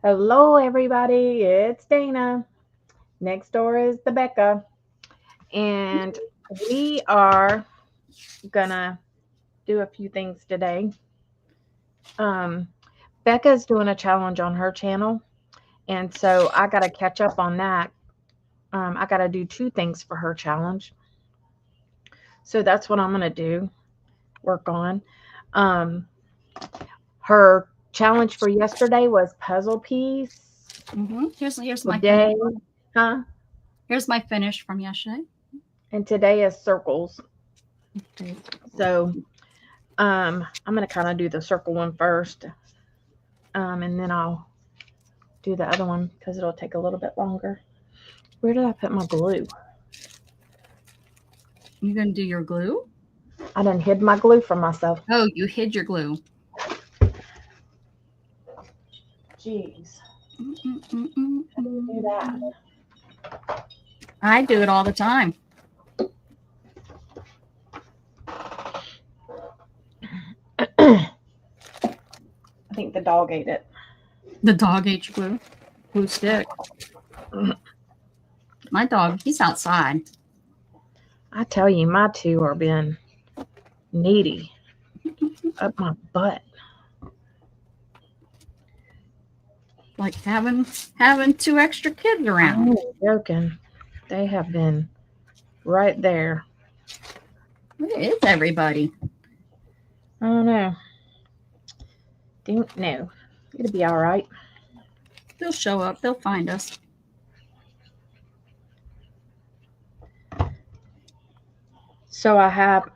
Hello, everybody. It's Dana. Next door is the Becca, and we are gonna do a few things today. Um, Becca's doing a challenge on her channel, and so I gotta catch up on that. I gotta do two things for her challenge, so that's what I'm gonna do. Work on. Um, her challenge for yesterday was puzzle piece. Here's my finish. Today, huh? Here's my finish from yesterday. And today is circles. So I'm going to kind of do the circle one first, and then I'll do the other one because it'll take a little bit longer. Where did I put my glue? You gonna do your glue? I done hid my glue from myself. Oh, you hid your glue. Jeez. How do you do that? I do it all the time. I think the dog ate it. The dog ate your glue. Glue stick. My dog, he's outside. I tell you, my two are being needy up my butt. Like having two extra kids around. I'm joking. They have been right there. Where is everybody? I don't know. Don't know. It'll be all right. They'll show up. They'll find us. So I have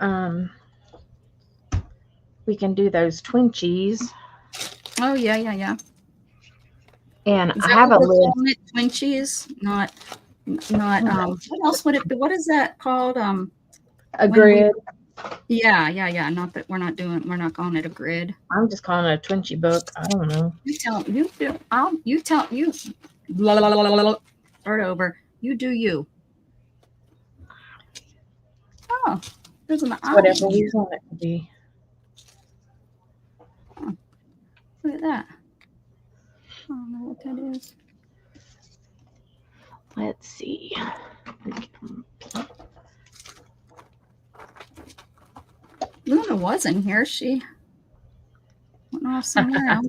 we can do those twinchies. Oh yeah. And Is I that have a what we're list. calling it? Twinchies? Not. What else would it be? What is that called? A when we. grid. Yeah. Not that we're not calling it a grid. I'm just calling it a twinchie book. I don't know. You tell you do. You tell you. La, la, la, la, la, la. Start over. You do you. Oh, there's an eye Whatever we here. want it to be. Look at that. I don't know what that is. Let's see. Luna was in here. She went off somewhere else.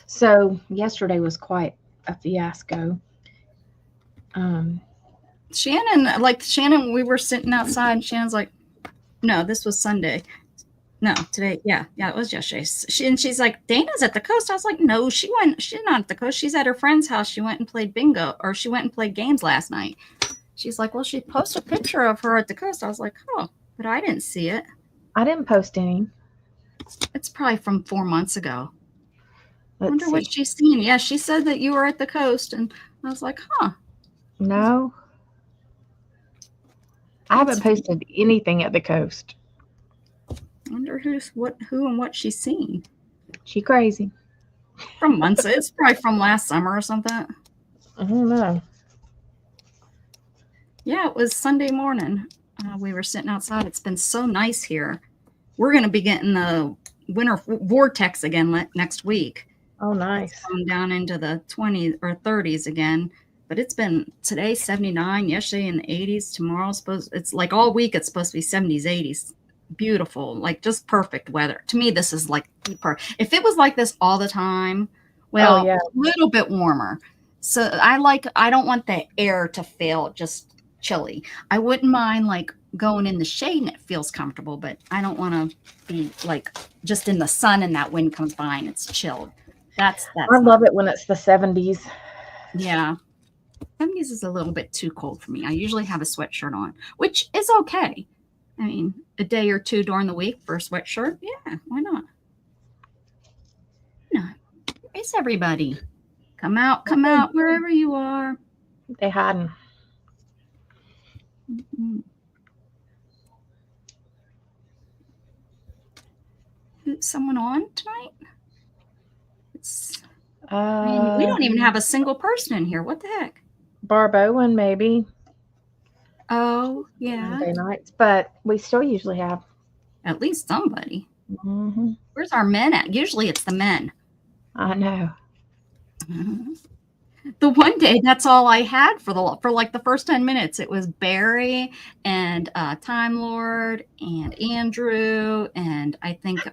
So yesterday was quite a fiasco. Shannon, we were sitting outside and Shannon's like, no, this was Sunday. No, today. Yeah, it was yesterday. She's like, Dana's at the coast. I was like, no, she's not at the coast. She's at her friend's house. She went and played bingo, or she went and played games last night. She's like, well, she posted a picture of her at the coast. I was like, oh, but I didn't see it. I didn't post any. It's probably from 4 months ago. I Let's wonder see. what she's seen. Yeah, she said that you were at the coast, and I was like, huh. No. I haven't posted anything at the coast. I wonder who and what she's seen. She crazy. From months. It's probably from last summer or something. I don't know. Yeah, it was Sunday morning. We were sitting outside. It's been so nice here. We're going to be getting the winter vortex again next week. Oh, nice. It's going down into the 20s or 30s again. But it's been today 79, yesterday in the 80s. Tomorrow it's like all week. It's supposed to be 70s, 80s. Beautiful, like just perfect weather. To me, this is like if it was like this all the time, well, yeah. a little bit warmer. So I don't want the air to feel just chilly. I wouldn't mind like going in the shade and it feels comfortable, but I don't want to be like just in the sun and that wind comes by and it's chilled. That's I love it when it's the 70s. Yeah. 70s is a little bit too cold for me. I usually have a sweatshirt on, which is okay. I mean, a day or two during the week for a sweatshirt. Yeah, why not? No. Where's everybody? Come out, wherever you are. They hiding. Mm-hmm. Someone on tonight? I mean, we don't even have a single person in here. What the heck? Barb Owen, maybe. Oh, yeah. Monday nights, but we still usually have at least somebody. Mm-hmm. Where's our men at? Usually it's the men. I know. The one day, that's all I had for like the first 10 minutes. It was Barry and Time Lord and Andrew, and I think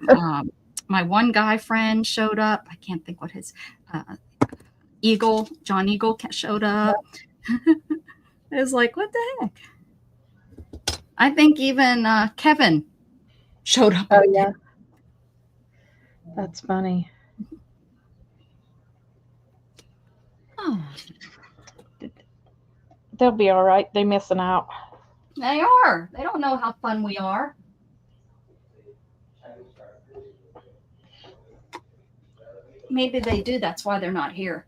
my one guy friend showed up. I can't think what his John Eagle showed up. It was like, what the heck? I think even Kevin showed up. Oh yeah, that's funny. Oh, They'll be all right. They missing out. they are. They don't know how fun we are. Maybe they do. That's why they're not here.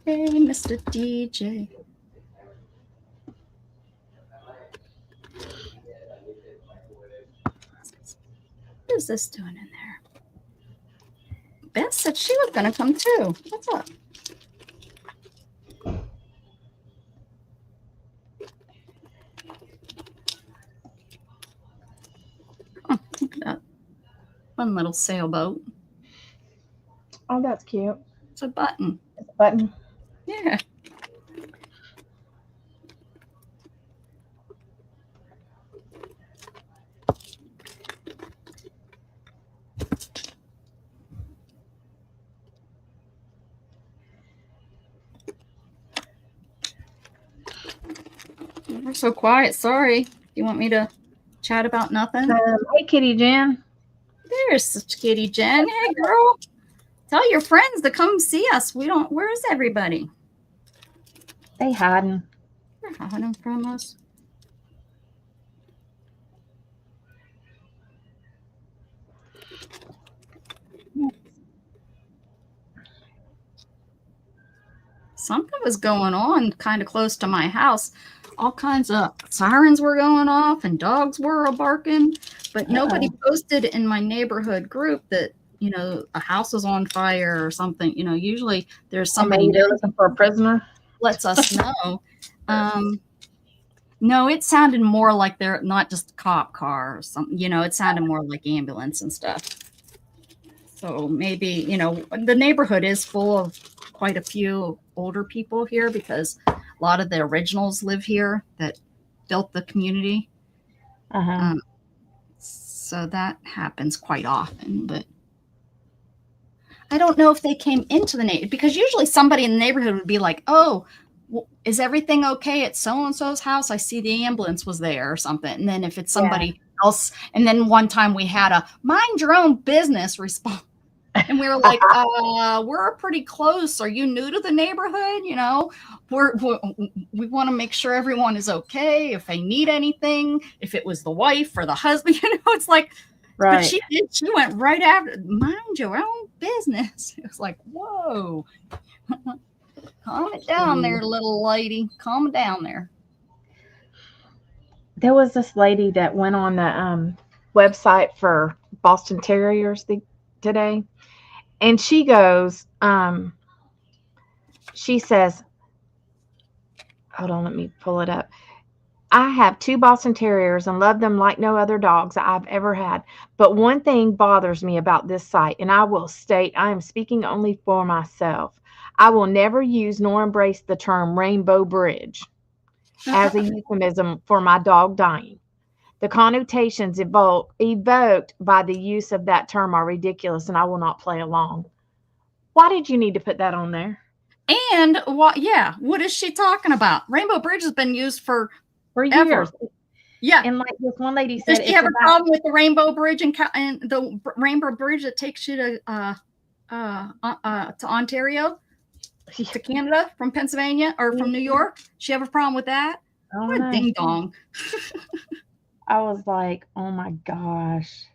Hey, Mr. DJ. What is this doing in there? Beth said she was going to come too. What's up? Oh, look at that. Fun little sailboat. Oh, that's cute. It's a button. It's a button. Yeah. We're so quiet. Sorry. You want me to chat about nothing? Hey, Kitty Jen. There's such Kitty Jen. Hey, girl. Tell your friends to come see us. Where's everybody? They hiding. They're hiding from us. Something was going on kind of close to my house. All kinds of sirens were going off and dogs were barking, but nobody posted in my neighborhood group that, a house was on fire or something. Usually there's somebody they're looking for a prisoner. Lets us know. No, it sounded more like they're not just a cop car or something. It sounded more like ambulance and stuff. So maybe, the neighborhood is full of quite a few older people here because a lot of the originals live here that built the community. So that happens quite often, but I don't know if they came into the neighborhood because usually somebody in the neighborhood would be like, oh, is everything okay at so-and-so's house? I see the ambulance was there or something. And then if it's somebody else, and then one time we had a mind your own business response. And we were like, we're pretty close. Are you new to the neighborhood? We want to make sure everyone is okay. If they need anything, if it was the wife or the husband, it's like, right. But she went right after, mind your own business. It was like, whoa, calm it down there, little lady. Calm it down there. There was this lady that went on the website for Boston Terriers today. And she goes, she says, hold on, let me pull it up. I have 2 Boston Terriers and love them like no other dogs I've ever had. But one thing bothers me about this site, and I will state I am speaking only for myself. I will never use nor embrace the term rainbow bridge as a euphemism for my dog dying. The connotations evoked by the use of that term are ridiculous, and I will not play along. Why did you need to put that on there? And what is she talking about? Rainbow Bridge has been used for years. Yeah. And like this one lady said, does she have a problem with the Rainbow Bridge and the Rainbow Bridge that takes you to Ontario, to Canada from Pennsylvania or from New York? She have a problem with that? What a ding dong. I was like, oh my gosh.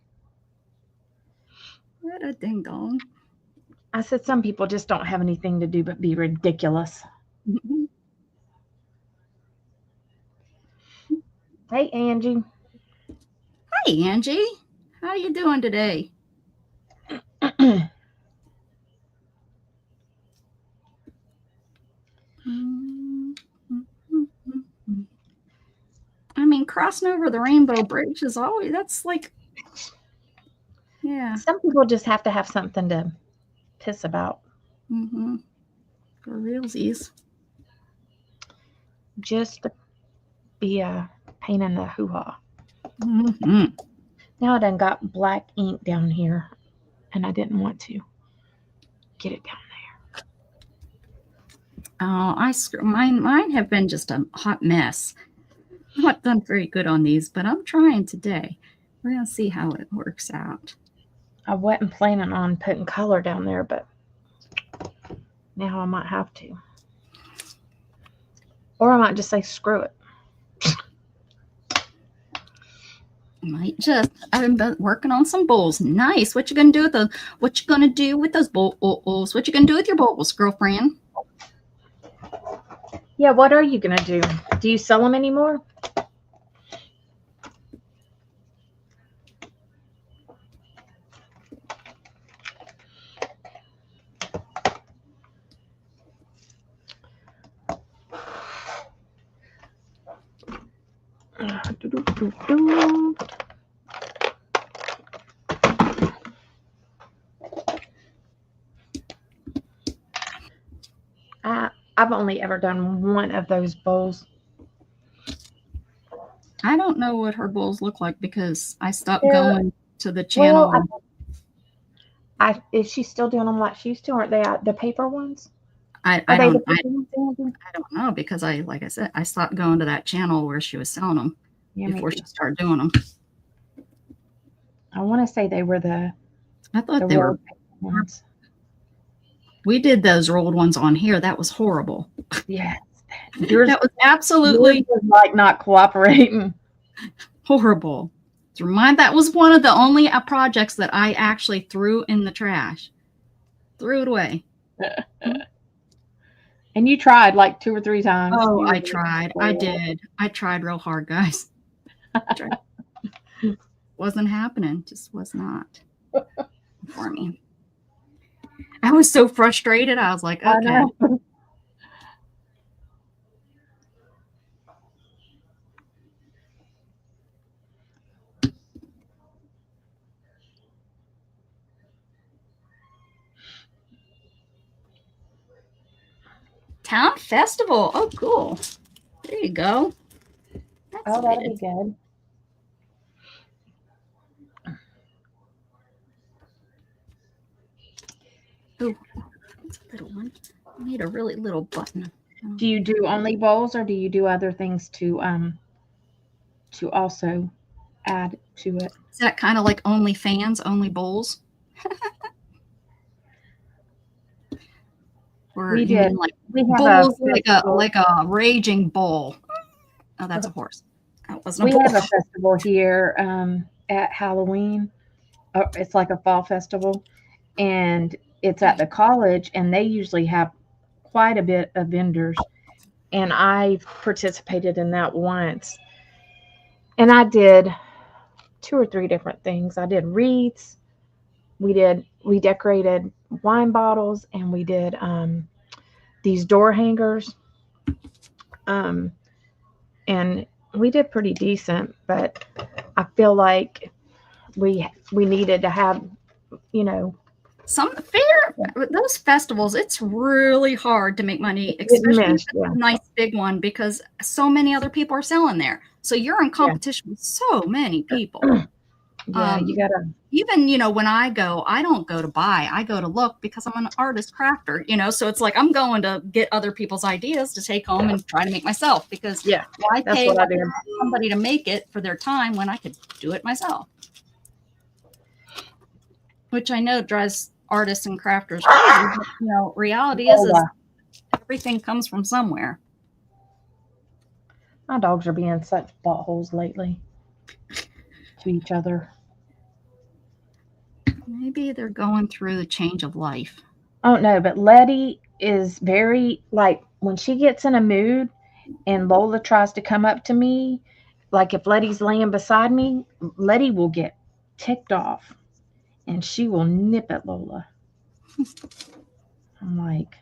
What a ding dong. I said, some people just don't have anything to do but be ridiculous. Mm-hmm. Hey, Angie. Hi, Angie. How you doing today? I mean, crossing over the Rainbow Bridge is always, that's like, yeah. Some people just have to have something to piss about. Mm-hmm. For realsies. Just be a pain in the hoo-ha. Mm-hmm. Now I done got black ink down here, and I didn't want to get it down there. Oh, mine have been just a hot mess. I'm not done very good on these, but I'm trying today. We're gonna see how it works out. I wasn't planning on putting color down there, but now I might have to. Or I might just say screw it. Might just. I've been working on some bowls. Nice. What you gonna do with those? What you gonna do with those bowls? What you gonna do with your bowls, girlfriend? Yeah, what are you gonna do? Do you sell them anymore? I've only ever done one of those bowls. I don't know what her bowls look like because I stopped They're, going to the channel. Well, is she still doing them like she used to? Aren't they the paper ones? I Are they the don't paper ones? I don't know because like I said, I stopped going to that channel where she was selling them before she started doing them. I want to say they were the. I thought they were paper ones. We did those rolled ones on here. That was horrible. Yes. That was absolutely like not cooperating. Horrible. That was one of the only projects that I actually threw in the trash. Threw it away. And you tried like 2 or 3 times. Oh, I tried. I did. I tried real hard, guys. Wasn't happening. Just was not for me. I was so frustrated. I was like, okay. Town Festival. Oh, cool. There you go. That'll be good. Oh, that's a little one. I need a really little button. Do you do only bowls or do you do other things to also add to it? Is that kind of like only fans, only bowls? Or we did. Like bowls like a raging bull. Oh, that's a horse. That wasn't a bull. We have a festival here at Halloween. It's like a fall festival, and it's at the college, and they usually have quite a bit of vendors. And I've participated in that once, and I did 2 or 3 different things. I did wreaths. We decorated wine bottles, and we did these door hangers. And we did pretty decent, but I feel like we needed to have, some fair those festivals. It's really hard to make money, especially a nice big one, because so many other people are selling there. So you're in competition with so many people. Yeah, you gotta. Even when I go, I don't go to buy. I go to look because I'm an artist crafter. So it's like I'm going to get other people's ideas to take home and try to make myself. Because why pay somebody to make it for their time when I could do it myself? Which I know drives artists and crafters crazy. But, reality is everything comes from somewhere. My dogs are being such buttholes lately to each other. Maybe they're going through the change of life. I don't know, but Letty is very, like, when she gets in a mood and Lola tries to come up to me, like if Letty's laying beside me, Letty will get ticked off and she will nip at Lola. I'm like,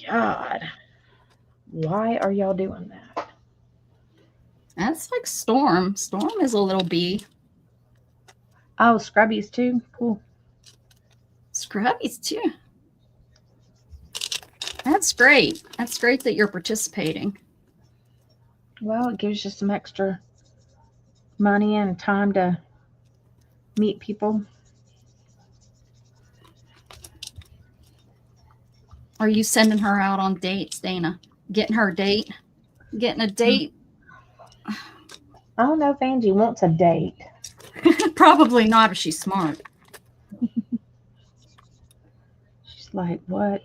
God. Why are y'all doing that? That's like Storm. Storm is a little bee. Oh, Scrubbies too? Cool. Scrubbies too. That's great. That's great that you're participating. Well, it gives you some extra money and time to meet people. Are you sending her out on dates, Dana? Getting her a date? Getting a date? I don't know if Angie wants a date. Probably not if she's smart. She's like, what?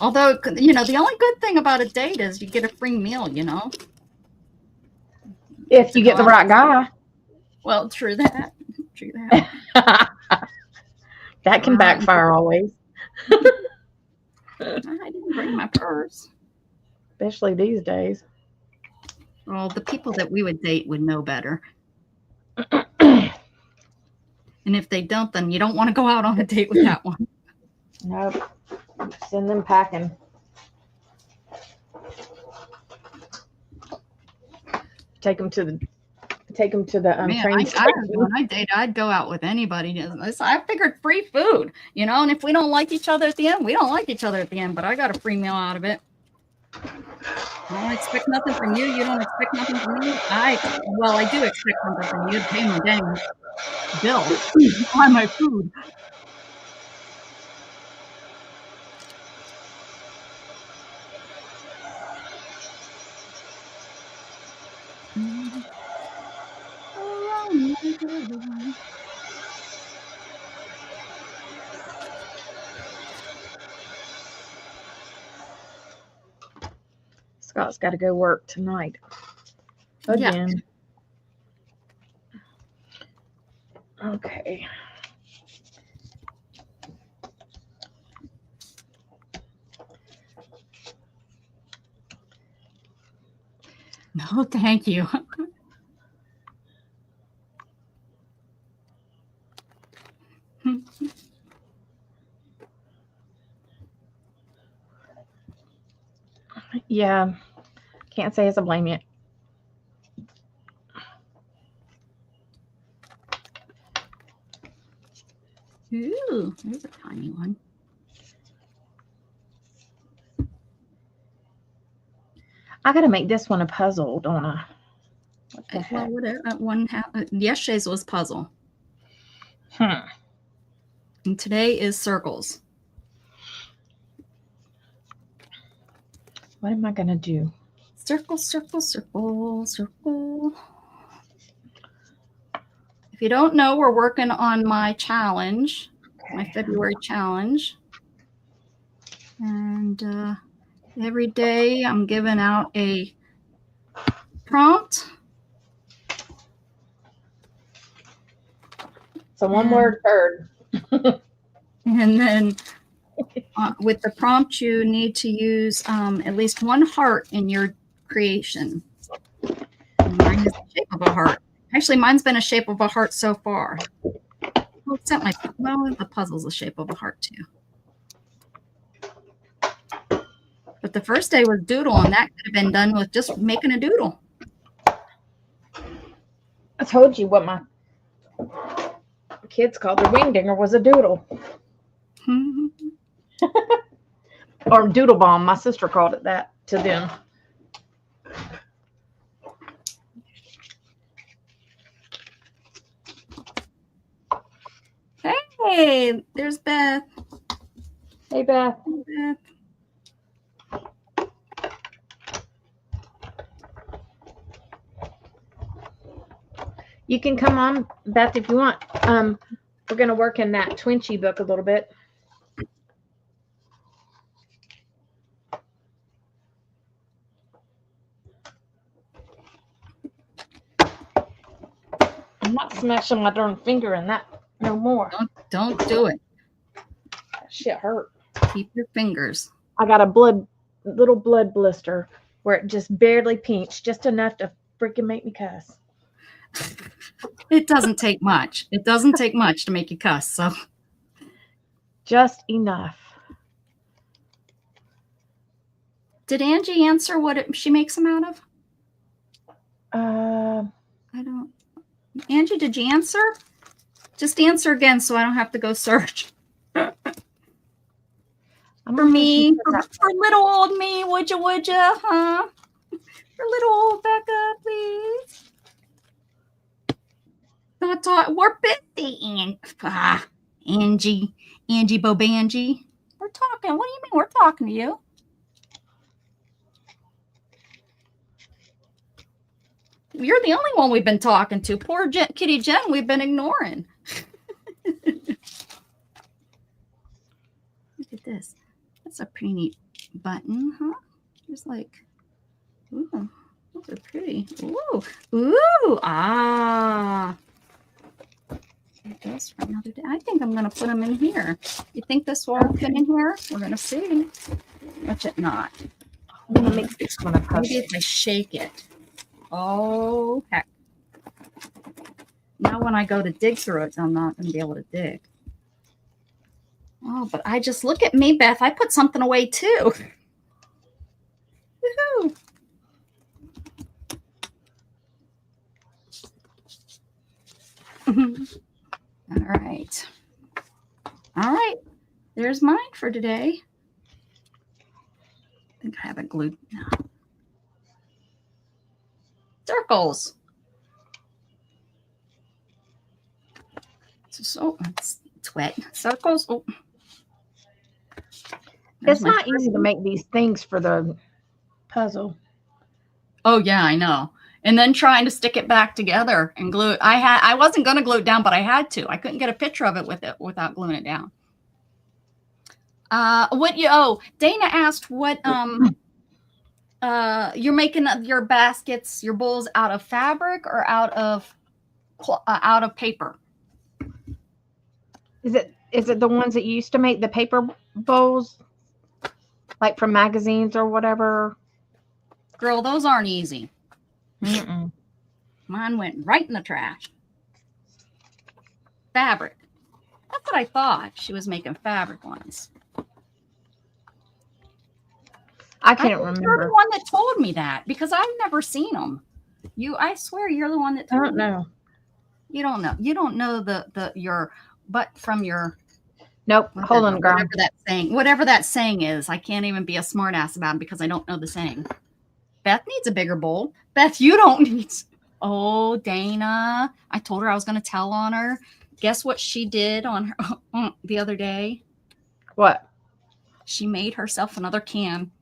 Although, you know, the only good thing about a date is you get a free meal, you know? If you get the right guy. Well, true that. True that. That can backfire always. I didn't bring my purse. Especially these days. Well, the people that we would date would know better. And if they don't, then you don't want to go out on a date with that one. Nope. Send them packing. Take them to the Man, train station. when I date, I'd go out with anybody. I figured free food, you know, and if we don't like each other at the end, we don't like each other at the end, but I got a free meal out of it. I don't expect nothing from you. You don't expect nothing from me. I do expect something from you to pay my dang bill. Buy my food. Scott's got to go work tonight. Again. Yeah. Okay. No, thank you. Yeah. Can't say as I blame you. Ooh, there's a tiny one. I got to make this one a puzzle, don't I? What the heck? Yesterday's was puzzle. And today is circles. What am I going to do? Circle, circle, circle, circle. If you don't know, we're working on my challenge, my February challenge. And every day I'm giving out a prompt. So one word bird. And then with the prompt, you need to use at least one heart in your creation. And mine is the shape of a heart. Actually, mine's been a shape of a heart so far. Well, except the puzzle's the shape of a heart too. But the first day was doodle, and that could have been done with just making a doodle. I told you what my kids called their wing dinger was a doodle. Or doodle bomb. My sister called it that to them. Hey, there's Beth. Hey, Beth. Hey, Beth. You can come on, Beth, if you want. We're going to work in that Twinchie book a little bit. I'm not smashing my darn finger in that no more. Don't do it. That shit hurt. Keep your fingers. I got a little blood blister where it just barely pinched, just enough to freaking make me cuss. It doesn't take much. It doesn't take much to make you cuss. So just enough. Did Angie answer what she makes them out of? Uh, I don't. Angie, did you answer? Just answer again so I don't have to go search. For me, for little old me, would you, huh? For little old Becca, please. Not talk. We're busy, Angie Bobangie. We're talking. What do you mean we're talking to you? You're the only one we've been talking to. Poor Kitty Jen, we've been ignoring. Look at this. That's a pretty neat button, huh? There's like, ooh, those are pretty. Ooh, ah. Those from another day. I think I'm going to put them in here. You think this will fit in here? We're going to see. Watch it not. I'm going to mix this one up. Maybe if I shake it. Oh, heck. Now when I go to dig through it, I'm not going to be able to dig. Oh, but I just look at me, Beth. I put something away too. Woohoo. All right. All right. There's mine for today. I think I have it glued now. Circles. So it's wet. Circles. Oh. It's not easy to make these things for the puzzle. Oh yeah, I know. And then trying to stick it back together and glue it. I wasn't going to glue it down, but I had to. I couldn't get a picture of it without gluing it down. Dana asked what you're making your baskets, your bowls out of fabric or out of paper? Is it the ones that you used to make the paper bowls, like from magazines or whatever? Girl, those aren't easy. Mm-mm. Mine went right in the trash. Fabric. That's what I thought. She was making fabric ones. I can't remember. You're the one that told me that because I've never seen them. I swear you're the one that told me. I don't know. You don't know. You don't know your butt from your. Nope. Hold on, girl. Whatever that saying is, I can't even be a smartass about it because I don't know the saying. Beth needs a bigger bowl. Beth, you don't need. Oh, Dana. I told her I was going to tell on her. Guess what she did on her the other day? What? She made herself another can.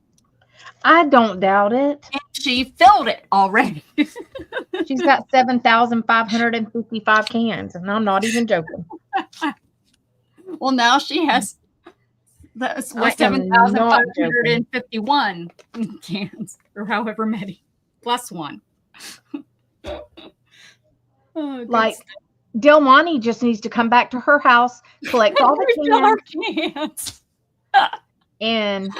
I don't doubt it. And she filled it already. She's got 7,555 cans, and I'm not even joking. Well, now she has 7,551 cans, or however many, plus one. Like, Dilmani just needs to come back to her house, collect all the cans, and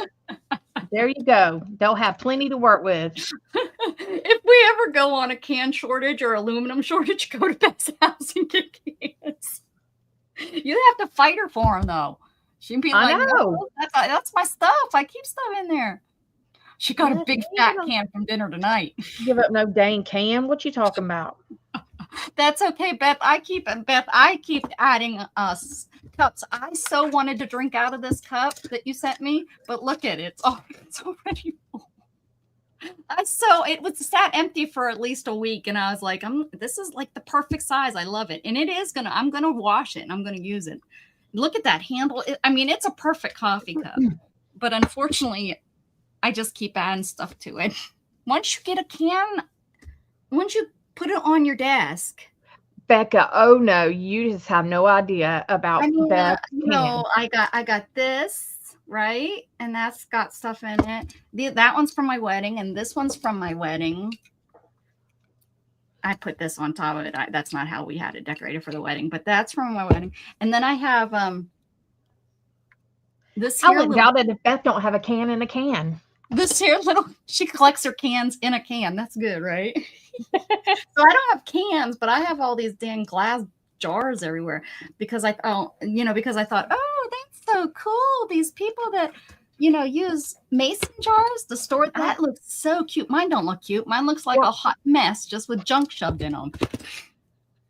there you go. They'll have plenty to work with. If we ever go on a can shortage or aluminum shortage, go to Beth's house and get cans. You have to fight her for them, though. She'd be like, no, that's my stuff. I keep stuff in there. She got a big fat can from dinner tonight. Give up no dang can. What you talking about? That's okay, Beth. I keep adding cups. I so wanted to drink out of this cup that you sent me, but look at it. It's already full. It was sat empty for at least a week, and I was like, this is like the perfect size. I love it. And I'm gonna wash it and I'm gonna use it. Look at that handle. It's a perfect coffee cup, but unfortunately I just keep adding stuff to it. Once you get a can, once you put it on your desk, Becca, oh no, you just have no idea about Beth. I got this, right? And that's got stuff in it. That one's from my wedding, and this one's from my wedding. I put this on top of it. That's not how we had it decorated for the wedding, but that's from my wedding. And then I have this. I wouldn't doubt it if Beth don't have a can in a can. This here she collects her cans in a can. That's good, right? So I don't have cans, but I have all these dang glass jars everywhere because I thought, oh, that's so cool. These people that use mason jars. The store that looks so cute. Mine don't look cute. Mine looks like a hot mess just with junk shoved in them.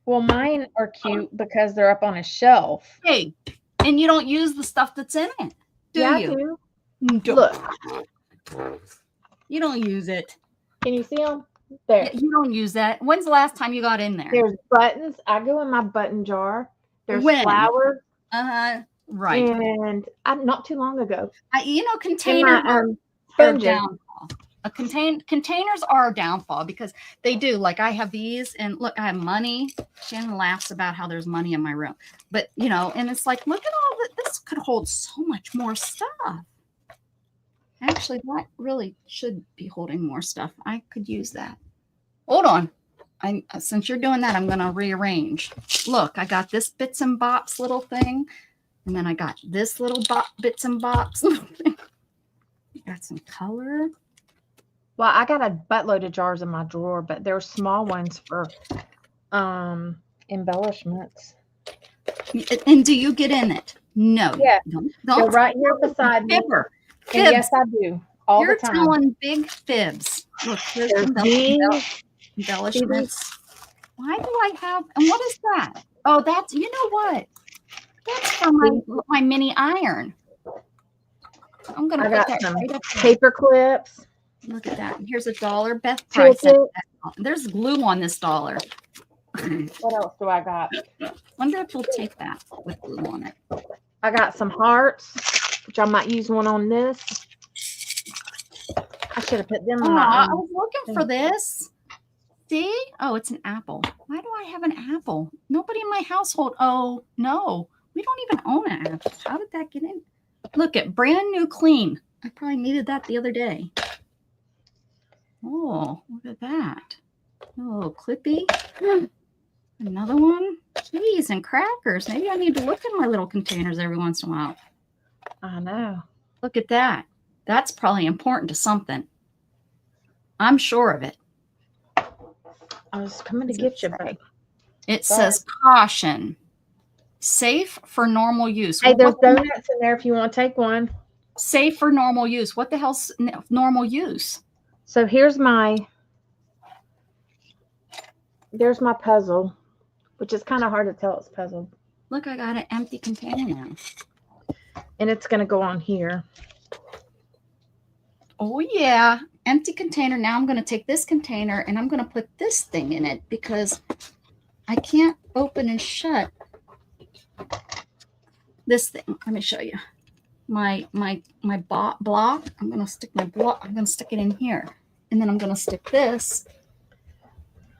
Well, mine are cute because they're up on a shelf. Hey, and you don't use the stuff that's in it, do Yeah, you? I do. Look. You don't use it. Can you see them? There. You don't use that. When's the last time you got in there? There's buttons. I go in my button jar. There's When? flowers. Right. And not too long ago. Containers are downfall. Containers are a downfall because they do. Like I have these, and look, I have money. Shannon laughs about how there's money in my room, but and it's like, look at all that. This could hold so much more stuff. Actually, that really should be holding more stuff. I could use that. Hold on. Since you're doing that, I'm going to rearrange. Look, I got this bits and bops little thing. And then I got this little bits and bops little thing. Got some color. Well, I got a buttload of jars in my drawer, but they're small ones for embellishments. And do you get in it? No. Yeah. Don't. They're right here beside me. And yes, I do. All the time. You're telling big fibs. Look, here's embellishments. Why do I have? And what is that? Oh, that's. You know what? That's for my mini iron. I'm gonna put that right up there. Paper clips. Look at that. Here's $1. Beth price. There's glue on this dollar. What else do I got? Wonder if we'll take that with glue on it. I got some hearts, which I might use one on this. I should have put them on. I was looking for this. See? Oh, it's an apple. Why do I have an apple? Nobody in my household. Oh, no. We don't even own an apple. How did that get in? Look at brand new clean. I probably needed that the other day. Oh, look at that. Oh, clippy. Another one. Cheese and crackers. Maybe I need to look in my little containers every once in a while. I know. Look at that. That's probably important to something. I'm sure of it. I was coming to get you, babe. It says caution. Safe for normal use. Hey, there's donuts in there if you want to take one. Safe for normal use. What the hell's normal use? So here's my puzzle, which is kind of hard to tell it's puzzled. Look, I got an empty container now. And it's going to go on here. Oh, yeah. Empty container. Now I'm going to take this container and I'm going to put this thing in it because I can't open and shut this thing. Let me show you. My block. I'm going to stick my block. I'm going to stick it in here. And then I'm going to stick this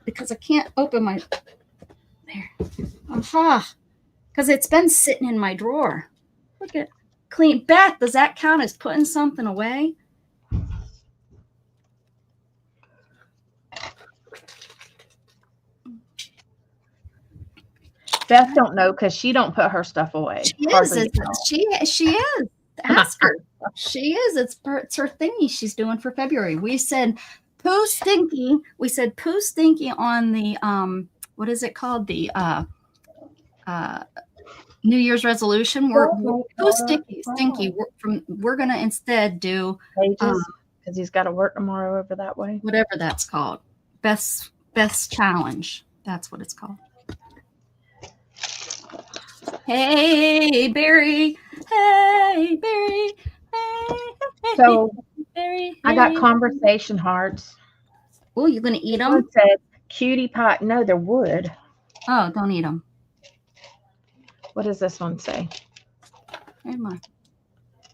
because I can't open my, there. Aha. Because it's been sitting in my drawer. Look at clean. Beth, does that count as putting something away? Beth don't know because she don't put her stuff away. She is. Ask her. She is. It's her thingy she's doing for February. We said poo stinky. We said poo stinky on the what is it called? The New Year's resolution. We're poo stinky. We're gonna instead do pages because he's got to work tomorrow over that way. Whatever that's called. Best challenge. That's what it's called. Hey, Barry. Hey, Barry. Hey, so, Barry. I got conversation hearts. Oh, you're going to eat them? It says cutie pie. No, they're wood. Oh, don't eat them. What does this one say? Come on.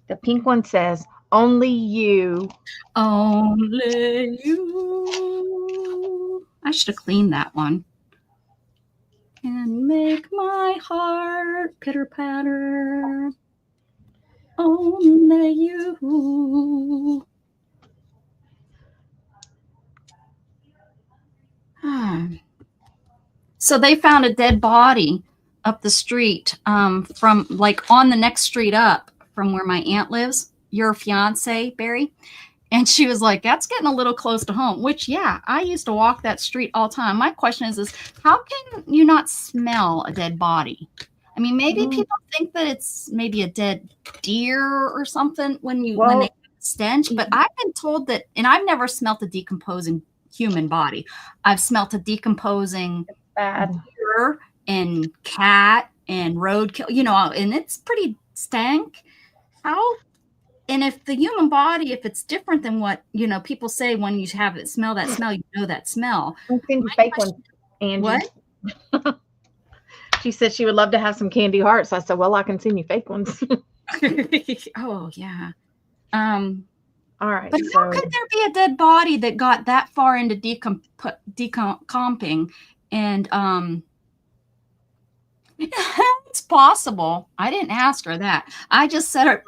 The pink one says, only you. Only you. I should have cleaned that one. And make my heart pitter patter. Only you. So they found a dead body up the street from like on the next street up from where my aunt lives, your fiance, Barry. And she was like, that's getting a little close to home, which, yeah, I used to walk that street all the time. My question is how can you not smell a dead body? I mean, maybe Mm. people think that it's maybe a dead deer or something when they Well, have a stench, but I've been told that, and I've never smelt a decomposing human body. I've smelt a decomposing bad. deer and cat and roadkill, and it's pretty stank. How? And if the human body, if it's different than what, people say when you have it, smell that smell, you know that smell. I'll send you fake ones, Angie. What? She said she would love to have some candy hearts. I said, well, I can send you fake ones. Oh, yeah. All right. But how could there be a dead body that got that far into decomping? And it's possible. I didn't ask her that. I just said,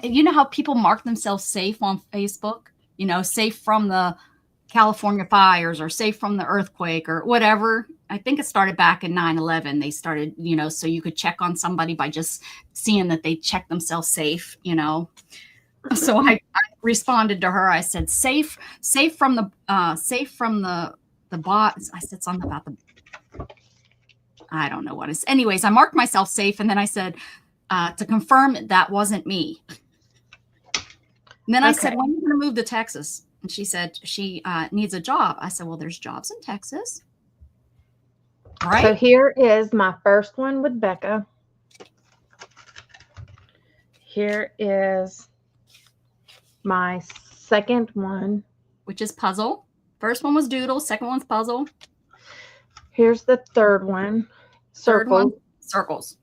you know how people mark themselves safe on Facebook? Safe from the California fires or safe from the earthquake or whatever. I think it started back in 9/11. They started, so you could check on somebody by just seeing that they check themselves safe, So I responded to her. I said, safe from the bot. I said something about I don't know what it's. Anyways, I marked myself safe, and then I said to confirm that wasn't me. And then I said, when are you going to move to Texas? And she said she needs a job. I said, well, there's jobs in Texas. Right. So here is my first one with Becca. Here is my second one, which is puzzle. First one was doodle. Second one's puzzle. Here's the third one. Third one, circles.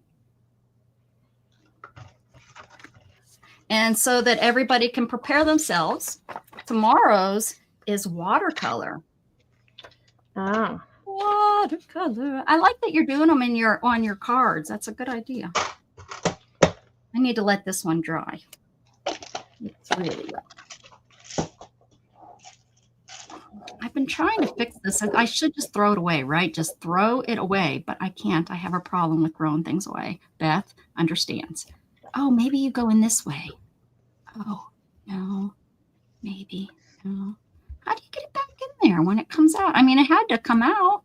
And so that everybody can prepare themselves, tomorrow's is watercolor. Oh. Watercolor. I like that you're doing them on your cards. That's a good idea. I need to let this one dry. It's really wet. I've been trying to fix this. I should just throw it away, right? Just throw it away, but I can't. I have a problem with throwing things away. Beth understands. Oh, maybe you go in this way. Oh, no, maybe, no. How do you get it back in there when it comes out? I mean, it had to come out.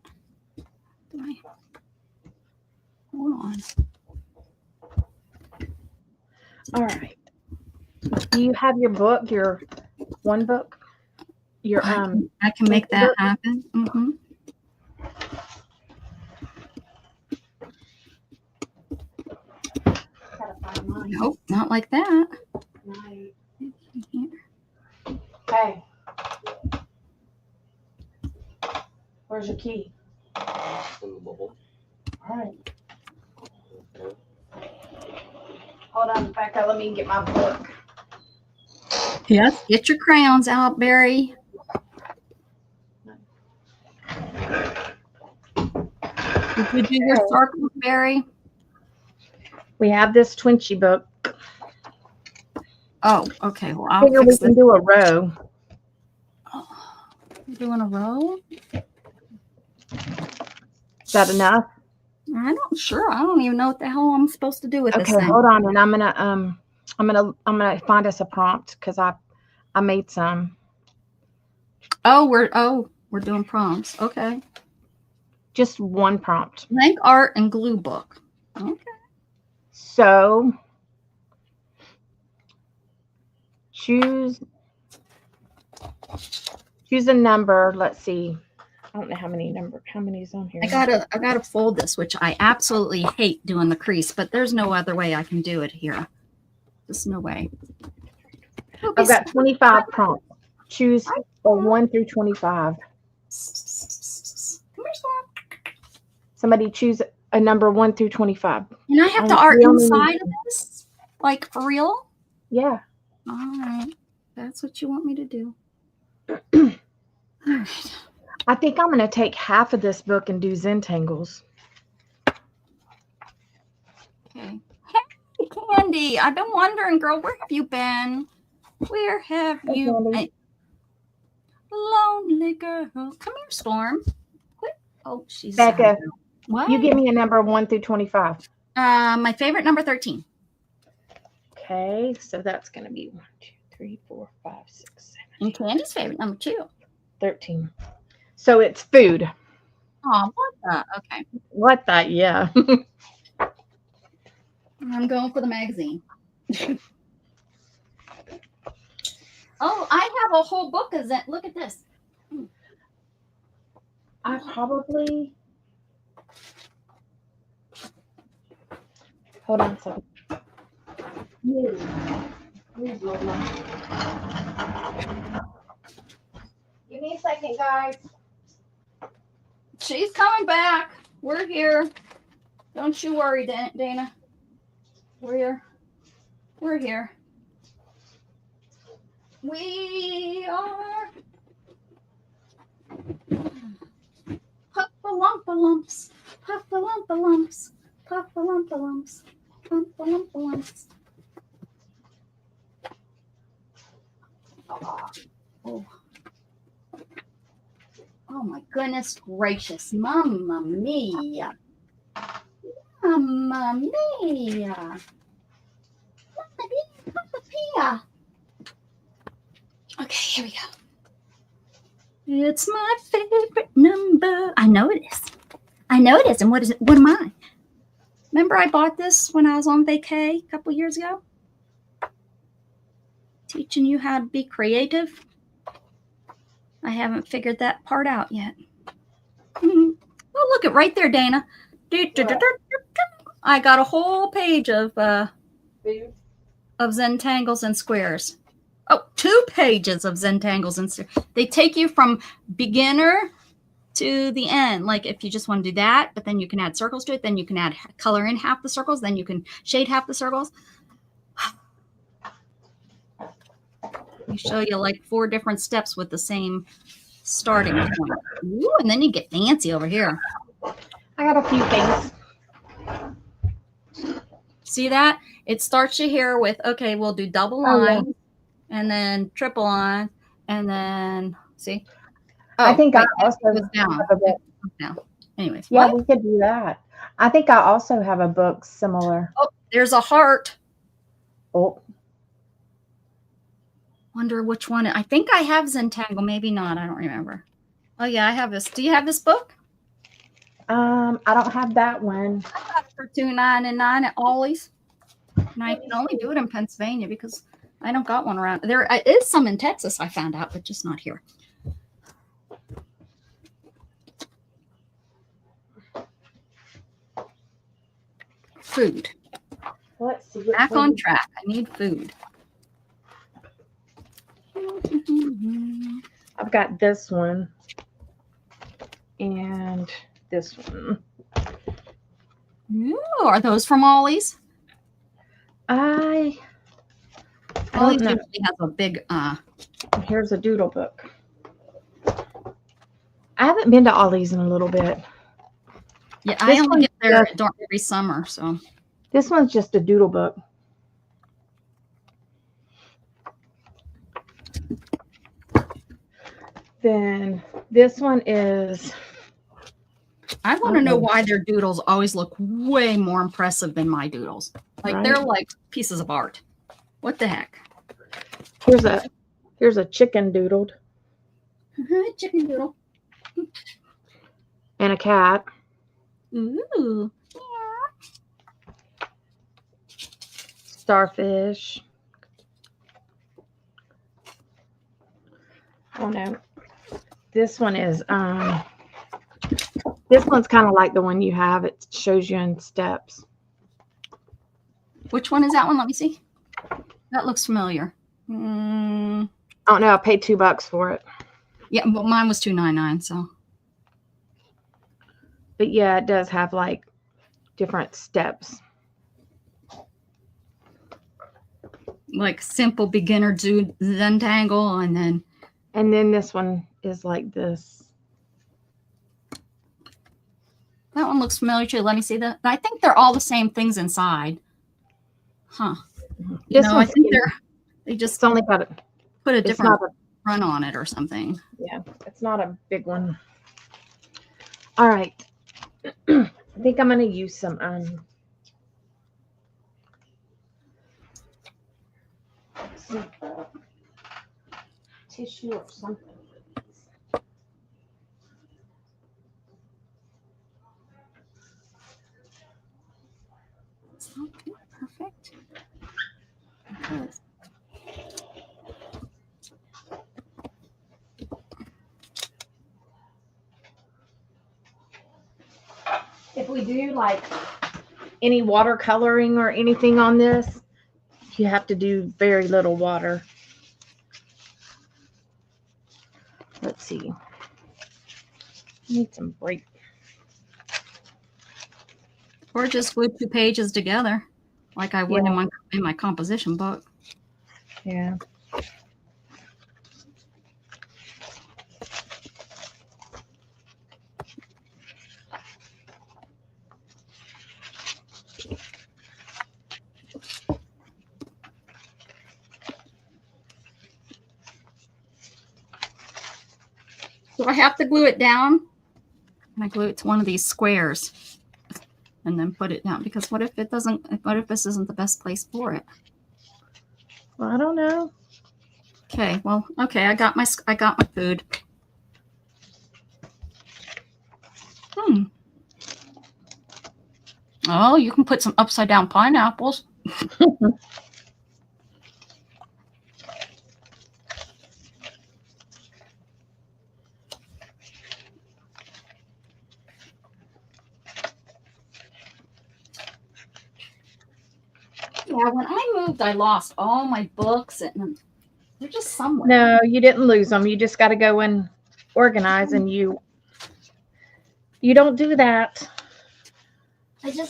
Hold on. All right. Do you have your book, your one book? I can make that happen. Mm-hmm. Nope, not like that. Hey. Where's your key? All right. Hold on, Becca. Let me get my book. Yes. Get your crayons out, Barry. Did you do your circle, Barry? We have this Twinchie book. Oh, okay. Well, I figure we can do a row. Oh, you're doing a row? Is that enough? I don't even know what the hell I'm supposed to do with this thing. Okay, hold on, and I'm gonna find us a prompt because I made some. Oh, we're doing prompts. Okay. Just one prompt. Blank art and glue book. Okay. So choose a number. Let's see. I don't know how many is on here. I gotta fold this, which I absolutely hate doing the crease, but there's no other way I can do it here. There's no way. I've got 25 prompts. Choose a 1 through 25. Somebody choose a number 1 through 25. And I have the art inside of this? Like for real? Yeah. All right. That's what you want me to do. All right. I think I'm going to take half of this book and do Zentangles. Okay. Hey, Candy. I've been wondering, girl, where have you been? Where have you been? Lonely girl. Come here, Storm. Quit. Oh, she's Becca. What? You give me a number 1 through 25. My favorite number 13. Okay, so that's going to be 1, 2, 3, 4, 5, 6, 7. And Candy's favorite number 2. 13. So it's food. Oh, what the? Okay. What the? Yeah. I'm going for the magazine. Oh, I have a whole book of that. Look at this. I probably. Hold on a second. Please, Lola. Give me a second, guys. She's coming back. We're here. Don't you worry, Dana. We're here. We're here. We are Papa-lumpa-lumps, Papa-lumpa-lumps, Papa-lumpa-lumps, Papa-lumpa-lumps. Oh. Oh my goodness gracious, Mamma mia. Mamma mia. Mamma mia, Mamma mia. Okay, here we go. It's my favorite number. I know it is. I know it is. And what is it? What am I? Remember I bought this when I was on vacay a couple years ago? Teaching you how to be creative. I haven't figured that part out yet. Oh, look at right there, Dana. I got a whole page of Zentangles and squares. Oh, 2 pages of Zentangles and squares. They take you from beginner to the end. Like if you just want to do that, but then you can add circles to it. Then you can add color in half the circles. Then you can shade half the circles. We show you like 4 different steps with the same starting point. Ooh, and then you get fancy over here. I got a few things. See that? It starts you here with, okay, we'll do double line, and then triple line, and then, see? I think I also have a book. Now. Anyways, yeah, we could do that. I think I also have a book similar. Oh, there's a heart. Oh. Wonder which one. I think I have Zentangle. Maybe not. I don't remember. Oh, yeah, I have this. Do you have this book? I don't have that one. I got it for $2.99 at Ollie's. And I can only do it in Pennsylvania because I don't got one around. There is some in Texas, I found out, but just not here. Food. Let's see. Back on track. I need food. I've got this one and this one. Ooh, are those from Ollie's? Ollie's usually has a big here's a doodle book. I haven't been to Ollie's in a little bit. Yeah, I only get there every summer, so this one's just a doodle book. Then this one is. I want to know why their doodles always look way more impressive than my doodles. Like they're like pieces of art. What the heck? Here's a chicken doodled. Chicken doodle. And a cat. Ooh. Yeah. Starfish. Oh no. This one is this one's kind of like the one you have. It shows you in steps. Which one is that one? Let me see. That looks familiar. Mm. Oh no, I paid $2 for it. Yeah, but mine was $2.99. So. But yeah, it does have like different steps. Like simple beginner Zentangle, and then this one is like this. That one looks familiar too. Let me see that. I think they're all the same things inside. Huh. I think they just only got it. Put a different run on it or something. Yeah, it's not a big one. All right. I think I'm going to use some tissue or something. If we do like any watercoloring or anything on this, you have to do very little water. Let's see. I need some break. Or just glue 2 pages together, like I would Yeah. in my composition book. Yeah. So I have to glue it down, and I glue it to one of these squares, and then put it down. Because what if it doesn't? What if this isn't the best place for it? Well, I don't know. Okay. Well, okay. I got my food. Oh, you can put some upside down pineapples. Yeah, when I moved, I lost all my books, and they're just somewhere. No, you didn't lose them. You just got to go and organize, and you don't do that.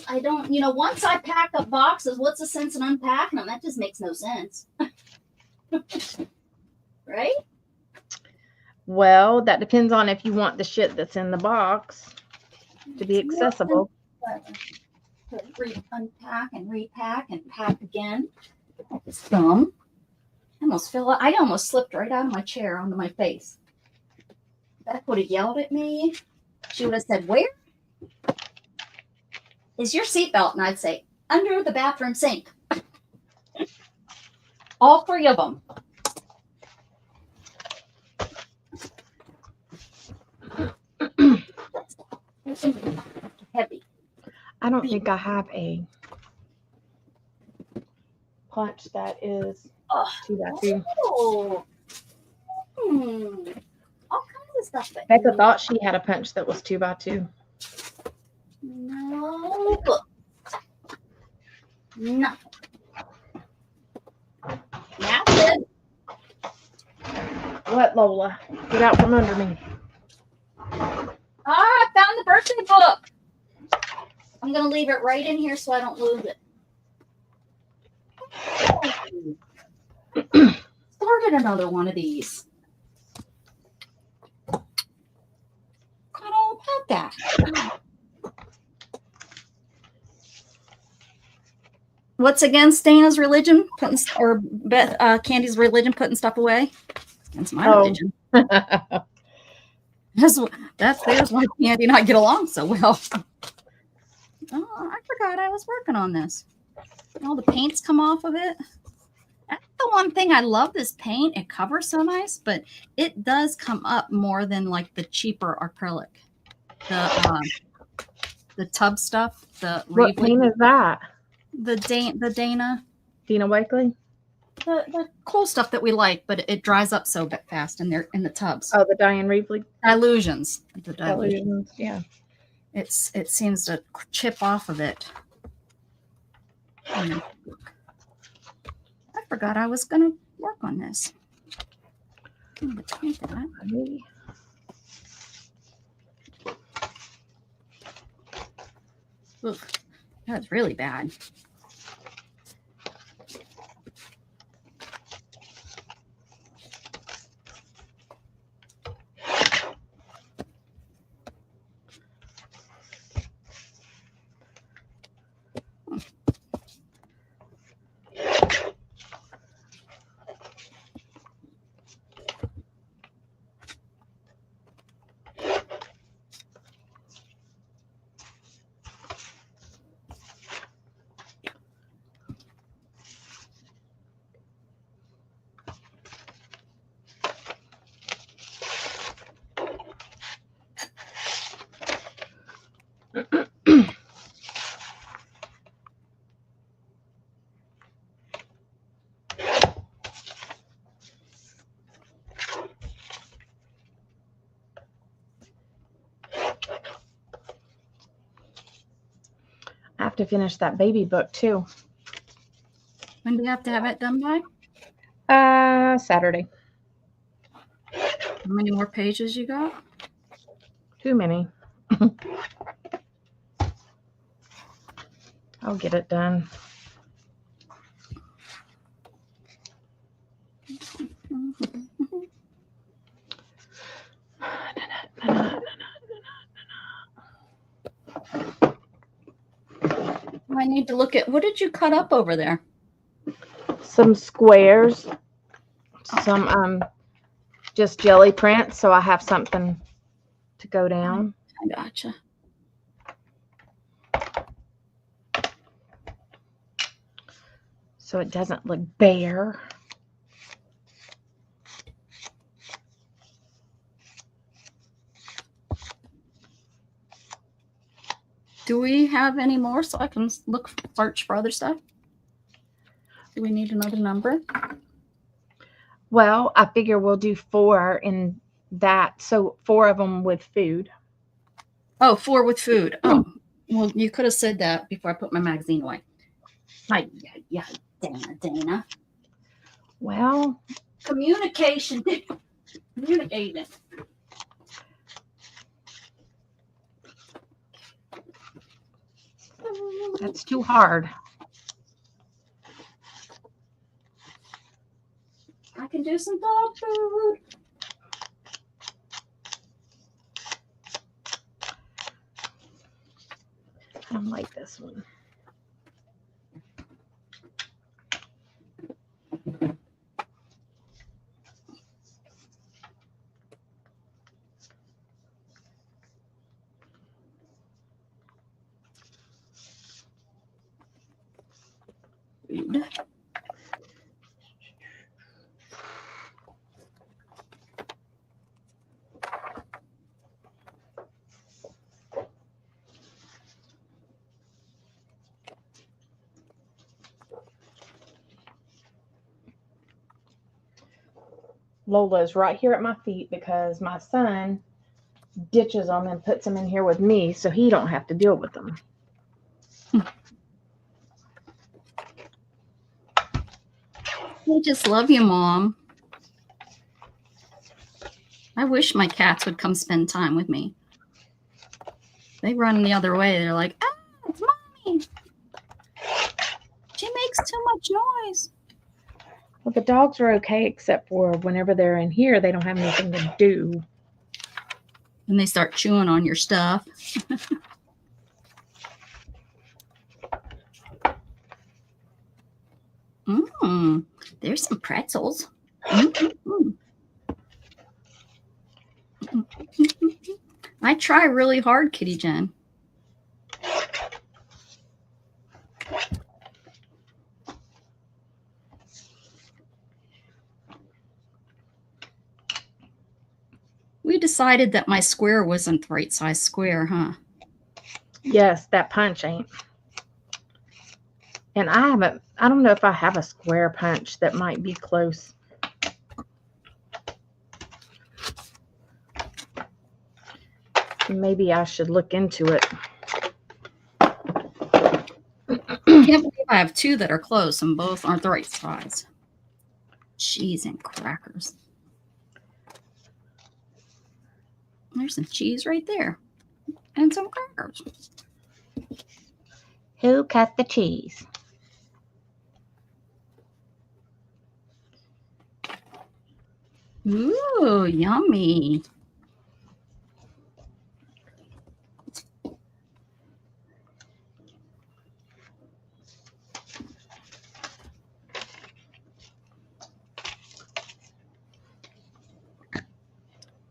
I don't, once I pack up boxes, what's the sense in unpacking them? That just makes no sense. Right? Well, that depends on if you want the shit that's in the box to be accessible. Unpack and repack and pack again. It's dumb. I almost slipped right out of my chair onto my face. Beth would have yelled at me. She would have said, "Where is your seatbelt?" And I'd say, "Under the bathroom sink." All 3 of them. Heavy. I don't think I have a punch that is 2x2. Oh. All kinds of stuff. Becca thought she had a punch that was 2x2. No. Nothing. Nothing. What, Lola? Get out from under me. I found the birthday book. I'm going to leave it right in here so I don't lose it. Started another one of these. Forgot all about that. What's against Dana's religion? Or Candy's religion, putting stuff away? It's against my religion. There's why Candy and I get along so well. Oh, I forgot I was working on this. All the paint's come off of it. That's the one thing I love, this paint. It covers so nice, but it does come up more than like the cheaper acrylic. The tub stuff. What paint is that? The Dana Wakely? The cool stuff that we like, but it dries up so fast in the tubs. Oh, the Diane Reevely? Dilutions. The dilutions, yeah. It seems to chip off of it. I forgot I was going to work on this. Ugh, that's really bad. have to finish that baby book too. When do you have to have it done by? Saturday. How many more pages you got? Too many. I'll get it done. I need to look at, what did you cut up over there? Some squares, some just jelly prints, so I have something to go down. I gotcha. So it doesn't look bare. Do we have any more so I can search for other stuff? Do we need another number? Well, I figure we'll do 4 in that. So 4 of them with food. Oh, 4 with food. Oh, well, you could have said that before I put my magazine away. Yeah, Dana. Well, Communication. Communicating. that's too hard. I can do some dog food. I don't like this one. Food. Lola is right here at my feet because my son ditches them and puts them in here with me so he don't have to deal with them. I just love you, Mom. I wish my cats would come spend time with me. They run the other way. They're like, ah, it's Mommy. She makes too much noise. Well, the dogs are okay except for whenever they're in here, they don't have anything to do. And they start chewing on your stuff. There's some pretzels. I try really hard, Kitty Jen. We decided that my square wasn't the right size square, huh? Yes, that punch ain't. And I don't know if I have a square punch that might be close. Maybe I should look into it. I can't believe I have 2 that are close and both aren't the right size. Cheese and crackers. There's some cheese right there. And some crackers. Who cut the cheese? Ooh, yummy.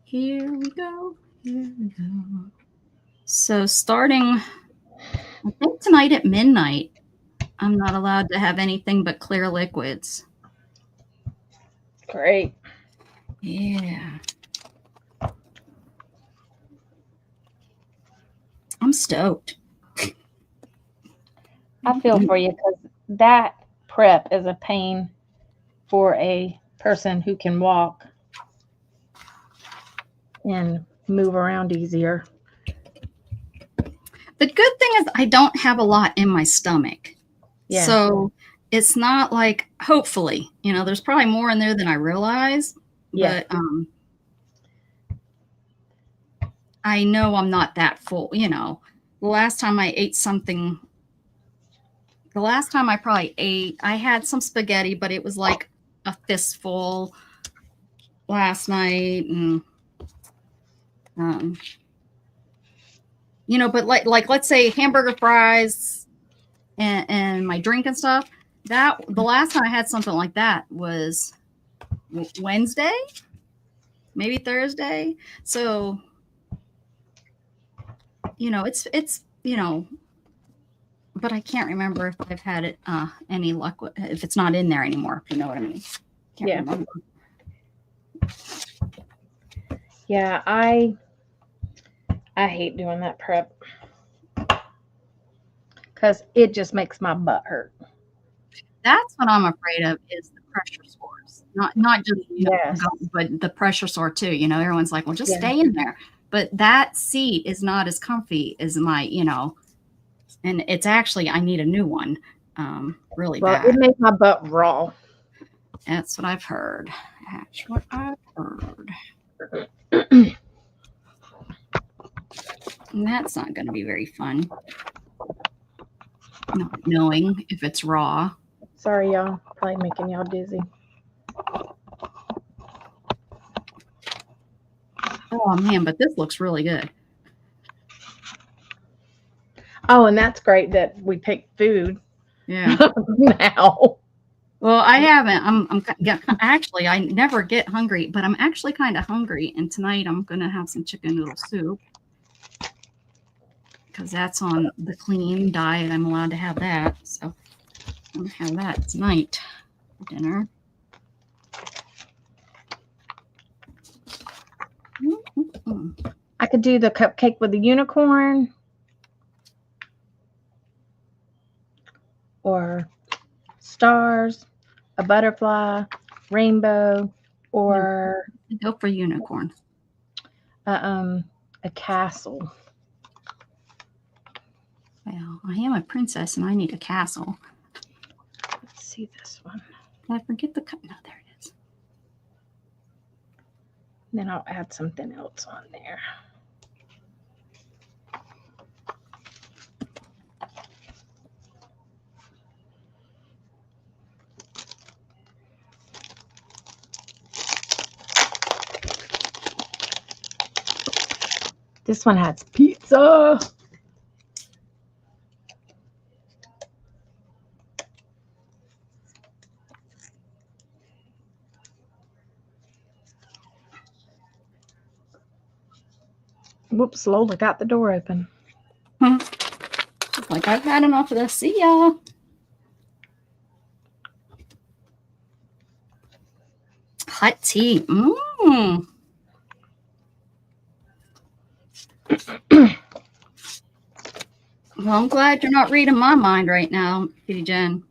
Here we go. Here we go. So starting, I think tonight at midnight, I'm not allowed to have anything but clear liquids. Great. Yeah. I'm stoked. I feel for you because that prep is a pain for a person who can walk and move around easier. The good thing is I don't have a lot in my stomach. Yeah. So it's not like, hopefully, there's probably more in there than I realize. Yeah. But I know I'm not that full. The last time I ate something, the last time I probably ate, I had some spaghetti, but it was like a fistful last night. And, but like let's say hamburger fries and my drink and stuff. That the last time I had something like that was Wednesday, maybe Thursday. So, it's but I can't remember if I've had it any luck if it's not in there anymore. If you know what I mean. Can't remember. Yeah, I hate doing that prep because it just makes my butt hurt. That's what I'm afraid of is the pressure sores. Not just Yes. but the pressure sore too. Everyone's like, well, just Yeah. stay in there. But that seat is not as comfy as my, and it's actually I need a new one, really Well, bad. it makes my butt raw. That's what I've heard. That's what I've heard. And that's not going to be very fun. Not knowing if it's raw. Sorry, y'all. Probably making y'all dizzy. Oh man, but this looks really good. Oh, and that's great that we picked food. Yeah. Now. Well, I haven't. Actually, I never get hungry, but I'm actually kind of hungry. And tonight I'm going to have some chicken noodle soup because that's on the clean diet. I'm allowed to have that. So I'm going to have that tonight for dinner. I could do the cupcake with the unicorn or stars, a butterfly, rainbow, or go for unicorn. A castle. Well, I am a princess and I need a castle. Let's see this one. Did I forget the cup? No, there it is. Then I'll add something else on there. This one has pizza. Whoops, Lola got the door open. Like, I've had enough of this. See ya. Hot tea. Mmm. Well, I'm glad you're not reading my mind right now, Kitty Jen.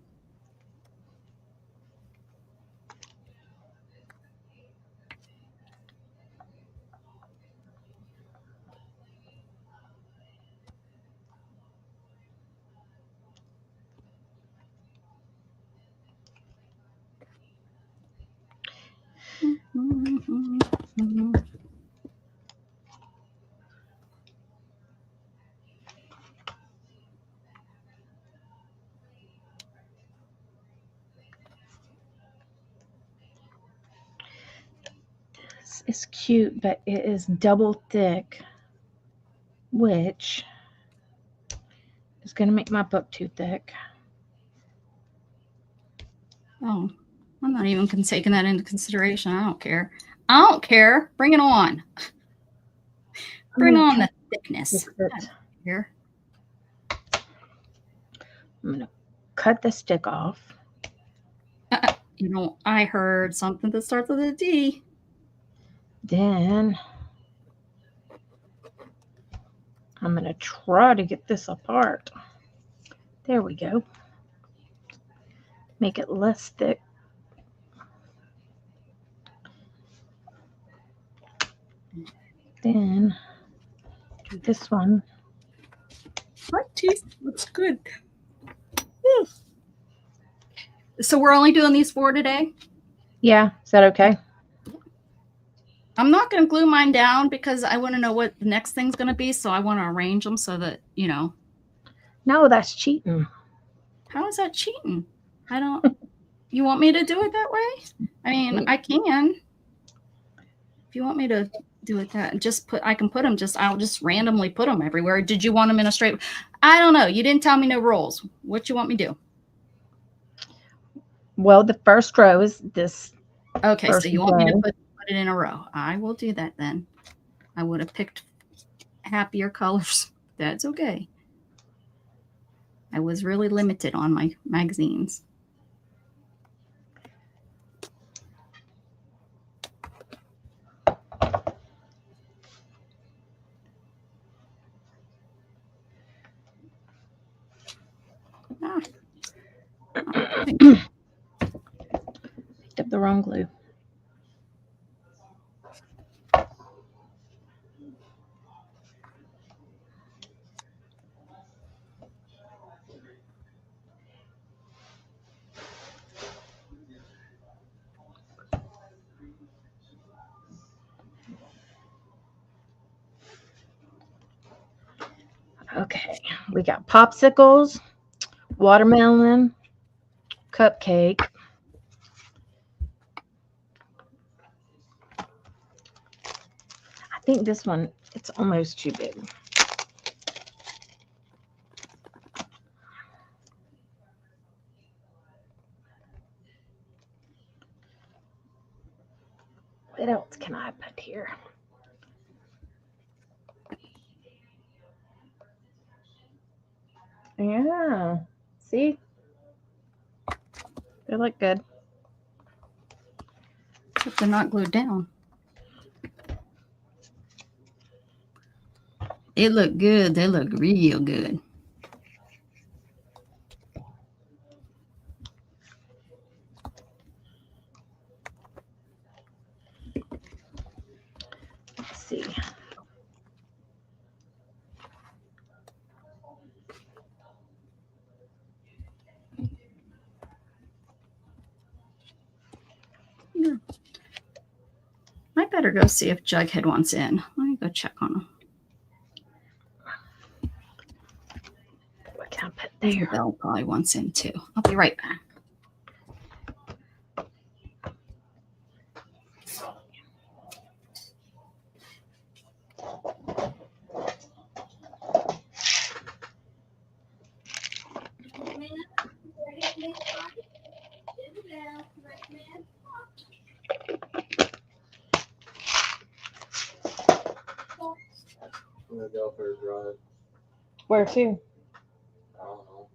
This is cute, but it is double thick, which is going to make my book too thick. Oh, I'm not even taking that into consideration. I don't care. I don't care. Bring it on. Bring on the thickness. Here. I'm going to cut the stick off. I heard something that starts with a D. Then I'm going to try to get this apart. There we go. Make it less thick. Then do this one. My teeth. That's good. So we're only doing these 4 today? Yeah, is that okay? I'm not going to glue mine down because I want to know what the next thing's going to be. So I want to arrange them so that, you know. No, that's cheating. How is that cheating? I don't. You want me to do it that way? I mean, I can. If you want me to do it that, I can put them I'll just randomly put them everywhere. Did you want them in a straight? I don't know. You didn't tell me no rules. What you want me to do? Well, the first row is this. Okay, so you want me to put it in a row. I will do that then. I would have picked happier colors. That's okay. I was really limited on my magazines. Picked up the wrong glue. Okay, we got popsicles, watermelon, cupcake. I think this one, it's almost too big. What else can I put here? Yeah, see? They look good. But they're not glued down. They look good. They look real good. Let's see. Yeah. I better go see if Jughead wants in. Let me go check on him. What can I put there? Belle probably wants in too. I'll be right back. I'm gonna go for a drive. Where to? I don't know.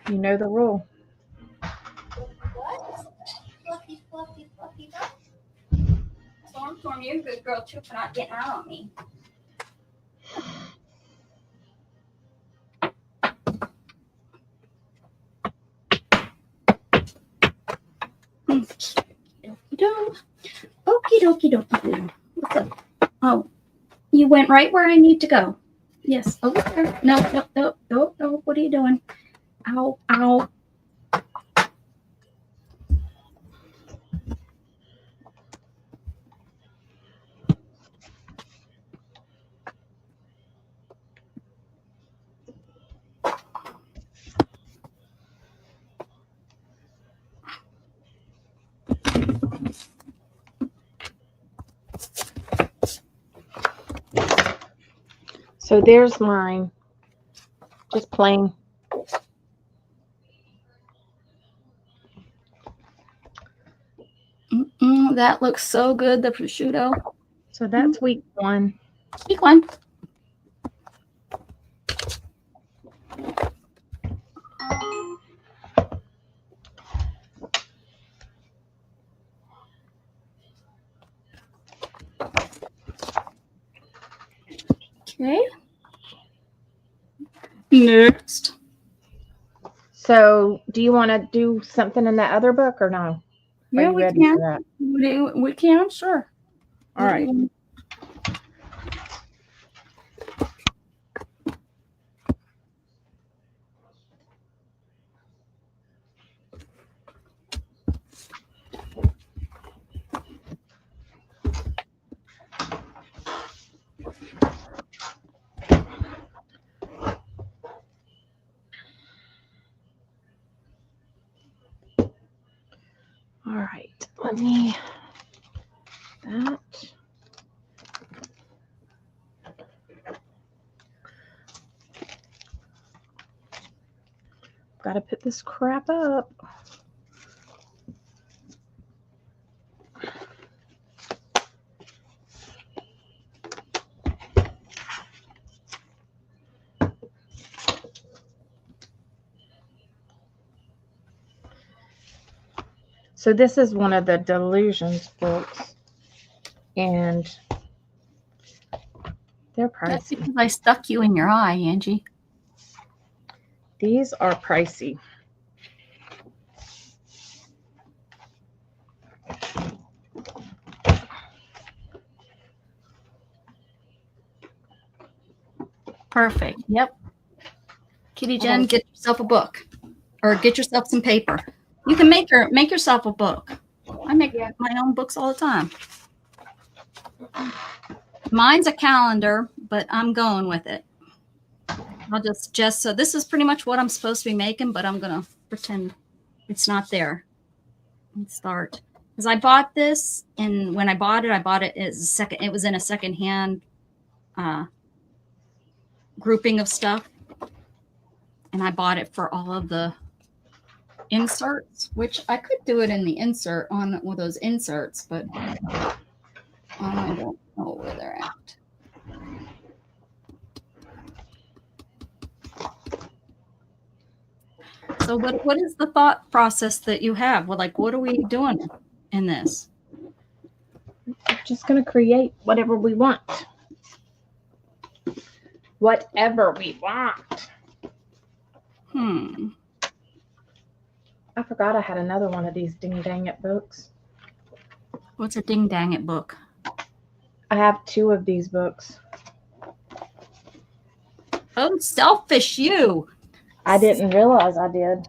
You know the rule. What? Fluffy. Storm, you're a good girl too for not getting out on me. Okie dokie. What's up? Oh, you went right where I need to go. Yes, over there. No. What are you doing? Ow. So there's mine. Just plain. That looks so good, the prosciutto. So that's week 1. Week 1. Okay. Next. So do you want to do something in that other book or no? Yeah, we can. For that? We can, sure. All right. All right, let me that. Got to put this crap up. So this is one of the Delusions books, and they're That's pricey. because I stuck you in your eye, Angie. These are pricey. Perfect. Yep. Kitty Jen, get yourself a book, or get yourself some paper. You can make yourself a book. I make my own books all the time. Mine's a calendar, but I'm going with it. I'll just so this is pretty much what I'm supposed to be making, but I'm gonna pretend it's not there. Let's start. Because I bought this, and when I bought it as a second. It was in a secondhand grouping of stuff, and I bought it for all of the inserts, which I could do it in the insert on one of those inserts, but I don't know where they're at. So what is the thought process that you have? Well, like, what are we doing in this? We're just going to create whatever we want. Whatever we want. I forgot I had another one of these ding dang it books. What's a ding dang it book? I have 2 of these books. Oh, selfish you. I didn't realize I did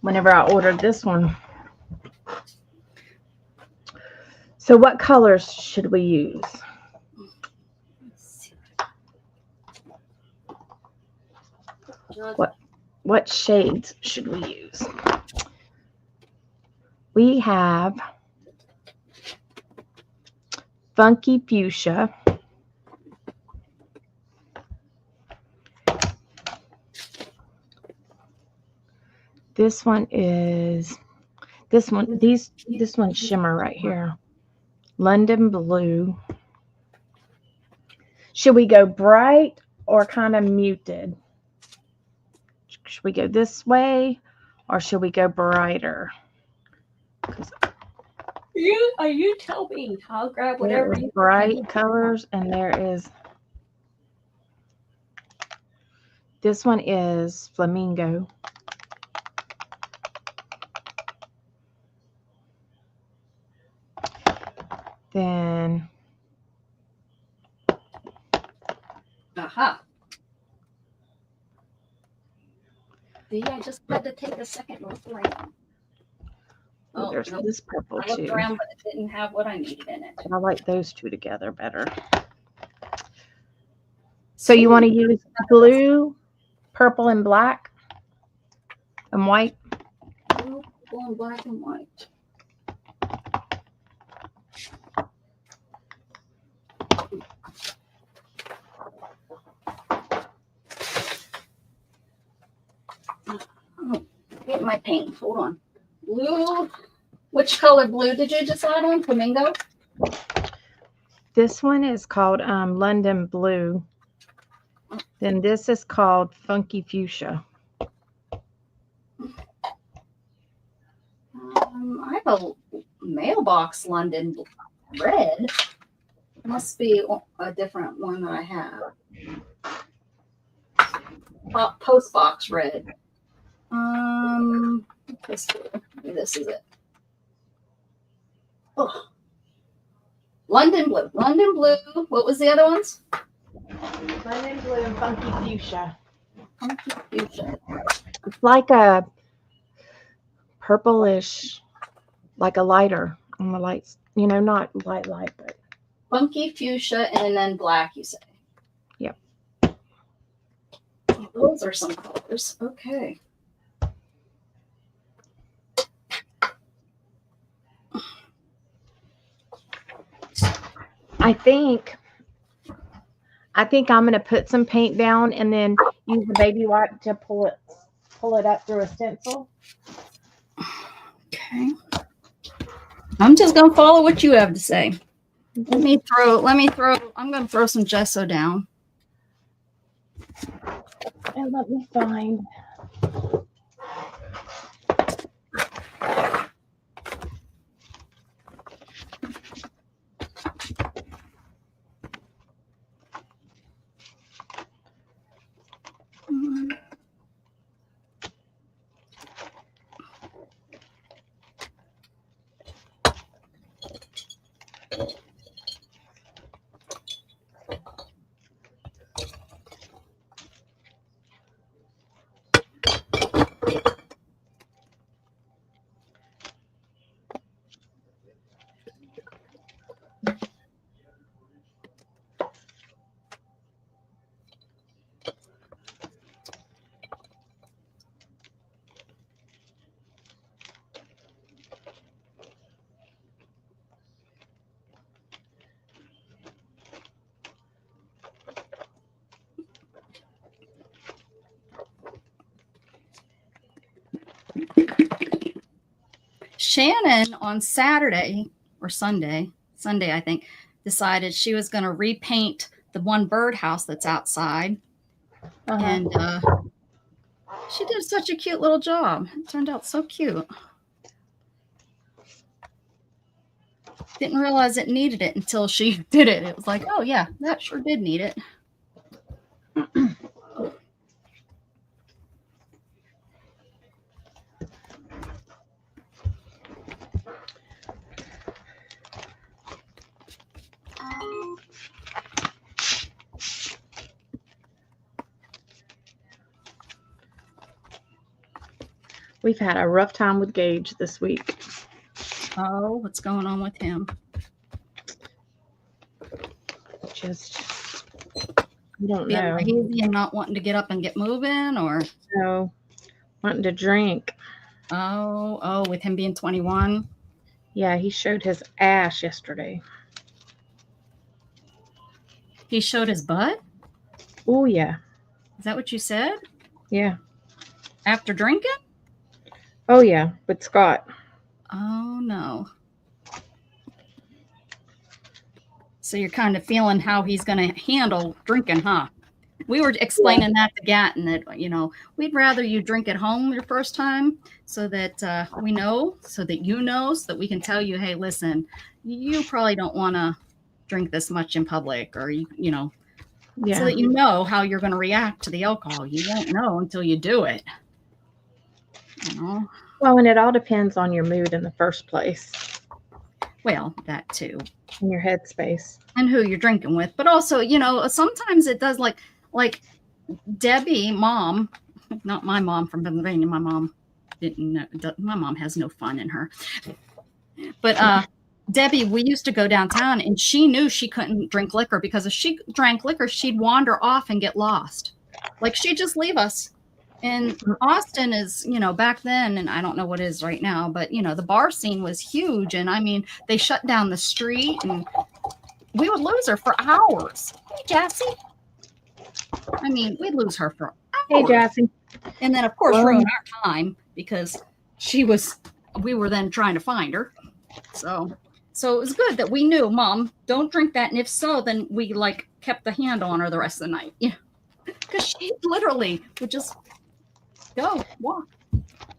whenever I ordered this one. So what colors should we use? What shades should we use? We have Funky Fuchsia. This one's shimmer right here. London Blue. Should we go bright or kind of muted? Should we go this way or should we go brighter? You tell me. I'll grab whatever you bright colors, and there is this one is Flamingo. Then See, I just had to take a second before there's this purple I looked too. around, but it didn't have what I needed in it. I like those 2 together better. So you want to use blue, purple, and black, and white? Blue, purple, and black and white. Oh, get my paint. Hold on. Blue. Which color blue did you decide on? Flamingo? This one is called London Blue. Then this is called Funky Fuchsia. I have a mailbox London red. It must be a different one that I have. Post box red. This is it. Oh. London Blue. London Blue. What was the other ones? London Blue and Funky Fuchsia. Funky Fuchsia. It's like a purplish, like a lighter on the lights. You know, not light, but. Funky Fuchsia and then black, you say? Yep. Those are some colors. Okay. I think I'm going to put some paint down and then use the baby wipe to pull it up through a stencil. Okay. I'm just gonna follow what you have to say. Let me throw. I'm gonna throw some gesso down. And let me find. Shannon on Saturday or Sunday, I think, decided she was going to repaint the one birdhouse that's outside. And she did such a cute little job. It turned out so cute. Didn't realize it needed it until she did it. It was like, oh yeah, that sure did need it. We've had a rough time with Gage this week. Oh, what's going on with him? Just, I don't Being know. lazy and not wanting to get up and get moving, or No, wanting to drink. Oh, with him being 21. Yeah, he showed his ass yesterday. He showed his butt? Oh, yeah. Is that what you said? Yeah. After drinking? Oh, yeah, with Scott. Oh, no. So you're kind of feeling how he's going to handle drinking, huh? We were explaining that to Gatton that, we'd rather you drink at home your first time so that we know, so that you know, so that we can tell you, hey, listen, you probably don't want to drink this much in public, or, Yeah. so that you know how you're going to react to the alcohol. You won't know until you do it. Well, and it all depends on your mood in the first place. Well, that too. And your headspace. And who you're drinking with. But also, sometimes it does, like Debbie, mom, not my mom from Pennsylvania. My mom didn't know. My mom has no fun in her. But Debbie, we used to go downtown, and she knew she couldn't drink liquor, because if she drank liquor, she'd wander off and get lost. Like, she'd just leave us. And Austin is, back then, and I don't know what it is right now, but, the bar scene was huge. And I mean, they shut down the street, and we would lose her for hours. Hey, Jassy. I mean, we'd lose her for hours. Hey, Jassy. And then, of course, ruin our time, because we were then trying to find her. So it was good that we knew, Mom, don't drink that. And if so, then we kept the handle on her the rest of the night. Yeah. Because she literally would just go walk.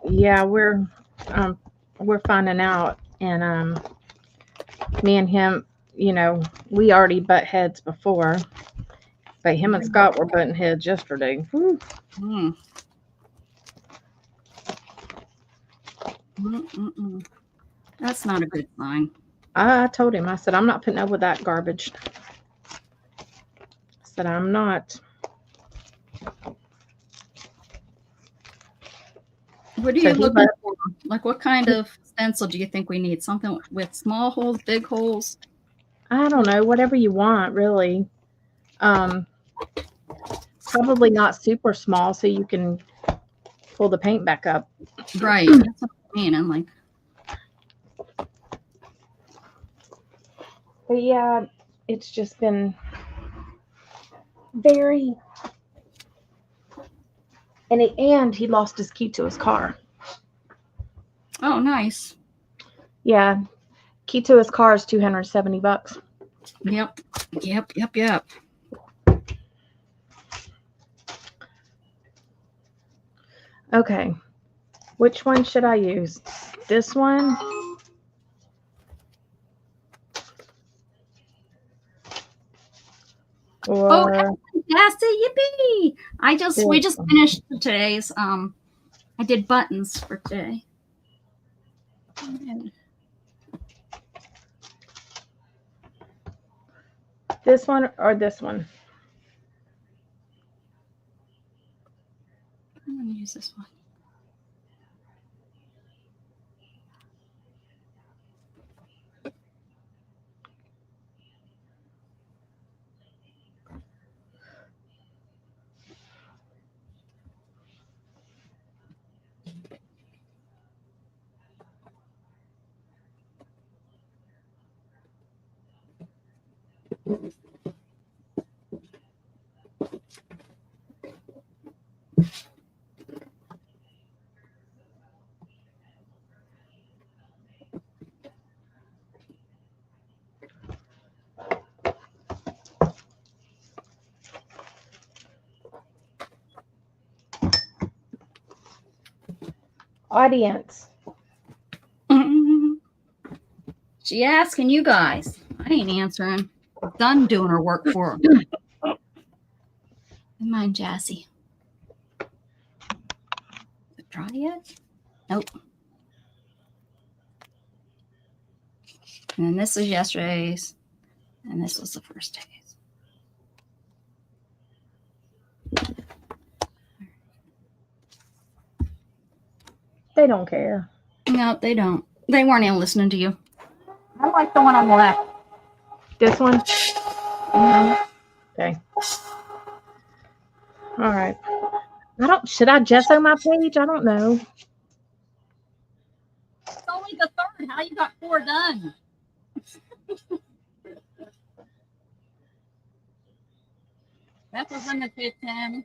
Yeah, we're finding out, and me and him, we already butt heads before, but him and Scott were butting heads yesterday. That's not a good sign. I told him, I said, I'm not putting up with that garbage. I said, I'm not. What are you looking for? What kind of stencil do you think we need? Something with small holes, big holes? I don't know. Whatever you want, really. Probably not super small, so you can pull the paint back up. Right. That's what I mean. I'm like. But yeah, it's just been very, and he lost his key to his car. Oh, nice. Yeah, key to his car is $270. Yep. Yep. Yep. Yep. Okay, which one should I use? This one? Or Fantastic. Yippee. We just one? finished today's I did buttons for today. This one or this one? I'm gonna use this one. Audience. She asking you guys. I ain't answering. Done doing her work for her. Never mind, Jassy. Is it dry yet? Nope. And then this was yesterday's. And this was the first day's. They don't care. No, they don't. They weren't even listening to you. I like the one on the left. This one? Okay. All right. Should I gesso my page? I don't know. It's only the third. How you got 4 done? That was in the kitchen.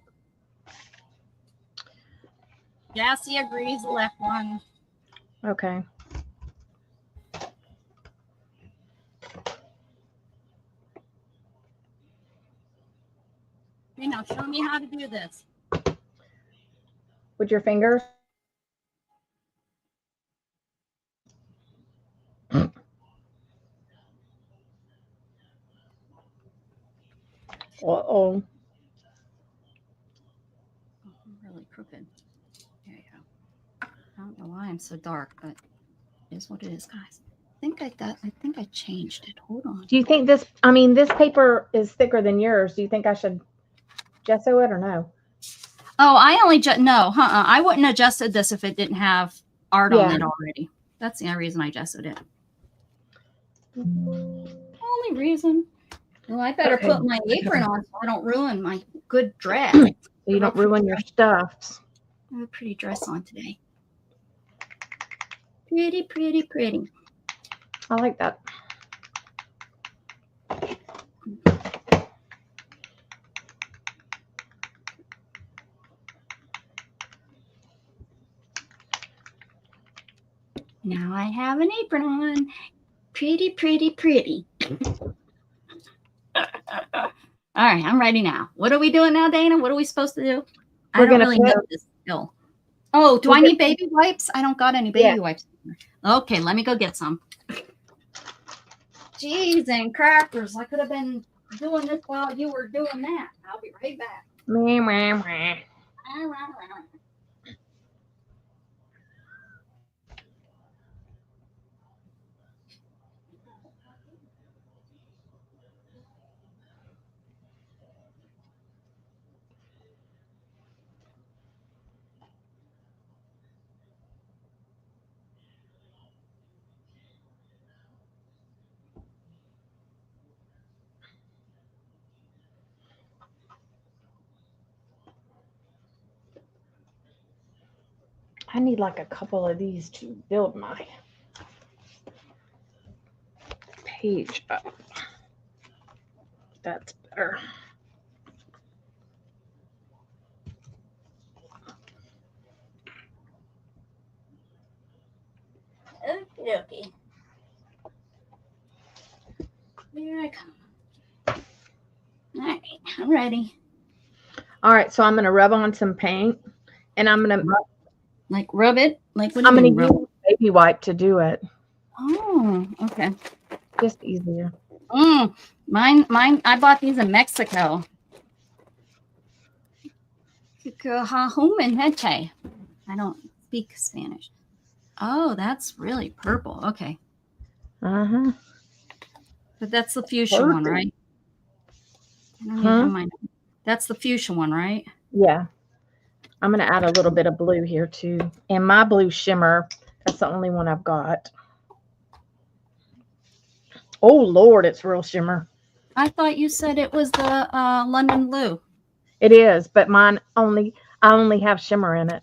Jassy agrees, the left one. Okay. Okay, now show me how to do this. With your fingers? Uh-oh. Really crooked. There you go. I don't know why I'm so dark, but it is what it is, guys. I think I changed it. Hold on. Do you think this paper is thicker than yours? Do you think I should gesso it or no? Oh, I only no, I wouldn't have adjusted this if it didn't have art on it already. That's the only reason I gessoed it. Only reason. Well, I better put my apron on so I don't ruin my good dress. So you don't ruin your stuffs. I have a pretty dress on today. Pretty, pretty, pretty. I like that. Now I have an apron on. Pretty, pretty, pretty. All right, I'm ready now. What are we doing now, Dana? What are we supposed to do? I don't really know this still. Oh, do I need baby wipes? I don't got any baby wipes. Okay, let me go get some. Cheese and crackers. I could have been doing this while you were doing that. I'll be right back. I need like a couple of these to build my page up. That's better. Okie dokie. Here I come. All right, I'm ready. All right, so I'm going to rub on some paint, and I'm going to Like rub it? Like what do I'm you going mean to rub? use baby wipe to do it. Oh, okay. Just easier. Mine. I bought these in Mexico. I don't speak Spanish. Oh, that's really purple. Okay, Uh-huh. but that's the fuchsia one, Purple. right? I don't even Huh? have mine. That's the fuchsia one, right? Yeah. I'm going to add a little bit of blue here too. And my blue shimmer, that's the only one I've got. Oh, Lord, it's real shimmer. I thought you said it was the London blue. It is, but I only have shimmer in it.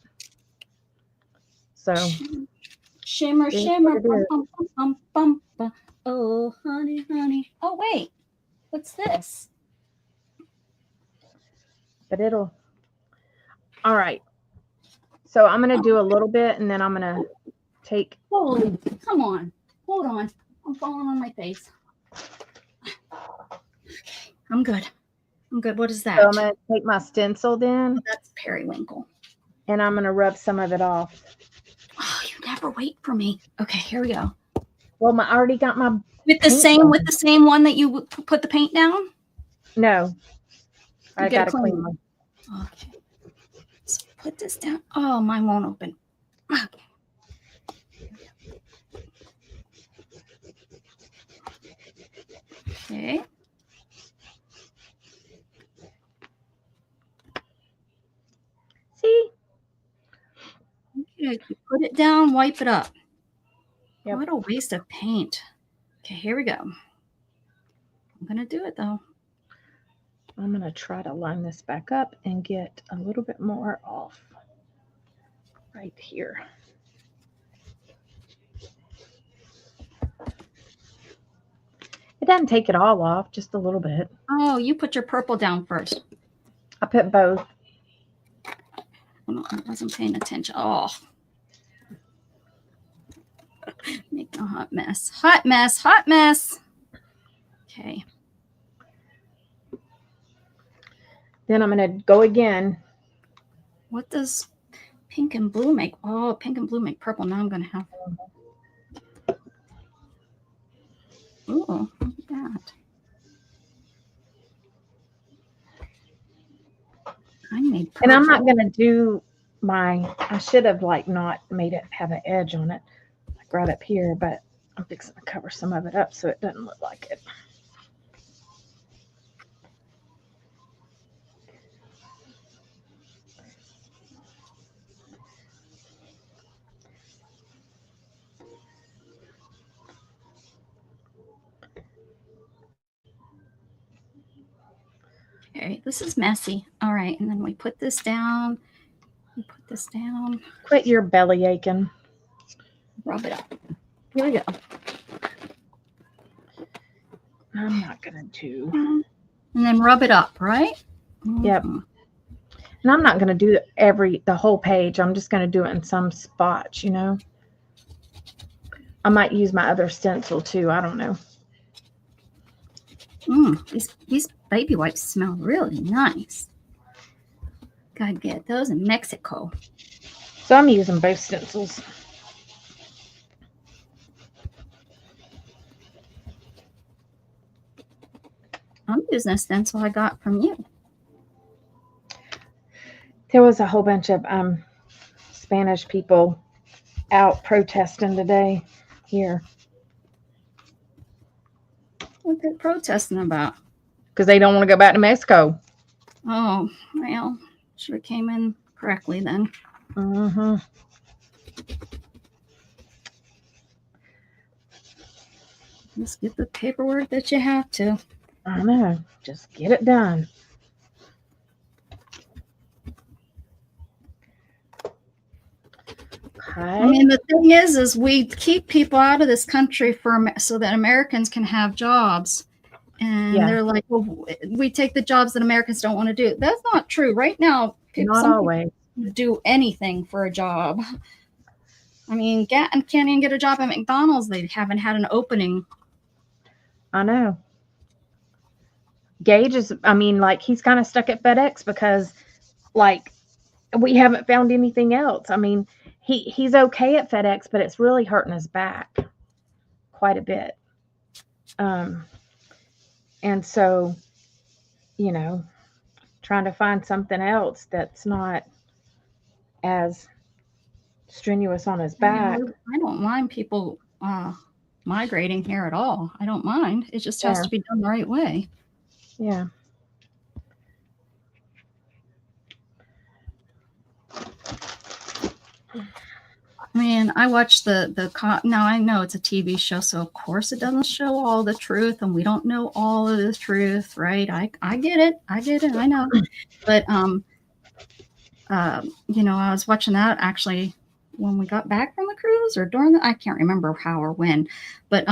So Shimmer, see shimmer, what it bum, is. bum, bum, bum, bum, bum. Oh, honey, honey. Oh, wait. What's this? But it'll. All right. So I'm going to do a little bit, and then I'm going to take. Holy, come on. Hold on. I'm falling on my face. Okay, I'm good. I'm good. What is that? So I'm going to take my stencil then, Oh, that's periwinkle. and I'm going to rub some of it off. Oh, you never wait for me. Okay, here we go. Well, I already got my. With the same one that you put the paint down? No. I got gotta to clean one. Okay. So put this down. Oh, mine won't open. Okay. See? Okay, put it down, wipe it up. Yep. What a waste of paint. Okay, here we go. I'm going to do it though. I'm going to try to line this back up and get a little bit more off right here. It doesn't take it all off, just a little bit. Oh, you put your purple down first. I put both. I wasn't paying attention. Oh. Making a hot mess. Hot mess. Hot mess. Okay. Then I'm going to go again. What does pink and blue make? Oh, pink and blue make purple. Now I'm going to have. Ooh, look at that. I made purple. And I'm not going to do I should have not made it have an edge on it, like right up here, but I'm fixing to cover some of it up so it doesn't look like it. Okay, this is messy. All right, and then we put this down. We put this down. Quit your belly aching. Rub it up. Here we go. I'm not going to do. And then rub it up, right? Yep. Mm-hmm. And I'm not going to do the whole page. I'm just going to do it in some spots, you know. I might use my other stencil too. I don't know. These baby wipes smell really nice. Gotta get those in Mexico. So I'm using both stencils. I'm using a stencil I got from you. There was a whole bunch of Spanish people out protesting today here. What they're protesting about? Because they don't want to go back to Mexico. Oh, well, should have came in correctly then. Mm-hmm. Just get the paperwork that you have to. I know. Just get it done. Okay. I mean, the thing is we keep people out of this country so that Americans can have jobs. And Yeah. they're like, well, we take the jobs that Americans don't want to do. That's not true. Right now, Not some always. people do anything for a job. I mean, can't even get a job at McDonald's. They haven't had an opening. I know. Gage is, I mean, like he's kind of stuck at FedEx because like we haven't found anything else. I mean, he's okay at FedEx, but it's really hurting his back quite a bit. Um, and so, you know, trying to find something else that's not as strenuous on his back. I don't mind people migrating here at all. I don't mind. It just has Yeah. to be done the right way. Yeah. I mean, I watch now I know it's a TV show, so of course it doesn't show all the truth, and we don't know all of the truth, right? I get it. I know. But I was watching that actually when we got back from the cruise or I can't remember how or when, but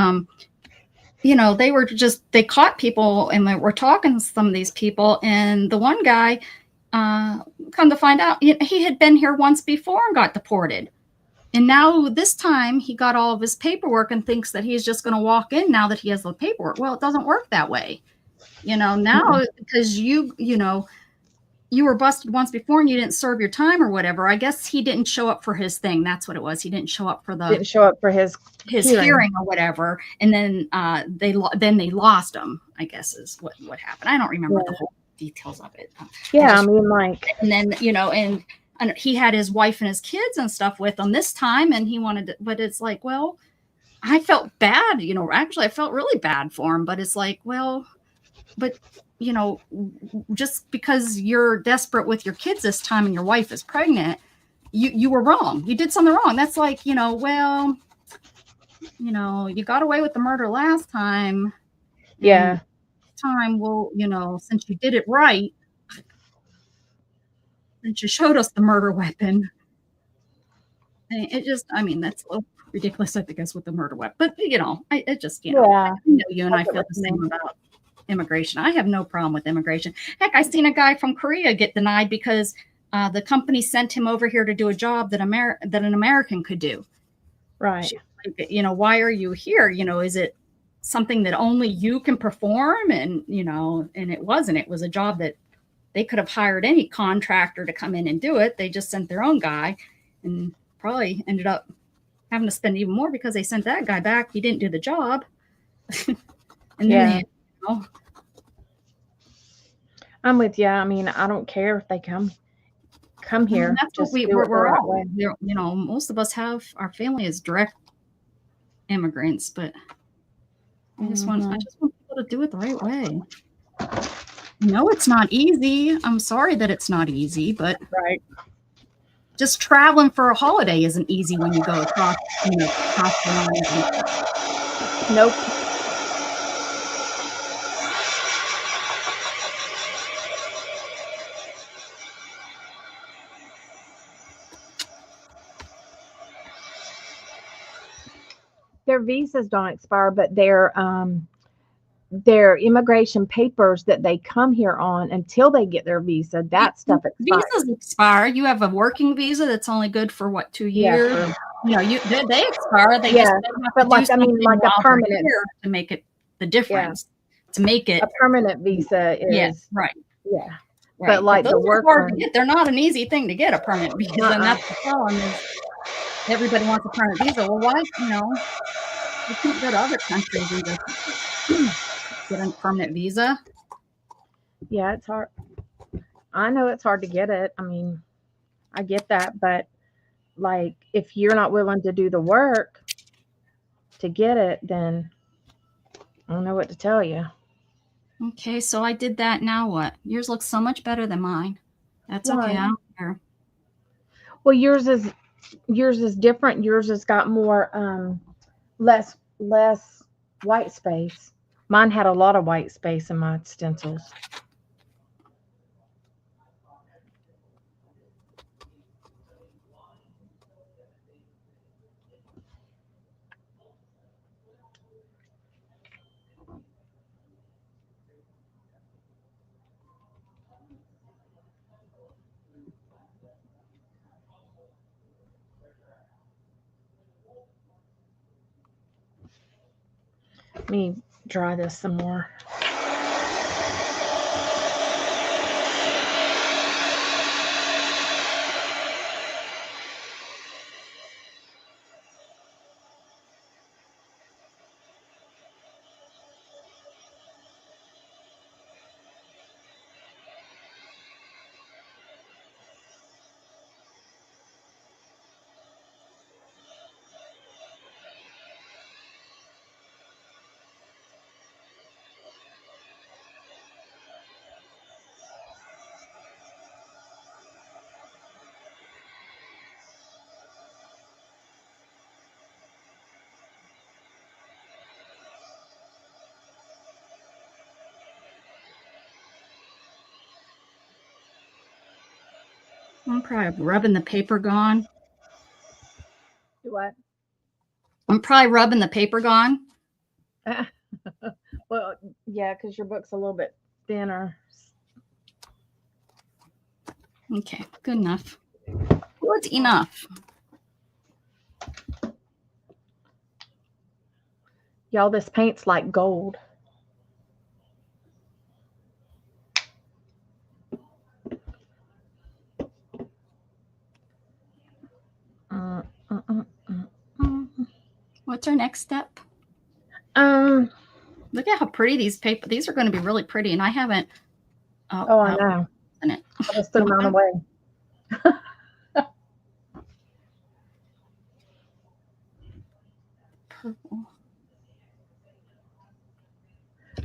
they caught people and they were talking to some of these people, and the one guy, come to find out, he had been here once before and got deported. And now this time he got all of his paperwork and thinks that he's just going to walk in now that he has the paperwork. Well, it doesn't work that way. Now because you were busted once before and you didn't serve your time or whatever. I guess he didn't show up for his thing. That's what it was. He didn't show up for Didn't show up for his hearing or whatever. And then they lost him, I guess is what happened. I don't remember the whole details of it. Yeah, I mean, like, and then and he had his wife and his kids and stuff with him this time, and he wanted to, but it's like, well, I felt bad, actually I felt really bad for him, but it's like, well, but just because you're desperate with your kids this time and your wife is pregnant, you were wrong. You did something wrong. That's like, well, you got away with the murder last time. Yeah. Time, well, since you did it right, since you showed us the murder weapon, it just, I mean, that's a little ridiculous, I guess, with the murder weapon. But I just, I know you and I feel the same about immigration. I have no problem with immigration. Heck, I seen a guy from Korea get denied because the company sent him over here to do a job that an American could do. Right. Why are you here? Is it something that only you can perform? And and it wasn't. It was a job that they could have hired any contractor to come in and do it. They just sent their own guy, and probably ended up having to spend even more because they sent that guy back. He didn't do the job. And then I'm with you. I mean, I don't care if they come here. That's what we're all. Most of us have our family as direct immigrants, but I just want people to do it the right way. No, it's not easy. I'm sorry that it's not easy, but right. Just traveling for a holiday isn't easy when you go across the line. Nope. Their visas don't expire, but their immigration papers that they come here on until they get their visa, that stuff expires. Visas expire. You have a working visa that's only good for what, 2 years? Yeah, they expire. They just but like a permanent to make it the difference. To make it a permanent visa is right. Yeah. Right. But like the work hard to get, they're not an easy thing to get a permanent visa, and that's the problem. Is everybody wants a permanent visa. Well, why? You can't go to other countries and just get a permanent visa. Yeah, it's hard. I know it's hard to get it. I mean, I get that, but like if you're not willing to do the work to get it, then I don't know what to tell you. Okay, so I did that. Now what? Yours looks so much better than mine. That's okay. I don't care. Well, yours is different. Yours has got more less white space. Mine had a lot of white space in my stencils. Let me dry this some more. I'm probably rubbing the paper gone. Do what? I'm probably rubbing the paper gone. Well, yeah, because your book's a little bit thinner. Okay, good enough. Good enough. Y'all, this paint's like gold. What's our next step? Um. Look at how pretty these paper. These are going to be really pretty, and I haven't. Oh, I know. It. I just threw mine away. Purple.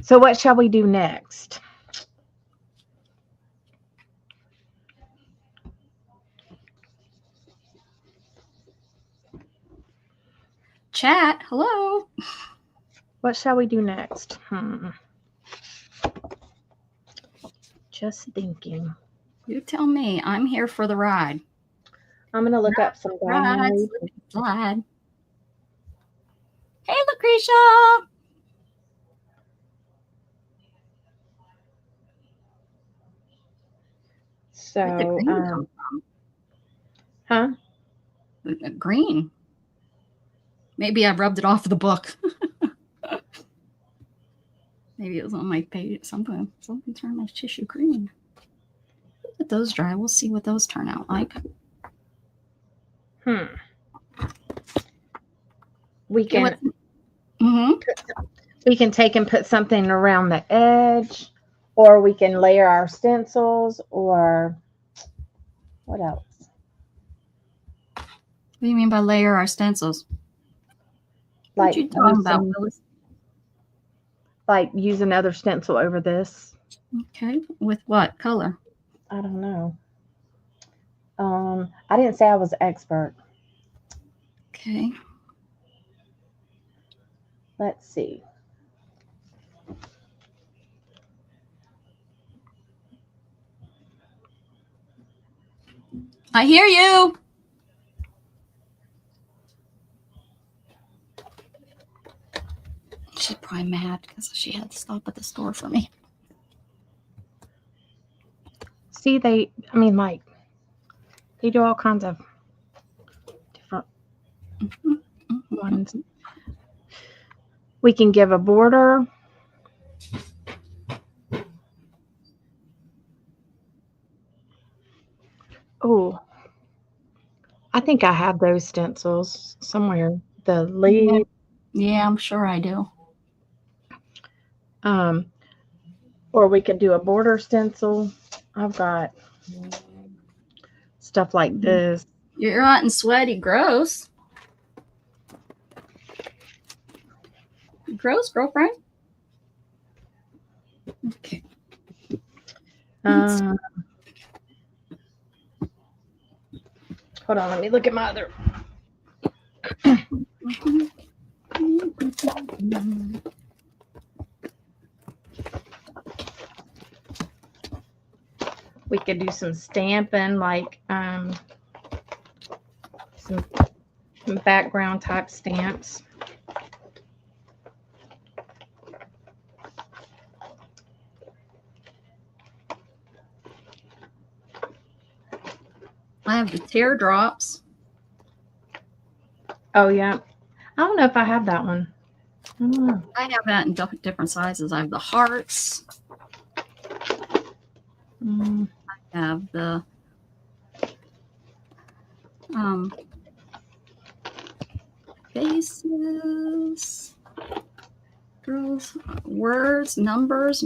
So what shall we do next? Chat. Hello. What shall we do next? Just thinking. You tell me. I'm here for the ride. I'm gonna look up some diamonds. Slide. Hey, Lucretia. Where'd the So, green come from? huh? Green. Maybe I rubbed it off the book. Maybe it was on my page. Something turned my tissue green. Let those dry. We'll see what those turn out like. We can. Mm-hmm. We can take and put something around the edge, or we can layer our stencils, or what else? What do you mean by layer our stencils? Like what you talking about, Willis? Like use another stencil over this. Okay. With what color? I don't know. I didn't say I was an expert. Okay. Let's see. I hear you. She's probably mad because she had to stop at the store for me. See, they do all kinds of different ones. We can give a border. Oh, I think I have those stencils somewhere. The lead. Yeah, I'm sure I do. Or we could do a border stencil. I've got stuff like this. You're hot and sweaty. Gross. Gross, girlfriend. Okay. Hold on, let me look at my other. We could do some stamping, like some background type stamps. I have the teardrops. Oh yeah, I don't know if I have that one. Mm. I have that in different sizes. I have the hearts. Mm. I have the faces. Girls, words, numbers.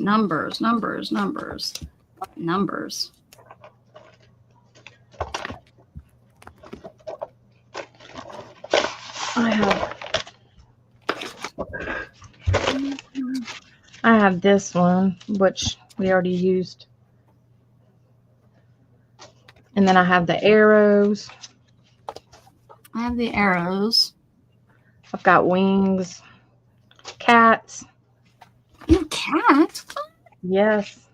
I have this one, which we already used. And then I have the arrows. I have the arrows. I've got wings. Cats. You have cat? Yes.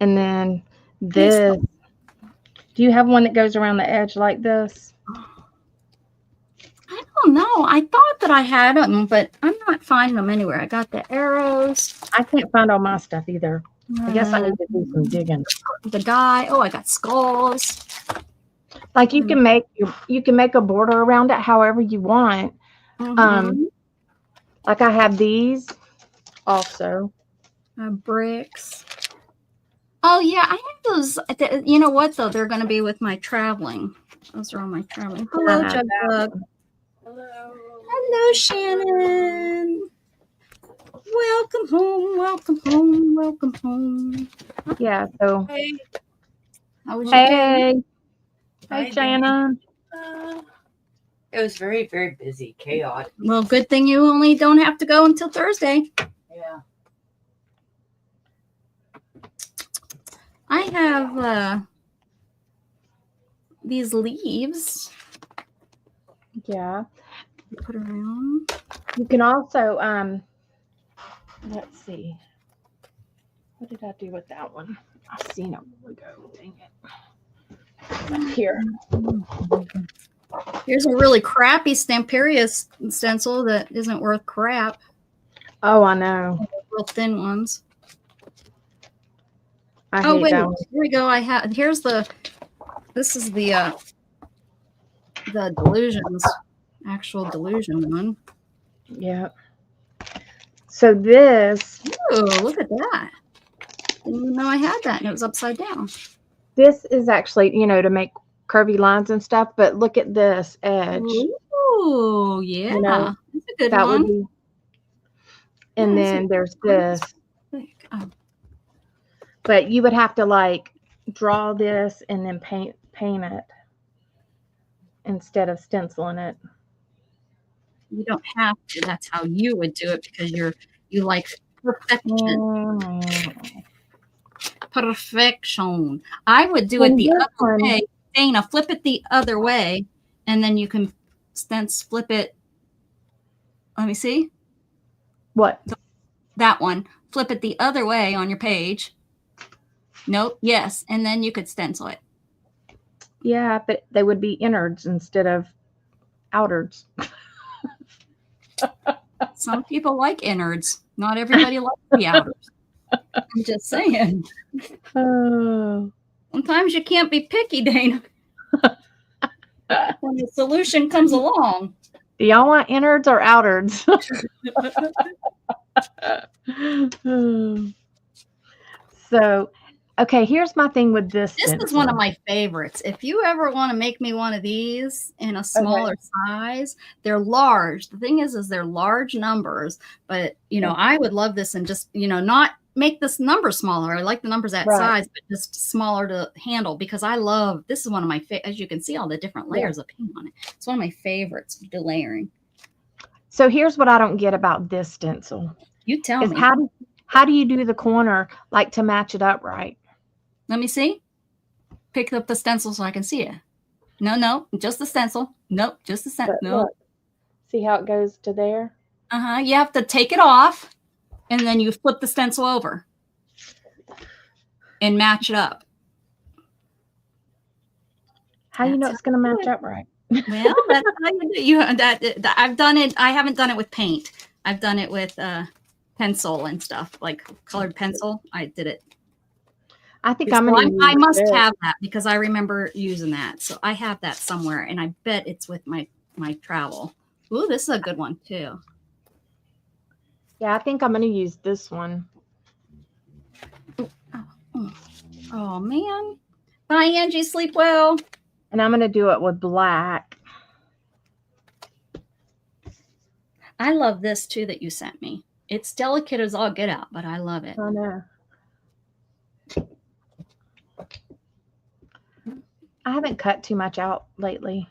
And then this. Do you have one that goes around the edge like this? I don't know. I thought that I had them, but I'm not finding them anywhere. I got the arrows. I can't find all my stuff either. I guess I need to do some digging. The guy. Oh, I got skulls. Like you can make a border around it however you want. Like I have these also. Bricks. Oh yeah, I have those. You know what though? They're going to be with my traveling. Those are all my traveling. Hello, Jugbug. Hello, Shannon. Welcome home. Yeah. So. Hey. How was your day? Hey, Shannon. It was very, very busy, chaotic. Well, good thing you only don't have to go until Thursday. Yeah. I have these leaves. Yeah. Put around. You can also let's see. What did I do with that one? I've seen it ago. Dang it. Here. Here's a really crappy Stamperia stencil that isn't worth crap. Oh, I know. Real thin ones. I hate wait, that one. here we go. This is the Delusions, actual Delusion one. Yeah. So this. Ooh, look at that. Didn't even know I had that, and it was upside down. This is actually, to make curvy lines and stuff, but look at this edge. Ooh, yeah. That's a good that one. Would be, and then there's this. Oh. But you would have to draw this and then paint it instead of stenciling it. You don't have to. That's how you would do it because you like perfection. Perfection. I would do it the other way. Dana, flip it the other way, and then you can flip it. Let me see. What? That one. Flip it the other way on your page. Nope. Yes. And then you could stencil it. Yeah, but they would be innards instead of outwards. Some people like innards. Not everybody likes the outers. I'm just saying. Oh. Sometimes you can't be picky, Dana. When the solution comes along. Do y'all want innards or outwards? So, okay, here's my thing with this. This is one of my favorites. If you ever want to make me one of these in a smaller size, they're large. The thing is they're large numbers, but I would love this and just, not make this number smaller. I like the numbers that size, but just smaller to handle because this is one of my as you can see all the different layers of paint on it. It's one of my favorites, delayering. So here's what I don't get about this stencil. You tell me. How do you do the corner to match it up right? Let me see. Pick up the stencil so I can see it. No, just the stencil. Nope, just the stencil. No. See how it goes to there? You have to take it off, and then you flip the stencil over and match it up. How you know it's going to match up right? Well, that's how you do. I've done it. I haven't done it with paint. I've done it with pencil and stuff, like colored pencil. I did it. I think I must have that because I remember using that. So I have that somewhere, and I bet it's with my travel. Ooh, this is a good one too. Yeah, I think I'm going to use this one. Oh man. Bye, Angie. Sleep well. And I'm going to do it with black. I love this too that you sent me. It's delicate as all get out, but I love it. I know. I haven't cut too much out lately.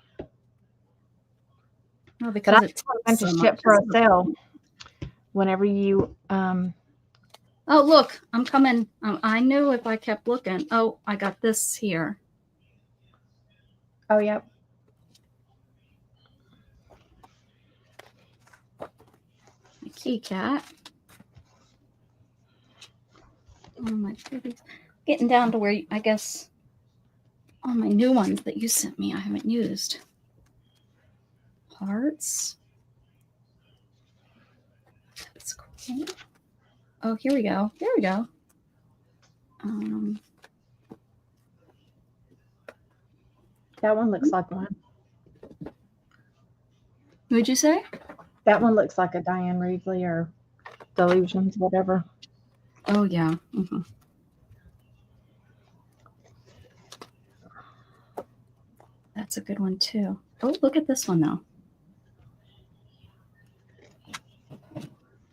No, But because I'm it's going to ship for a sale whenever you Oh, look, I'm coming. I knew if I kept looking. Oh, I got this here. Oh, yep. My key cat. Oh my goodness. Getting down to where I guess all my new ones that you sent me I haven't used. Hearts. That's cool. Oh, here we go. Here we go. That one looks like one. Who'd you say? That one looks like a Diane Reevely or Delusions, whatever. Oh, yeah. That's a good one, too. Oh, look at this one, though.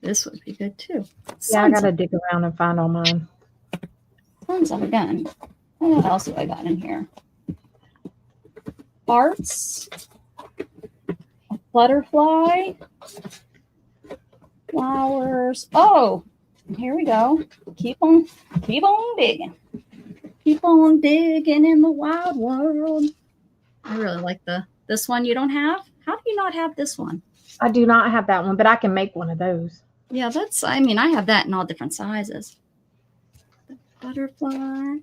This would be good, too. Yeah, I got to dig around and find all mine. Sons of a gun. What else have I got in here? Hearts. A butterfly. Flowers. Oh, here we go. Keep on digging. Keep on digging in the wild world. I really like this one you don't have. How do you not have this one? I do not have that one, but I can make one of those. Yeah, I have that in all different sizes. The butterfly.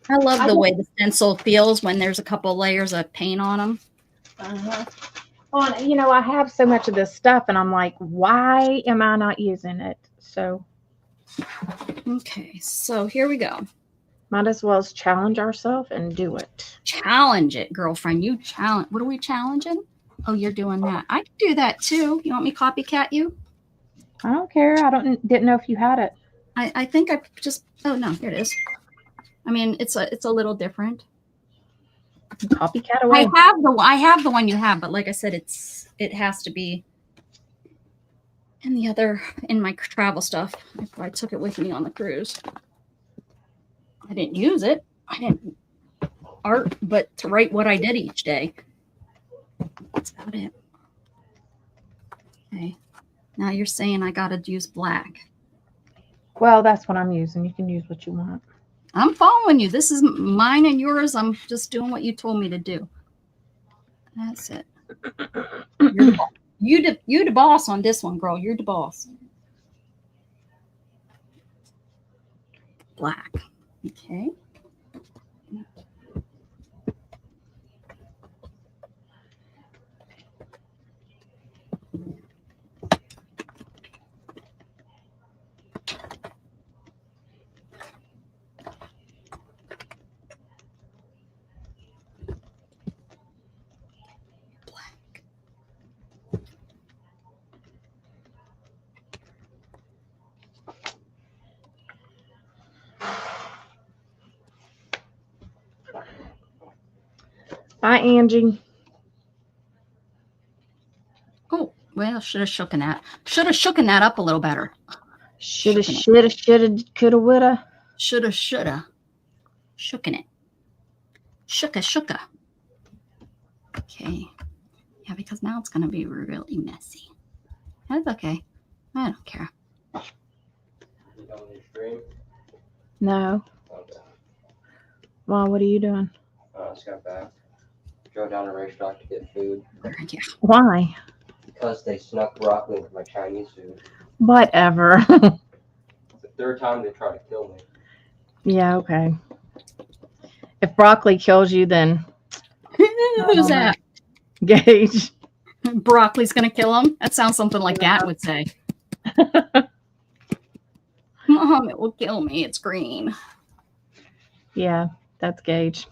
I love the way the stencil feels when there's a couple layers of paint on them. Uh-huh. Well, I have so much of this stuff, and I'm like, why am I not using it? So. Okay, so here we go. Might as well challenge ourselves and do it. Challenge it, girlfriend. You challenge. What are we challenging? Oh, you're doing that. I can do that too. You want me copycat you? I don't care. Didn't know if you had it. I think I just. Oh no, here it is. I mean, it's a little different. Copycat away. I have the one you have, but like I said, it has to be in my travel stuff. I took it with me on the cruise. I didn't use it. I didn't art, but to write what I did each day. That's about it. Okay. Now you're saying I gotta use black. Well, that's what I'm using. You can use what you want. I'm following you. This is mine and yours. I'm just doing what you told me to do. That's it. You the boss on this one, girl. You're the boss. Black. Okay. Bye, Angie. Oh, well, should have shooken that. Should have shooken that up a little better. Shoulda, coulda, woulda. Shoulda. Shooken it. Shooka. Okay. Yeah, because now it's going to be really messy. That's okay. I don't care. You done with your stream? No. Okay. Well, what are you doing? I just got back. Drove down to Racetrack to get food. Yeah. Why? Because they snuck broccoli into my Chinese food. Whatever. It's the third time they tried to kill me. Yeah, okay. If broccoli kills you, then Who's that? Gage. Broccoli's going to kill him? That sounds something like Dad would say. Mom, it will kill me. It's green. Yeah, that's Gage.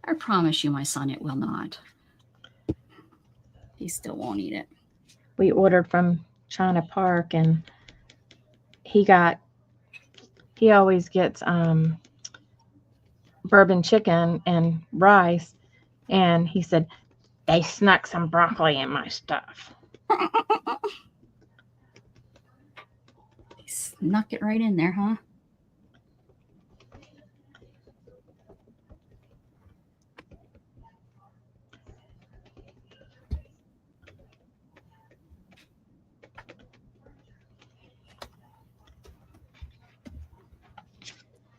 I promise you, my son, it will not. He still won't eat it. We ordered from China Park, and he always gets bourbon chicken and rice, and he said they snuck some broccoli in my stuff. He snuck it right in there, huh?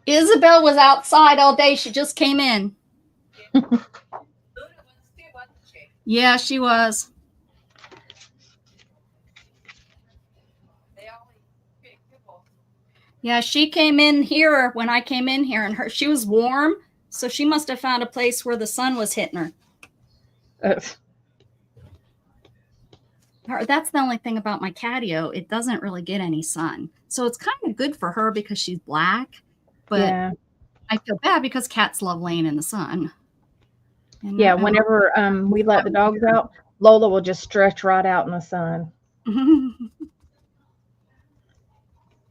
Isabel was outside all day. She just came in. Yeah, she was. Yeah, she came in here when I came in here, and she was warm, so she must have found a place where the sun was hitting her. That's the only thing about my catio. It doesn't really get any sun. So it's kind of good for her because she's black, but yeah. I feel bad because cats love laying in the sun. And yeah, whenever we let the dogs out, Lola will just stretch right out in the sun. And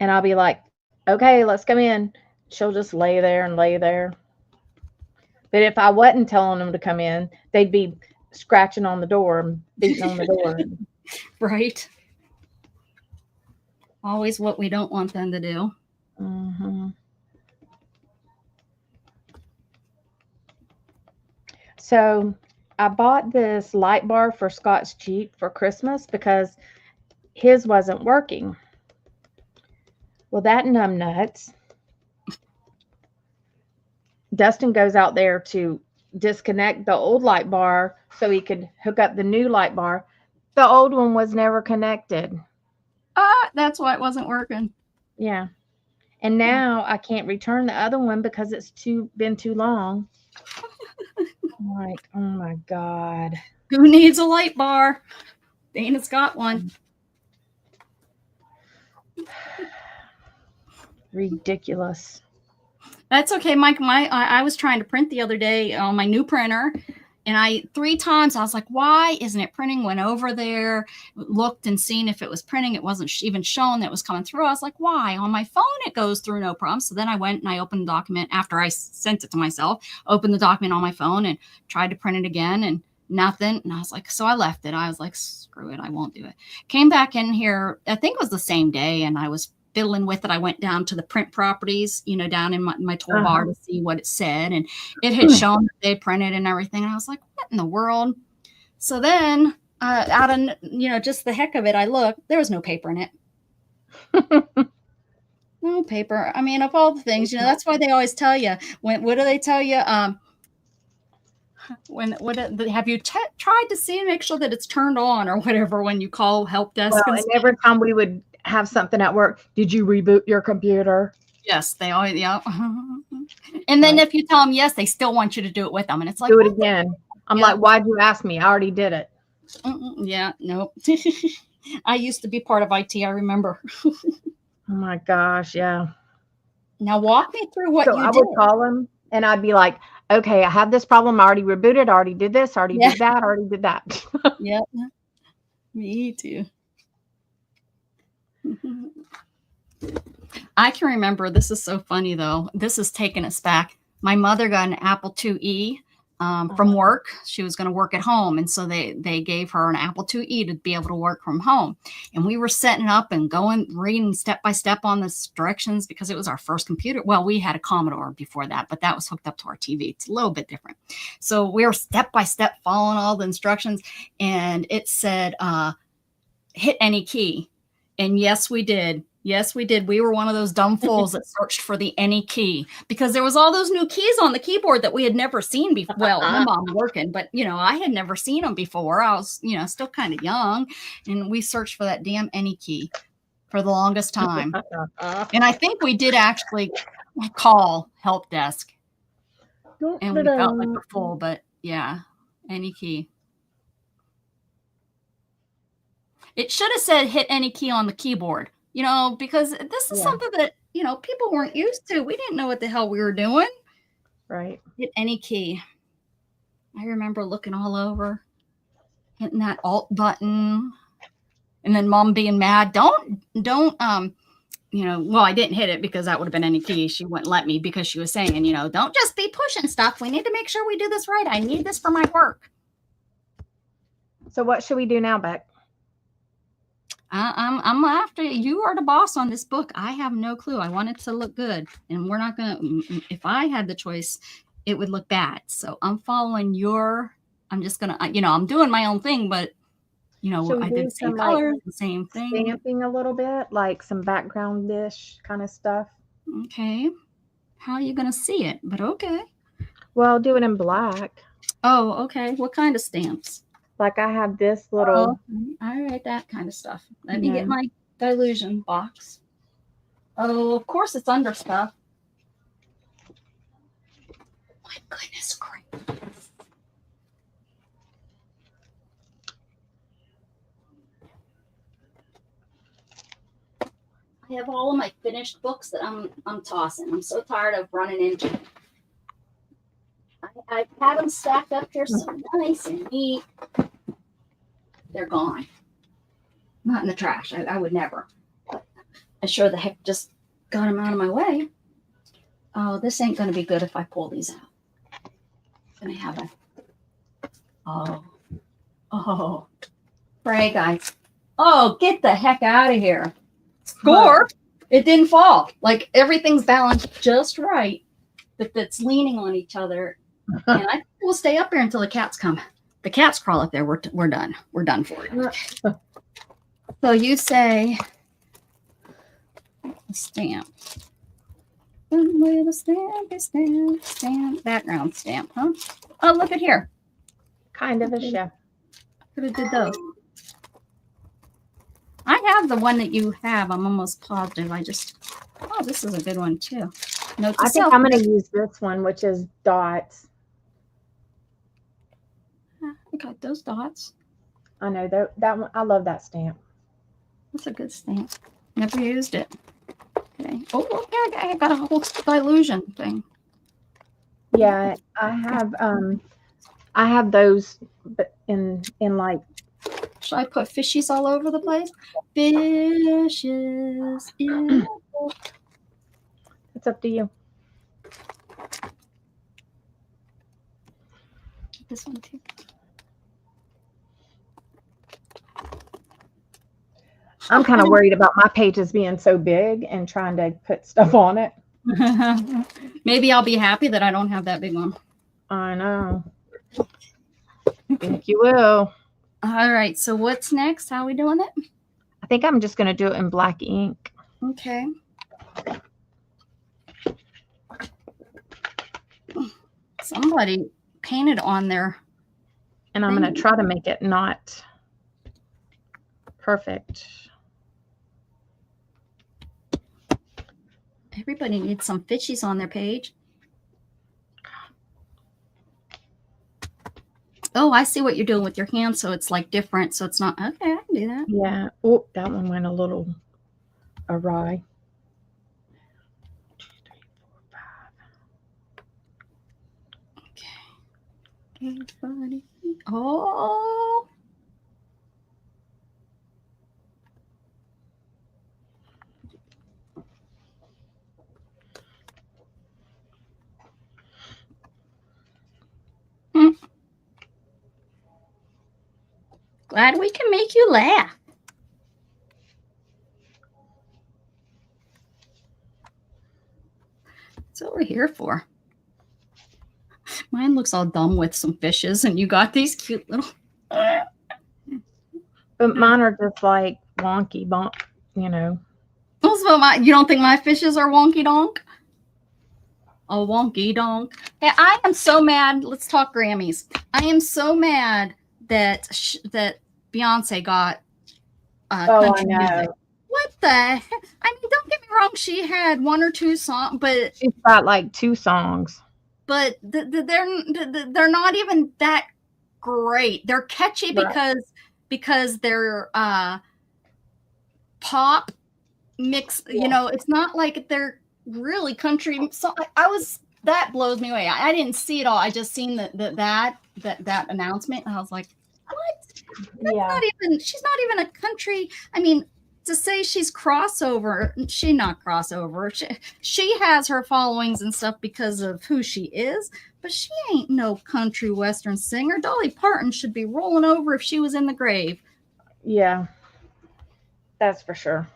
I'll be like, okay, let's come in. She'll just lay there and lay there. But if I wasn't telling them to come in, they'd be scratching on the door and beating on the door. Right. Always what we don't want them to do. Mm-hmm. So I bought this light bar for Scott's Jeep for Christmas because his wasn't working. Well, that numbnuts. Dustin goes out there to disconnect the old light bar so he could hook up the new light bar. The old one was never connected. That's why it wasn't working. Yeah. And now I can't return the other one because it's been too long. I'm like, oh my God. Who needs a light bar? Dana's got one. Ridiculous. That's okay, Mike. I was trying to print the other day on my new printer, and 3 times I was like, why isn't it printing? Went over there, looked and seen if it was printing. It wasn't even showing that it was coming through. I was like, why? On my phone, it goes through no problem. So then I went and I opened the document after I sent it to myself, opened the document on my phone and tried to print it again, and nothing. And I was like, so I left it. I was like, screw it. I won't do it. Came back in here. I think it was the same day. And I was fiddling with it. I went down to the print properties, down in my toolbar to see what it said. And it had shown that they printed and everything. And I was like, what in the world? So then out of, just the heck of it, I looked, there was no paper in it. No paper. I mean, of all the things, that's why they always tell you what do they tell you? Have you tried to see and make sure that it's turned on or whatever when you call help desk? Well, and every time we would have something at work, did you reboot your computer? Yes, they always, yeah. And then if you tell them yes, they still want you to do it with them, and it's like, do it again. I'm like, why'd you ask me? I already did it. Yeah, nope. I used to be part of IT. I remember. Oh my gosh, yeah. Now walk me through what you did. I would call them and I'd be like, okay, I have this problem. I already rebooted. I already did this. I already did that. I already did that. Yep. Me too. I can remember, this is so funny though. This is taking us back. My mother got an Apple IIe from work. She was going to work at home. And so they gave her an Apple IIe to be able to work from home. And we were setting up and reading step by step on the directions because it was our first computer. Well, we had a Commodore before that, but that was hooked up to our TV. It's a little bit different. So we were step by step following all the instructions. And it said, hit any key. And yes, we did. Yes, we did. We were one of those dumb fools that searched for the any key because there was all those new keys on the keyboard that we had never seen before. Well, my mom working, but I had never seen them before. I was, still kind of young, and we searched for that damn any key for the longest time. And I think we did actually call help desk, and we felt like a fool. But yeah, any key. It should have said hit any key on the keyboard, because this is something that, people weren't used to. We didn't know what the hell we were doing. Right. Hit any key. I remember looking all over. hitting that alt button, and then mom being mad. Don't well, I didn't hit it because that would have been any key. She wouldn't let me because she was saying, don't just be pushing stuff. We need to make sure we do this right. I need this for my work. So what should we do now, Beck? I'm after you are the boss on this book. I have no clue. I want it to look good, and we're not gonna. If I had the choice, it would look bad. So I'm following your. I'm just gonna. I'm doing my own thing, but I did the same colors, the same thing. Stamping a little bit, like some background-ish kind of stuff. Okay. How are you gonna see it? But okay. Well, do it in black. Oh, okay. What kind of stamps? Like I have this little. All right, that kind of stuff. Let me get my dilution box. Oh, of course it's under stuff. My goodness gracious. I have all of my finished books that I'm tossing. I'm so tired of running into them. I've had them stacked up here so nice and neat. They're gone. Not in the trash. I would never. But I sure the heck just got them out of my way. Oh, this ain't going to be good if I pull these out. I'm going to have Oh. Pray, guys. Oh, get the heck out of here. Score. It didn't fall. Like everything's balanced just right. But that's leaning on each other. And I think we'll stay up here until the cats come. The cats crawl up there. We're done. We're done for it. So you say stamp. Little stamp, background stamp, huh? Oh, look at here. Kind of a chef. Could have did those. I have the one that you have. I'm almost positive. This is a good one too. Note to I think self. I'm going to use this one, which is dots. I got those dots. I know that one. I love that stamp. That's a good stamp. Never used it. Okay. Oh, look, I got a whole dilution thing. Yeah, I have those, but in like. Should I put fishies all over the place? Fishes. It's up to you. This one too. I'm kind of worried about my pages being so big and trying to put stuff on it. Maybe I'll be happy that I don't have that big one. I know. I think you will. All right. So what's next? How are we doing it? I think I'm just going to do it in black ink. Okay. Somebody painted on there. And I'm going to try to make it not perfect. Everybody needs some fishies on their page. Oh, I see what you're doing with your hand. So it's like different. So it's not. Okay, I can do that. Yeah. Oh, that one went a little awry. 2, 3, 4, 5. Okay. Everybody. Oh. Glad we can make you laugh. That's what we're here for. Mine looks all dumb with some fishes, and you got these cute little. But mine are just like wonky, Also, you don't think my fishes are wonky donk? A wonky donk. Hey, I am so mad. Let's talk Grammys. I am so mad that that Beyonce got country music. What the heck? I mean, don't get me wrong. She had 1 or 2 songs, but she's got like 2 songs. But they're not even that great. They're catchy because they're pop mix. Yeah. It's not like they're really country. So that blows me away. I didn't see it all. I just seen that announcement, and I was like, what? Yeah. She's not even a country. I mean, to say she's crossover, she not crossover. She has her followings and stuff because of who she is, but she ain't no country western singer. Dolly Parton should be rolling over if she was in the grave. Yeah. That's for sure.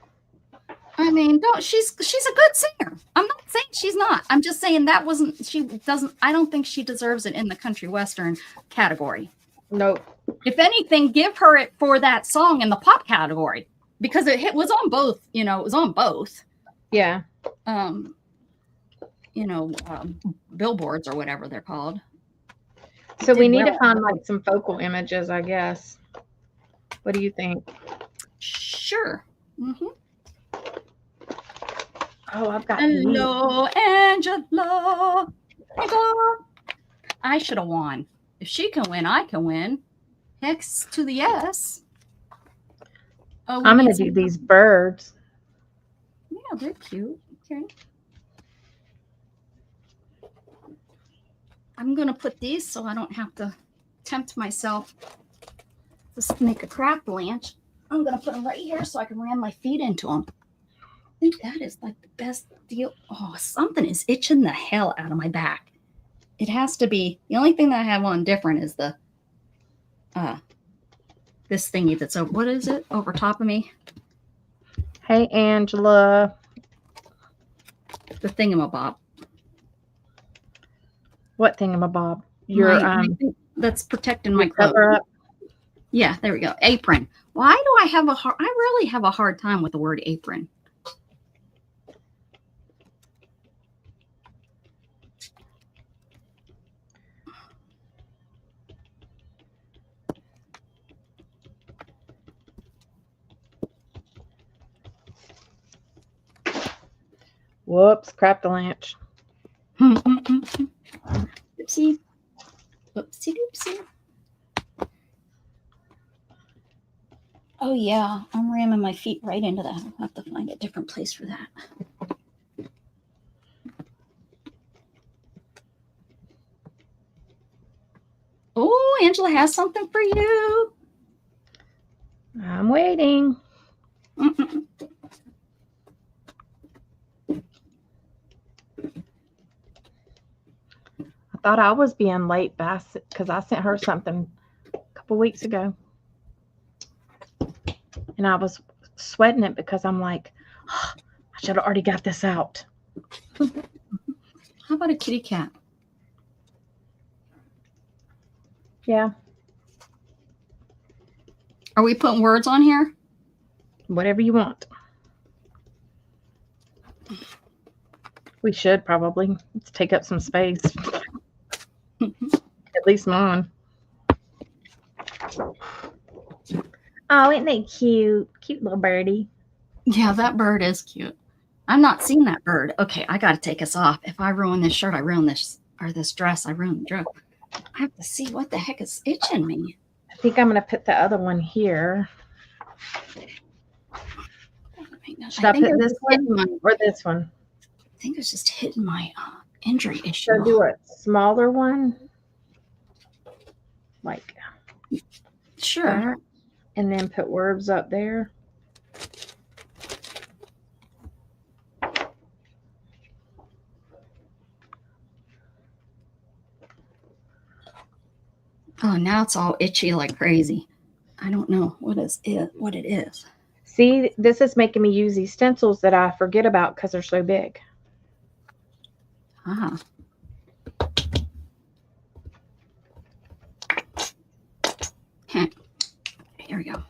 I mean, she's a good singer. I'm not saying she's not. I'm just saying I don't think she deserves it in the country western category. Nope. If anything, give her it for that song in the pop category because it was on both, it was on both. Yeah. Billboards or whatever they're called. So we need to find like some focal images, I guess. What do you think? Sure. Mm-hmm. Oh, I've got Hello, Angela. I should have won. If she can win, I can win. X to the S. Oh, I'm going to do these birds. Yeah, they're cute. Okay. I'm going to put these so I don't have to tempt myself to make a craft lunch. I'm going to put them right here so I can ram my feet into them. I think that is like the best deal. Oh, something is itching the hell out of my back. It has to be. The only thing that I have on different is the this thingy that's over. What is it over top of me? Hey, Angela. The thingamabob. What thingamabob? Your that's protecting my cover up. Yeah, there we go. Apron. Why do I really have a hard time with the word apron? Whoops, crap the lunch. Oopsie. Oopsie doopsie. Oh yeah, I'm ramming my feet right into that. I'll have to find a different place for that. Oh, Angela has something for you. I'm waiting. Mm-mm. I thought I was being late because I sent her something a couple weeks ago. And I was sweating it because I'm like, oh, I should have already got this out. How about a kitty cat? Yeah. Are we putting words on here? Whatever you want. We should probably. Let's take up some space. At least mine. Oh, isn't they cute? Cute little birdie. Yeah, that bird is cute. I'm not seeing that bird. Okay, I got to take us off. If I ruin this shirt, I ruin this, or this dress, I ruin the dress. I have to see what the heck is itching me. I think I'm going to put the other one here. Should I put this one or this one? I think it's just hitting my injury issue. Should I do a smaller one? Like, sure. And then put words up there. Oh, now it's all itchy like crazy. I don't know what it is. See, this is making me use these stencils that I forget about because they're so big. Ah. Okay. Here we go.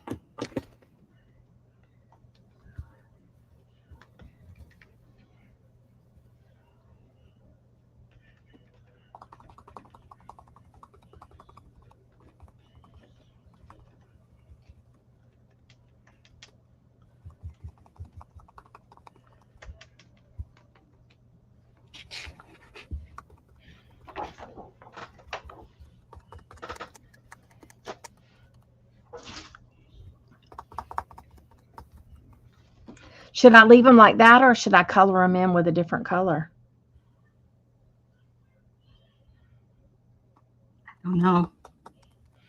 Should I leave them like that or should I color them in with a different color? I don't know.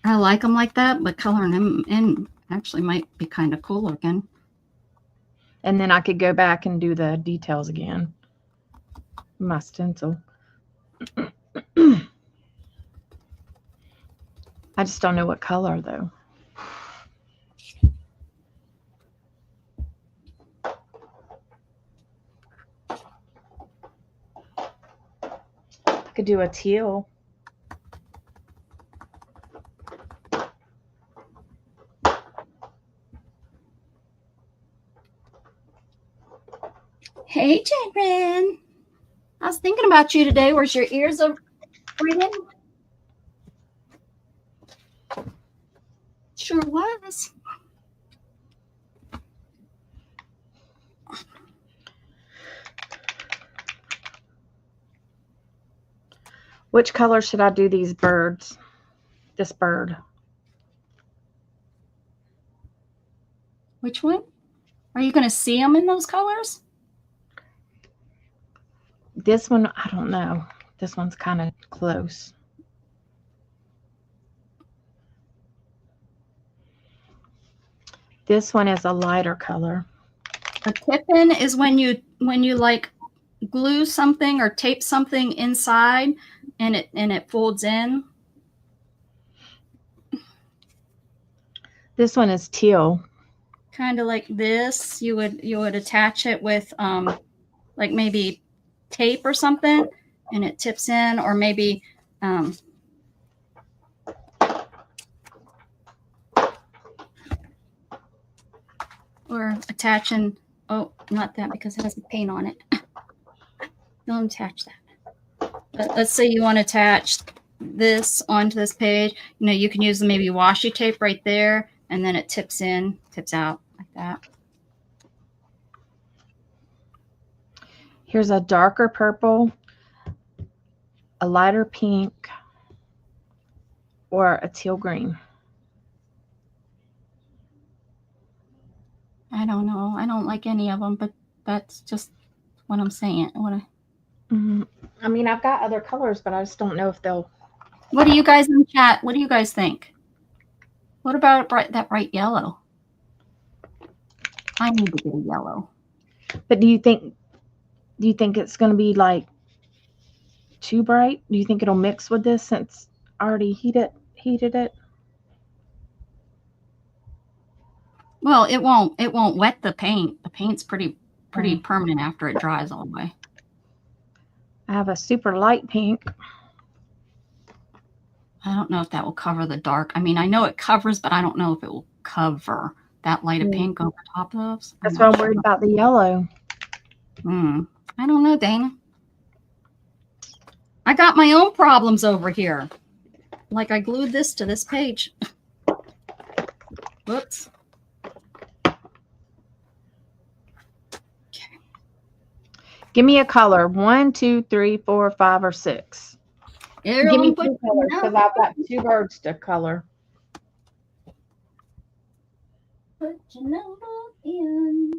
I like them like that, but coloring them in actually might be kind of cool looking. And then I could go back and do the details again. My stencil. I just don't know what color though. I could do a teal. Hey, Jen. I was thinking about you today. Where's your ears are ringing? Sure was. Which color should I do these birds? This bird. Which one? Are you going to see them in those colors? This one, I don't know. This one's kind of close. This one is a lighter color. A tip-in is when you like glue something or tape something inside and it folds in. This one is teal. Kind of like this. You would attach it with like maybe tape or something and it tips in, or maybe or attaching, oh, not that because it has the paint on it. Don't attach that. But let's say you want to attach this onto this page. You know, you can use maybe washi tape right there, and then it tips in, tips out like that. Here's a darker purple, a lighter pink, or a teal green. I don't know. I don't like any of them, but that's just what I'm saying. I mean, I've got other colors, but I just don't know if they'll. What do you guys in chat? What do you guys think? What about that bright yellow? I need to get a yellow. But do you think it's going to be like too bright? Do you think it'll mix with this since I already heated it? Well, it won't wet the paint. The paint's pretty permanent after it dries all the way. I have a super light pink. I don't know if that will cover the dark. I mean, I know it covers, but I don't know if it will cover that light of pink over top of those. That's why I'm worried about the yellow. I don't know, Dana. I got my own problems over here. Like I glued this to this page. Whoops. Give me a color. 1, 2, 3, 4, 5, or 6. Give me 2 colors because I've got 2 birds to color. Put your number in.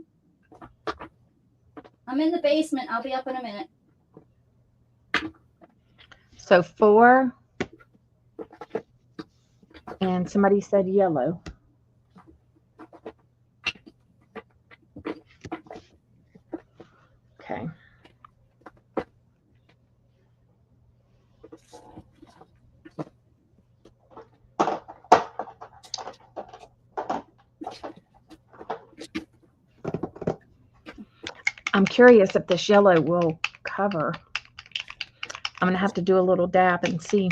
I'm in the basement. I'll be up in a minute. So 4. And somebody said yellow. Okay. I'm curious if this yellow will cover. I'm going to have to do a little dab and see.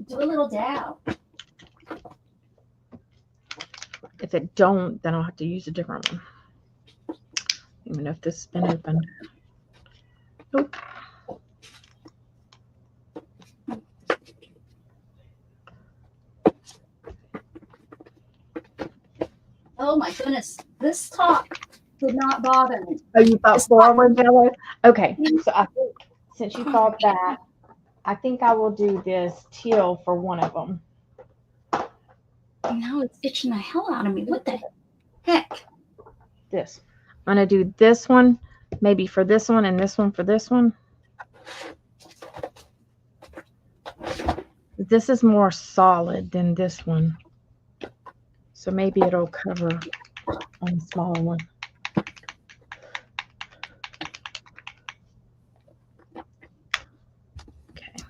Do a little dab. If it don't, then I'll have to use a different one. Even if this has been opened. Nope. Oh my goodness. This top did not bother me. Oh, you thought forward yellow? Okay. So I think since you thought that, I think I will do this teal for one of them. Now it's itching the hell out of me. What the heck? This. I'm going to do this one, maybe for this one, and this one for this one. This is more solid than this one. So maybe it'll cover on the smaller one. Okay.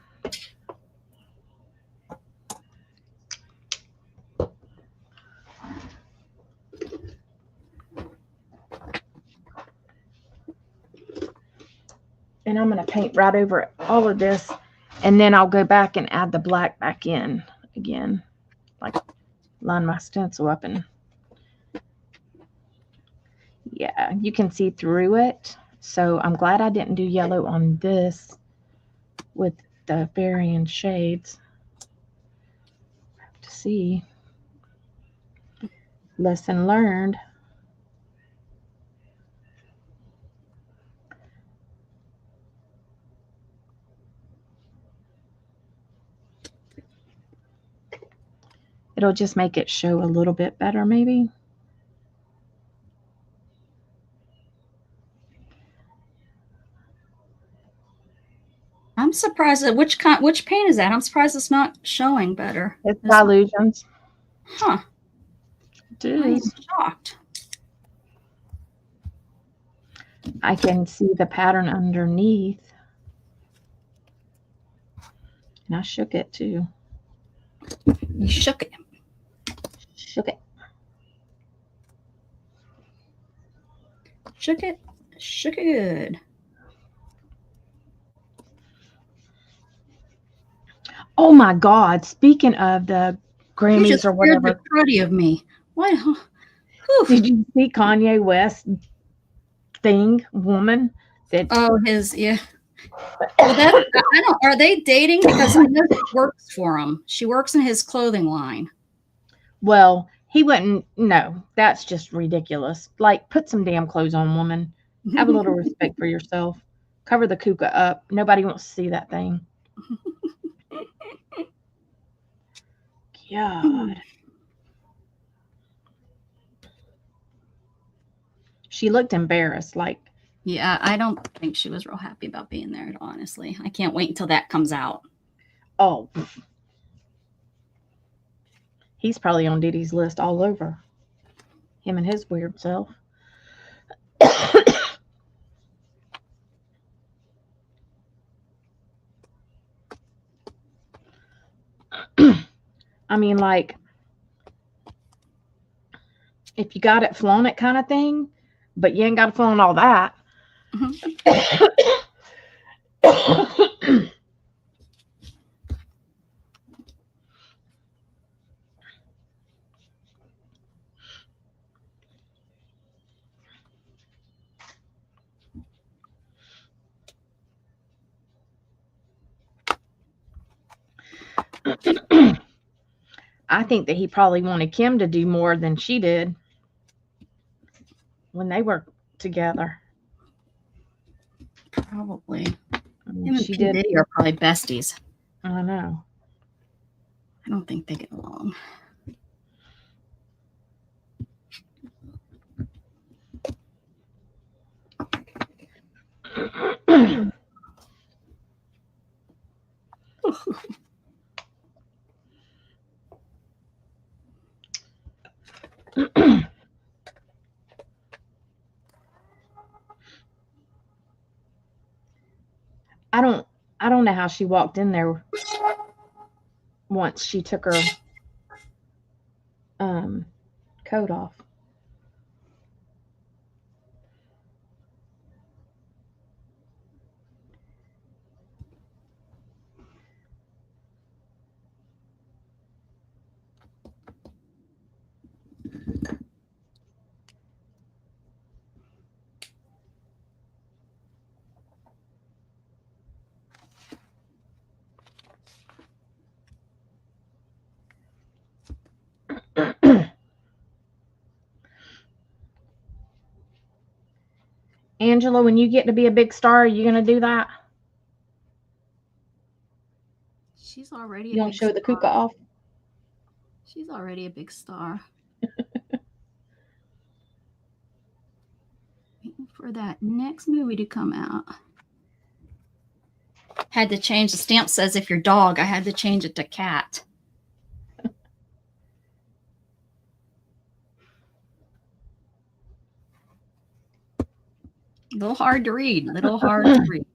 And I'm going to paint right over all of this, and then I'll go back and add the black back in again, like line my stencil up, and yeah, you can see through it. So I'm glad I didn't do yellow on this with the varying shades. Have to see. Lesson learned. It'll just make it show a little bit better, maybe. I'm surprised at which paint is that? I'm surprised it's not showing better. It's Illusions. Huh. I'm shocked. I can see the pattern underneath. And I shook it too. You shook it. Shook it. Shook it. Shook it good. Oh my God. Speaking of the Grammys You just or whatever. the cruddy of me. What? Whew. Did you see Kanye West woman? That, oh, his, yeah. Well, I don't, are they dating? Because I know she works for him. She works in his clothing line. well, he wouldn't. No, that's just ridiculous. Like, put some damn clothes on, woman. Have a little respect for yourself. Cover the kuka up. Nobody wants to see that thing. God. She looked embarrassed, like. Yeah, I don't think she was real happy about being there, honestly. I can't wait until that comes out. Oh. He's probably on Diddy's list all over. Him and his weird self. I mean, like, if you got it, flaunt it kind of thing, but you ain't got to flaunt all that. I think that he probably wanted Kim to do more than she did when they were together. Probably. I mean, Him and she P. did. Diddy are probably besties. I know. I don't think they get along. I don't know how she walked in there once she took her coat off. Angela, when you get to be a big star, are you going to do that? She's already You don't show the kuka off? She's already a big star. Waiting for that next movie to come out. Had to change. The stamp says if you're dog, I had to change it to cat. A little hard to read. Little hard to read.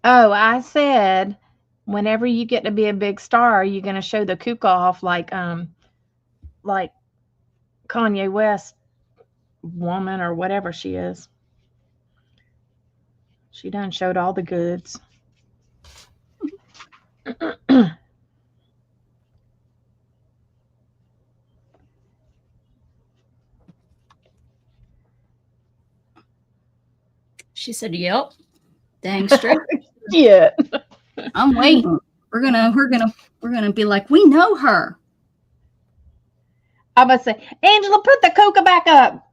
Oh, I said, whenever you get to be a big star, you're gonna show the kook off like Kanye West woman or whatever she is. She done showed all the goods. She said, "Yep, dang straight. Yeah. I'm waiting. We're gonna be like, we know her." I must say, Angela, put the coca back up.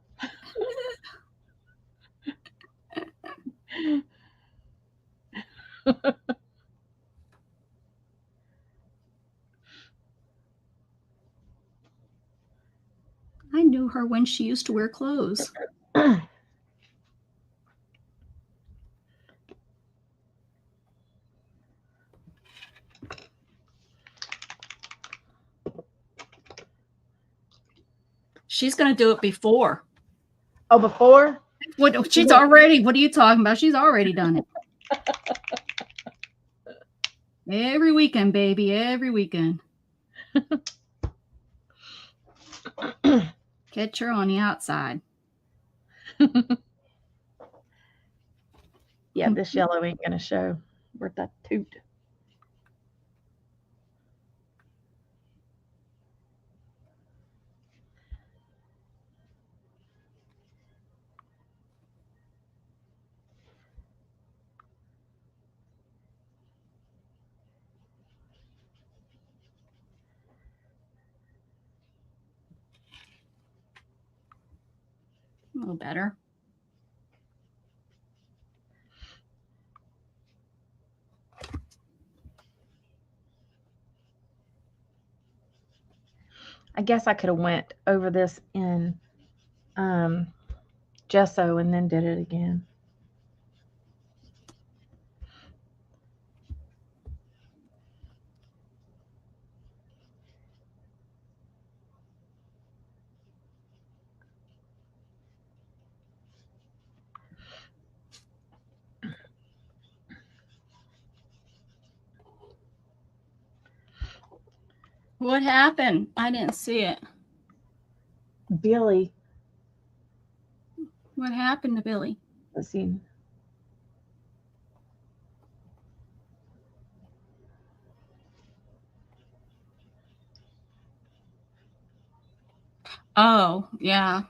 I knew her when she used to wear clothes. She's gonna do it before. Oh, before? What? She's already. What are you talking about? She's already done it. Every weekend, baby. Every weekend. Catch her on the outside. Yeah, this yellow ain't gonna show. Where'd that toot? A little better. I guess I could have went over this in gesso and then did it again. What happened? I didn't see it. Billy, What happened to Billy? let's see. Oh, yeah.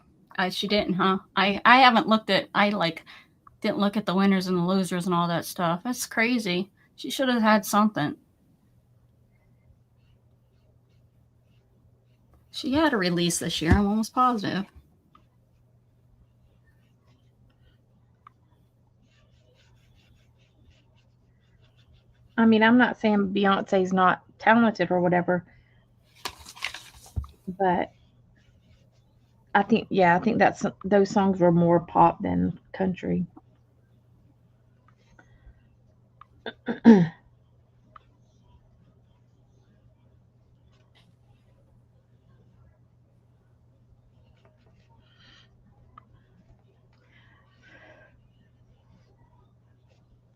She didn't, huh? I haven't looked at. Didn't look at the winners and the losers and all that stuff. That's crazy. She should have had something. She had a release this year. I'm almost positive. I mean, I'm not saying Beyonce's not talented or whatever, but I think that's those songs were more pop than country.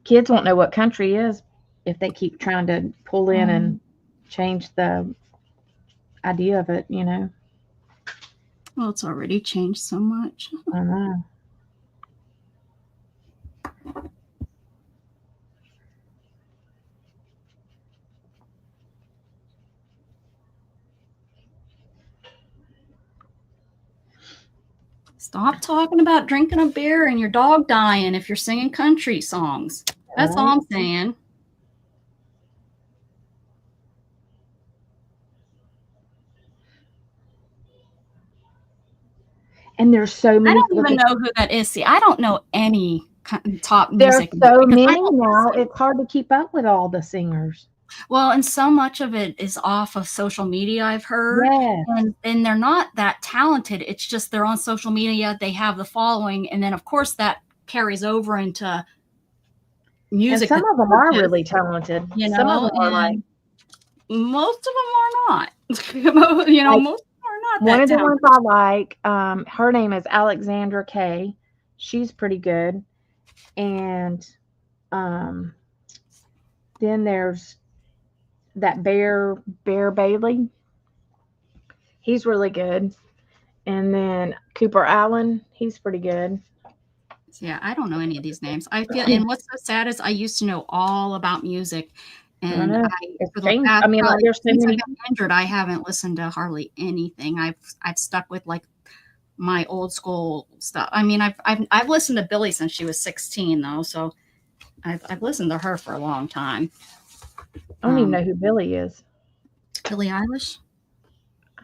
Kids won't know what country is if they keep trying to pull in and change the idea of it, you know. Well, it's already changed so much. I know. Stop talking about drinking a beer and your dog dying if you're singing country songs. That's all I'm saying. And there's so many. I don't even know who that is. See, I don't know any top There's music. so many now. It's hard to keep up with all the singers. Well, and so much of it is off of social media, I've heard. Yes. And they're not that talented. It's just they're on social media, they have the following, and then of course that carries over into music. And some of them are really talented. You know, some of them are like, most of them are not. You know, like, most of them are not. One of the ones I like, her name is Alexandra Kay. She's pretty good. And then there's that Bear Bailey. He's really good. And then Cooper Allen, he's pretty good. Yeah, I don't know any of these names. I feel, and what's so sad is I used to know all about music, and there's so since I many. got injured, I haven't listened to hardly anything. I've stuck with like my old school stuff. I mean, I've listened to Billie since she was 16 though, so I've listened to her for a long time. I don't even know who Billie is. Billie Eilish.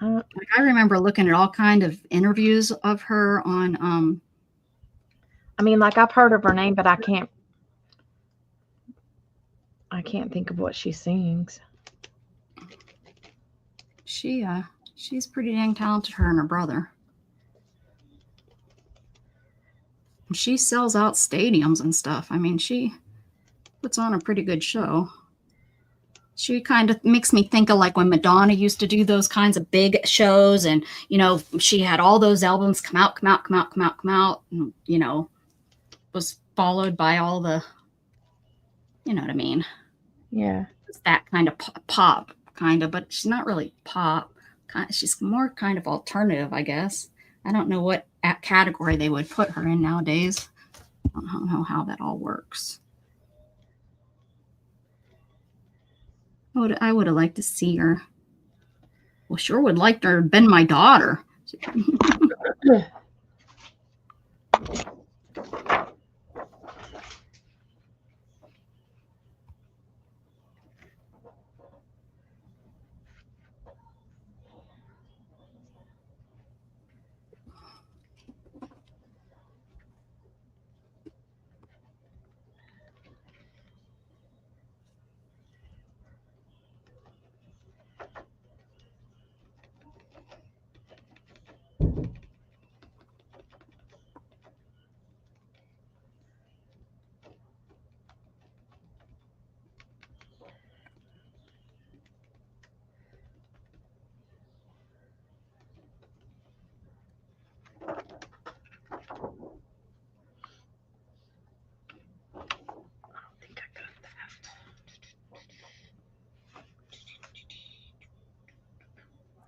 Like I remember looking at all kind of interviews of her on. I mean, like I've heard of her name, but I can't think of what she sings. She's pretty dang talented, her and her brother. She sells out stadiums and stuff. I mean, she puts on a pretty good show. She kind of makes me think of like when Madonna used to do those kinds of big shows, and you know, she had all those albums come out, and you know, was followed by all the, you know what I mean? Yeah. It's that kind of pop, kind of, but she's not really pop. She's more kind of alternative, I guess. I don't know what category they would put her in nowadays. I don't know how that all works. I would have liked to see her. Well, sure would like to have been my daughter.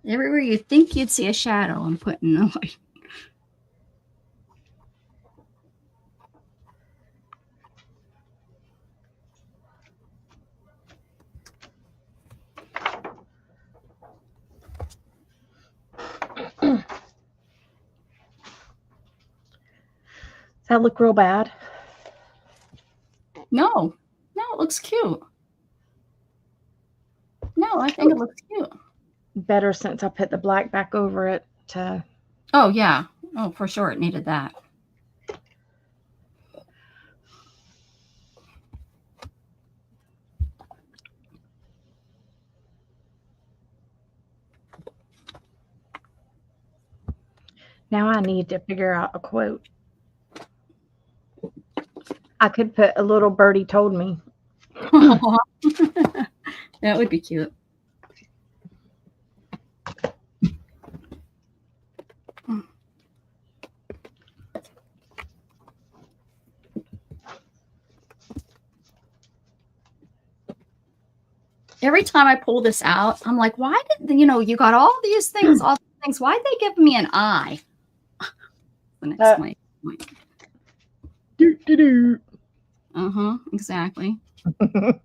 Everywhere you think you'd see a shadow, I'm putting the light. Does that look real bad? No, it looks cute. No, I think it looks cute. Better since I put the black back over it to. Oh yeah. Oh, for sure, it needed that. Now I need to figure out a quote. I could put a little birdie told me. That would be cute. Every time I pull this out, I'm like, why did, you got all these things, why'd they give me an eye? The next point. Exactly. I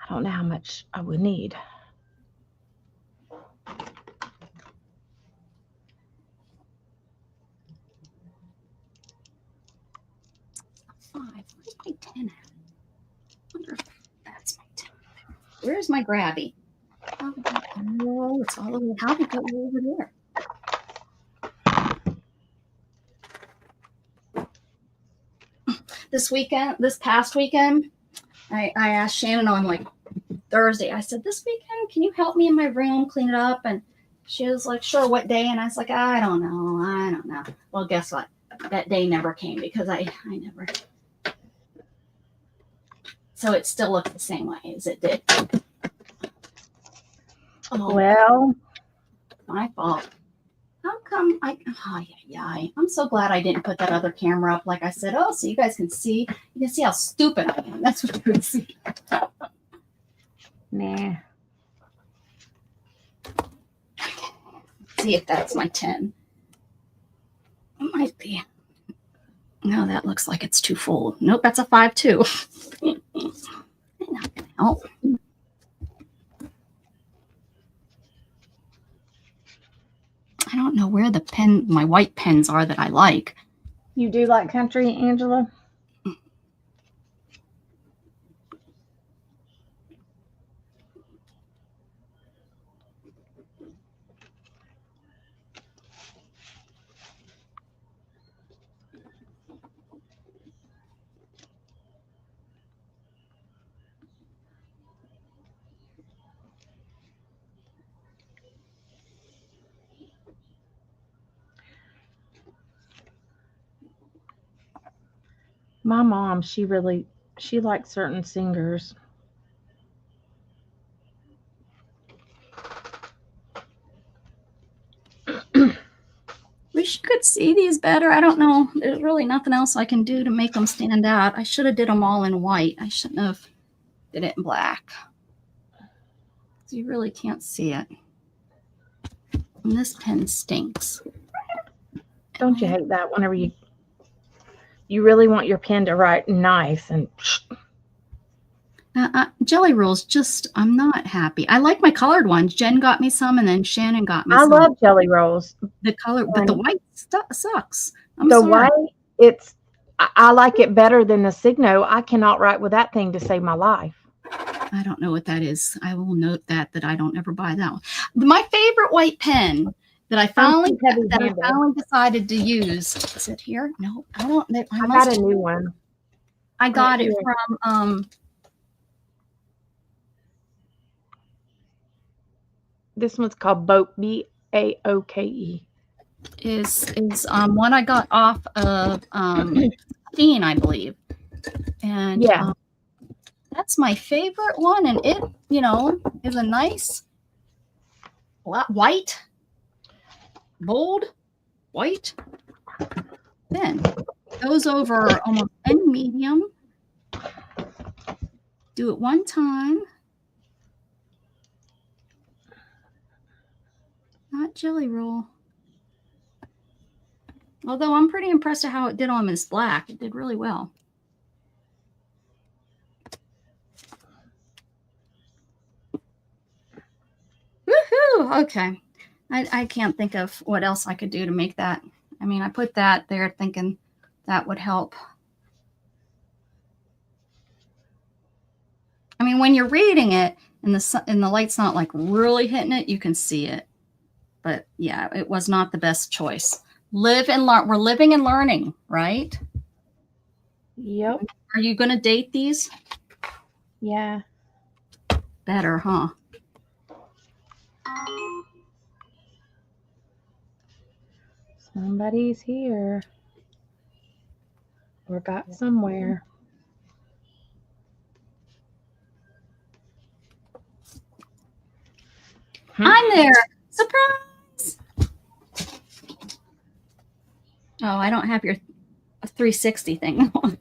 don't know how much I would need. Where's my 10 at? I wonder if that's my 10. Where's my grabby? Oh, it's all over. How did it go over there? This past weekend, I asked Shannon on like Thursday, I said, this weekend, can you help me in my room, clean it up? And she was like, sure, what day? And I was like, I don't know. Well, guess what? That day never came because I never. So it still looked the same way as it did. Oh, Well, my fault. How come I'm so glad I didn't put that other camera up like I said. Oh, so you guys can see. You can see how stupid I am. That's what you can see. nah. See if that's my 10. It might be. No, that looks like it's too full. Nope, that's a 5 too. Not gonna help. I don't know where my white pens are that I like. You do like country, Angela? My mom, she likes certain singers. Wish you could see these better. I don't know. There's really nothing else I can do to make them stand out. I should have did them all in white. I shouldn't have did it in black. So you really can't see it. And this pen stinks. Don't you hate that whenever you really want your pen to write nice and Jelly Rolls, I'm not happy. I like my colored ones. Jen got me some, and then Shannon got me I some. love jelly rolls. The color, but the white sucks. I'm the sorry. white, I like it better than the Signo. I cannot write with that thing to save my life. I don't know what that is. I will note that I don't ever buy that one. My favorite white pen that I finally decided to use. Is it here? No, I don't. I got a new one. I got it from This one's called Boke, Baoke. Is one I got off of Stein, I believe, and yeah, that's my favorite one, and it is a nice white, bold white pen. Goes over almost any medium. Do it one time. Not Jelly Roll. Although I'm pretty impressed at how it did on this black. It did really well. Woohoo! Okay. I can't think of what else I could do to make that. I mean, I put that there thinking that would help. I mean, when you're reading it and the light's not like really hitting it, you can see it. But yeah, it was not the best choice. Live and learn. We're living and learning, right? Yep. Are you going to date these? Yeah. Better, huh? Somebody's here. Or got somewhere. I'm there. Surprise! Oh, I don't have your 360 thing on.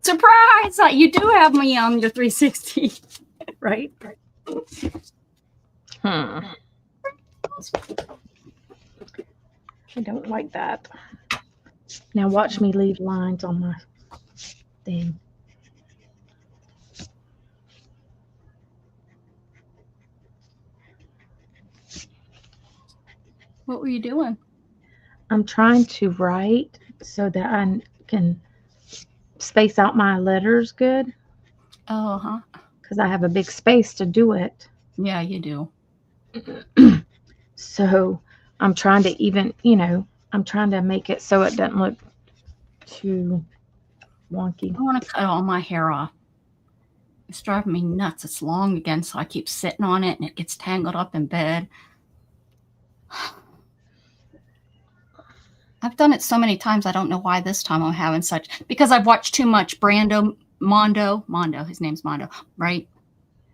Surprise! You do have me on your 360, right? I don't like that. Now watch me leave lines on my thing. What were you doing? I'm trying to write so that I can space out my letters good Oh, huh. because I have a big space to do it. Yeah, you do. So I'm trying to even, I'm trying to make it so it doesn't look too wonky. I want to cut all my hair off. It's driving me nuts. It's long again, so I keep sitting on it and it gets tangled up in bed. I've done it so many times. I don't know why this time I'm having because I've watched too much Mondo. His name's Mondo, right?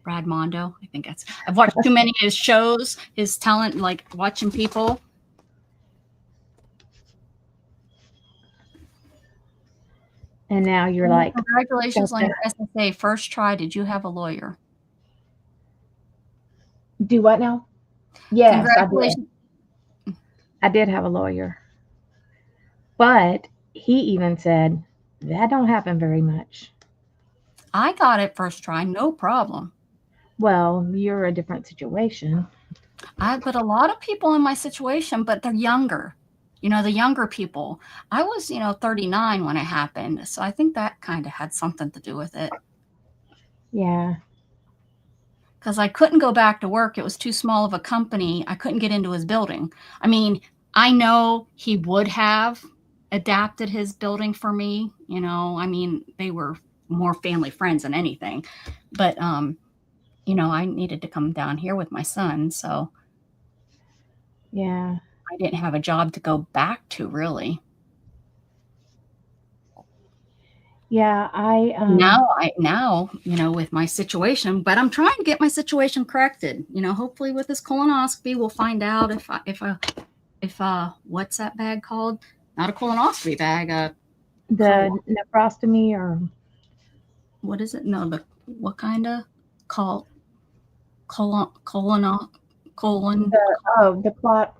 Brad Mondo. I think I've watched too many of his shows, his talent, like watching people. And now you're like, congratulations on your SSA first try. Did you have a lawyer? Do what now? Yes, congratulations. I did have a lawyer. But he even said that don't happen very much. I got it first try, no problem. Well, you're a different situation. But a lot of people in my situation, but they're younger. The younger people. I was, 39 when it happened. So I think that kind of had something to do with it. Yeah. Because I couldn't go back to work. It was too small of a company. I couldn't get into his building. I mean, I know he would have adapted his building for me. I mean, they were more family friends than anything. But, I needed to come down here with my son. So. Yeah. I didn't have a job to go back to, really. Yeah, now, with my situation, but I'm trying to get my situation corrected. Hopefully with this colonoscopy, we'll find out if what's that bag called? Not a colonoscopy bag. The nephrostomy or what is it? No, what kind of colon. The clot.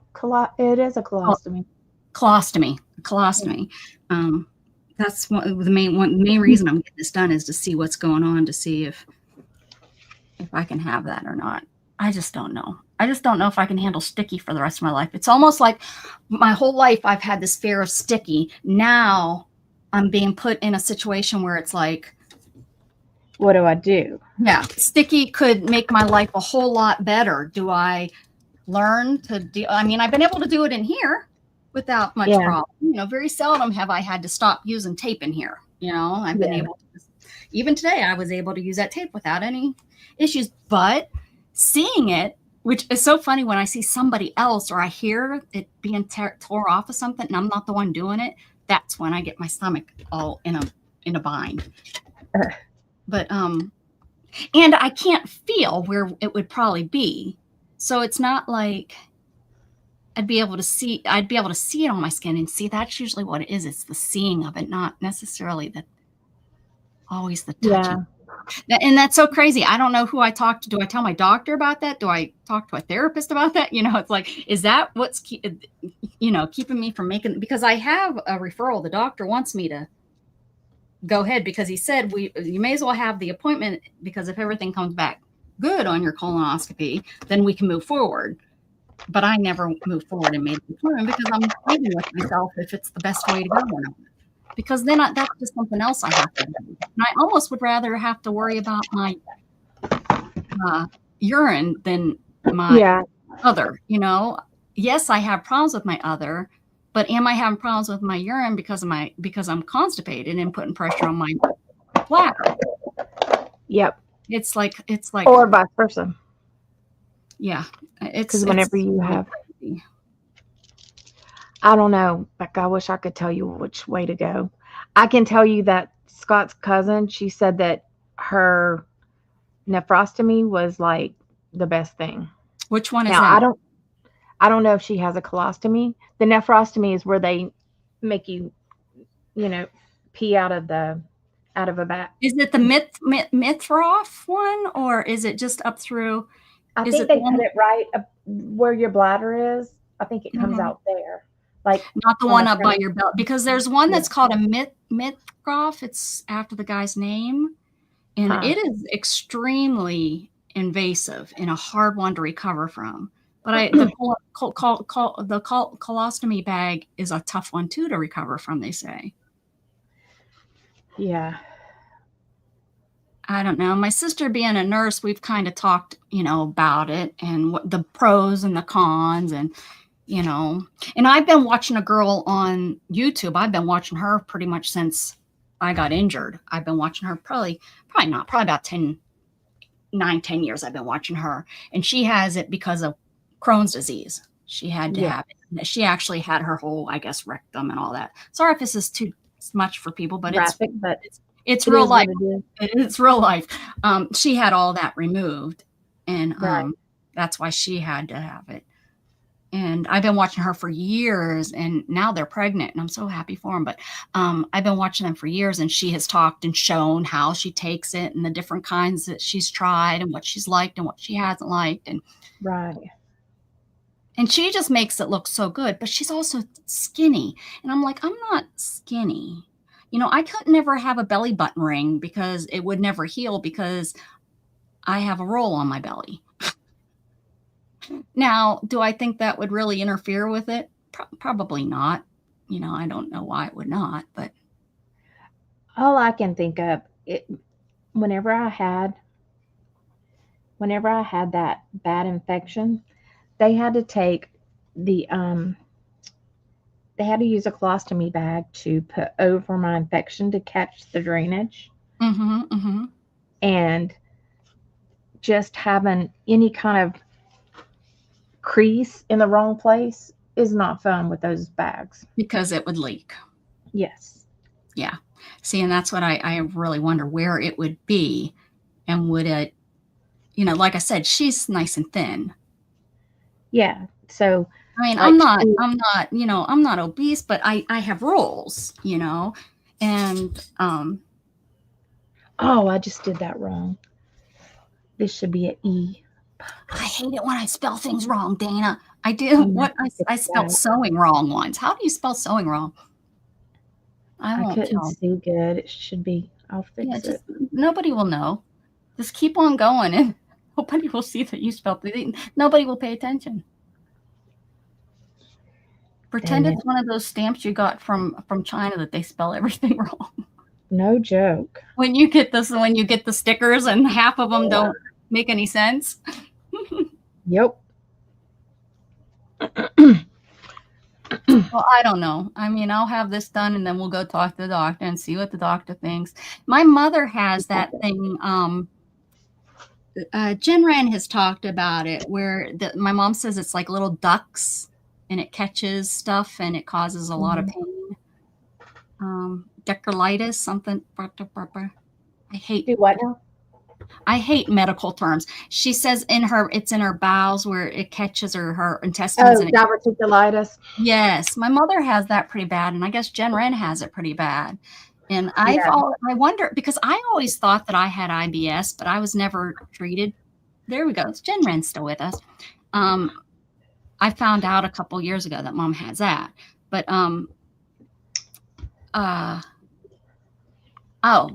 It is a colostomy. Colostomy. That's the main reason I'm getting this done is to see what's going on, to see if I can have that or not. I just don't know. I just don't know if I can handle sticky for the rest of my life. It's almost like my whole life I've had this fear of sticky. Now I'm being put in a situation where it's like, what do I do? Yeah, sticky could make my life a whole lot better. Do I learn to do? I mean, I've been able to do it in here without much problem. Very seldom have I had to stop using tape in here. I've been able to. Even today, I was able to use that tape without any issues. But seeing it, which is so funny when I see somebody else or I hear it being tore off of something, and I'm not the one doing it. That's when I get my stomach all in a bind. But and I can't feel where it would probably be. So it's not like I'd be able to see it on my skin and see that's usually what it is. It's the seeing of it, not necessarily always the touching. Yeah. And that's so crazy. I don't know who I talk to. Do I tell my doctor about that? Do I talk to a therapist about that? It's like, is that what's, keeping me from making, because I have a referral. The doctor wants me to go ahead because he said you may as well have the appointment because if everything comes back good on your colonoscopy, then we can move forward. But I never moved forward and made the appointment because I'm fighting with myself if it's the best way to go or not. Because then that's just something else I have to do. And I almost would rather have to worry about my urine than my other. Yes, I have problems with my other, but am I having problems with my urine because I'm constipated and putting pressure on my bladder? Yep. It's like or vice versa. Yeah, because whenever you have, I don't know. Like I wish I could tell you which way to go. I can tell you that Scott's cousin, she said that her nephrostomy was like the best thing. Which one is that? I don't know if she has a colostomy. The nephrostomy is where they make you, pee out of a bag. Is it the Mithroff one, or is it just up through? I think they put it right up where your bladder is. I think it comes out there. Like not the one up by your belt, because there's one that's called a Mithroff. It's after the guy's name, and it is extremely invasive and a hard one to recover from. But the colostomy bag is a tough one too to recover from, they say. Yeah. I don't know. My sister being a nurse, we've kind of talked, about it and what the pros and the cons and I've been watching a girl on YouTube. I've been watching her pretty much since I got injured. I've been watching her probably about 10 years I've been watching her. And she has it because of Crohn's disease. She had to Yeah. have it. She actually had her whole, I guess, rectum and all that. Sorry if this is too much for people, but Graphic, but it's it real is what life. it is. It's real life. She had all that removed, and Right. that's why she had to have it. And I've been watching her for years, and now they're pregnant, and I'm so happy for them. But I've been watching them for years, and she has talked and shown how she takes it and the different kinds that she's tried and what she's liked and what she hasn't liked. Right. And she just makes it look so good, but she's also skinny. And I'm like, I'm not skinny. I could never have a belly button ring because it would never heal because I have a roll on my belly. Now, do I think that would really interfere with it? Probably not. I don't know why it would not, but All I can think of it whenever I had that bad infection, they had to take the they had to use a colostomy bag to put over my infection to catch the drainage. And just having any kind of crease in the wrong place is not fun with those bags. because it would leak. Yes. Yeah. See, and that's what I really wonder where it would be, and would it, like I said, she's nice and thin. Yeah. So I mean, like I'm not, I'm not obese, but I have rolls, and oh, I just did that wrong. This should be an E. I hate it when I spell things wrong, Dana. I do. What I spelled sewing wrong once. How do you spell sewing wrong? I won't couldn't tell. see good. It should be. I'll fix Yeah, it. just nobody will know. Just keep on going, and nobody will see that you spelled it. Nobody will pay attention. Pretend Dang it's one of those stamps you got from China that they spell everything wrong. No joke. When you get the stickers and half of them don't make any sense. Yep. Well, I don't know. I mean, I'll have this done and then we'll go talk to the doctor and see what the doctor thinks. My mother has that thing. Jen Ran has talked about it where my mom says it's like little ducks and it catches stuff and it causes a lot of pain. Deculitis, something. I hate. Do what now? I hate medical terms. She says it's in her bowels where it catches her intestines. Oh, diverticulitis. Yes, my mother has that pretty bad, and I guess Jen Ren has it pretty bad. And I wonder, because I always thought that I had IBS, but I was never treated. There we go. It's Jen Ren still with us. I found out a couple years ago that Mom has that, but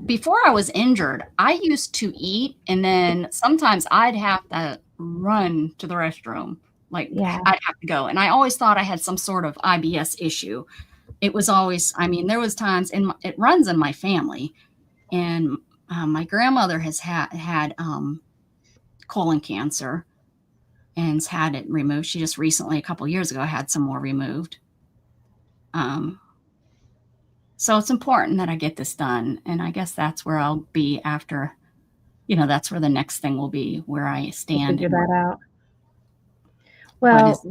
before I was injured, I used to eat, and then sometimes I'd have to run to the restroom. Like I'd have to go. And I always thought I had some sort of IBS issue. It was always, there was times, and it runs in my family. And my grandmother has had colon cancer and has had it removed. She just recently, a couple of years ago, had some more removed. So it's important that I get this done. And I guess that's where I'll be after, that's where the next thing will be, where I stand. Figure that out. Well,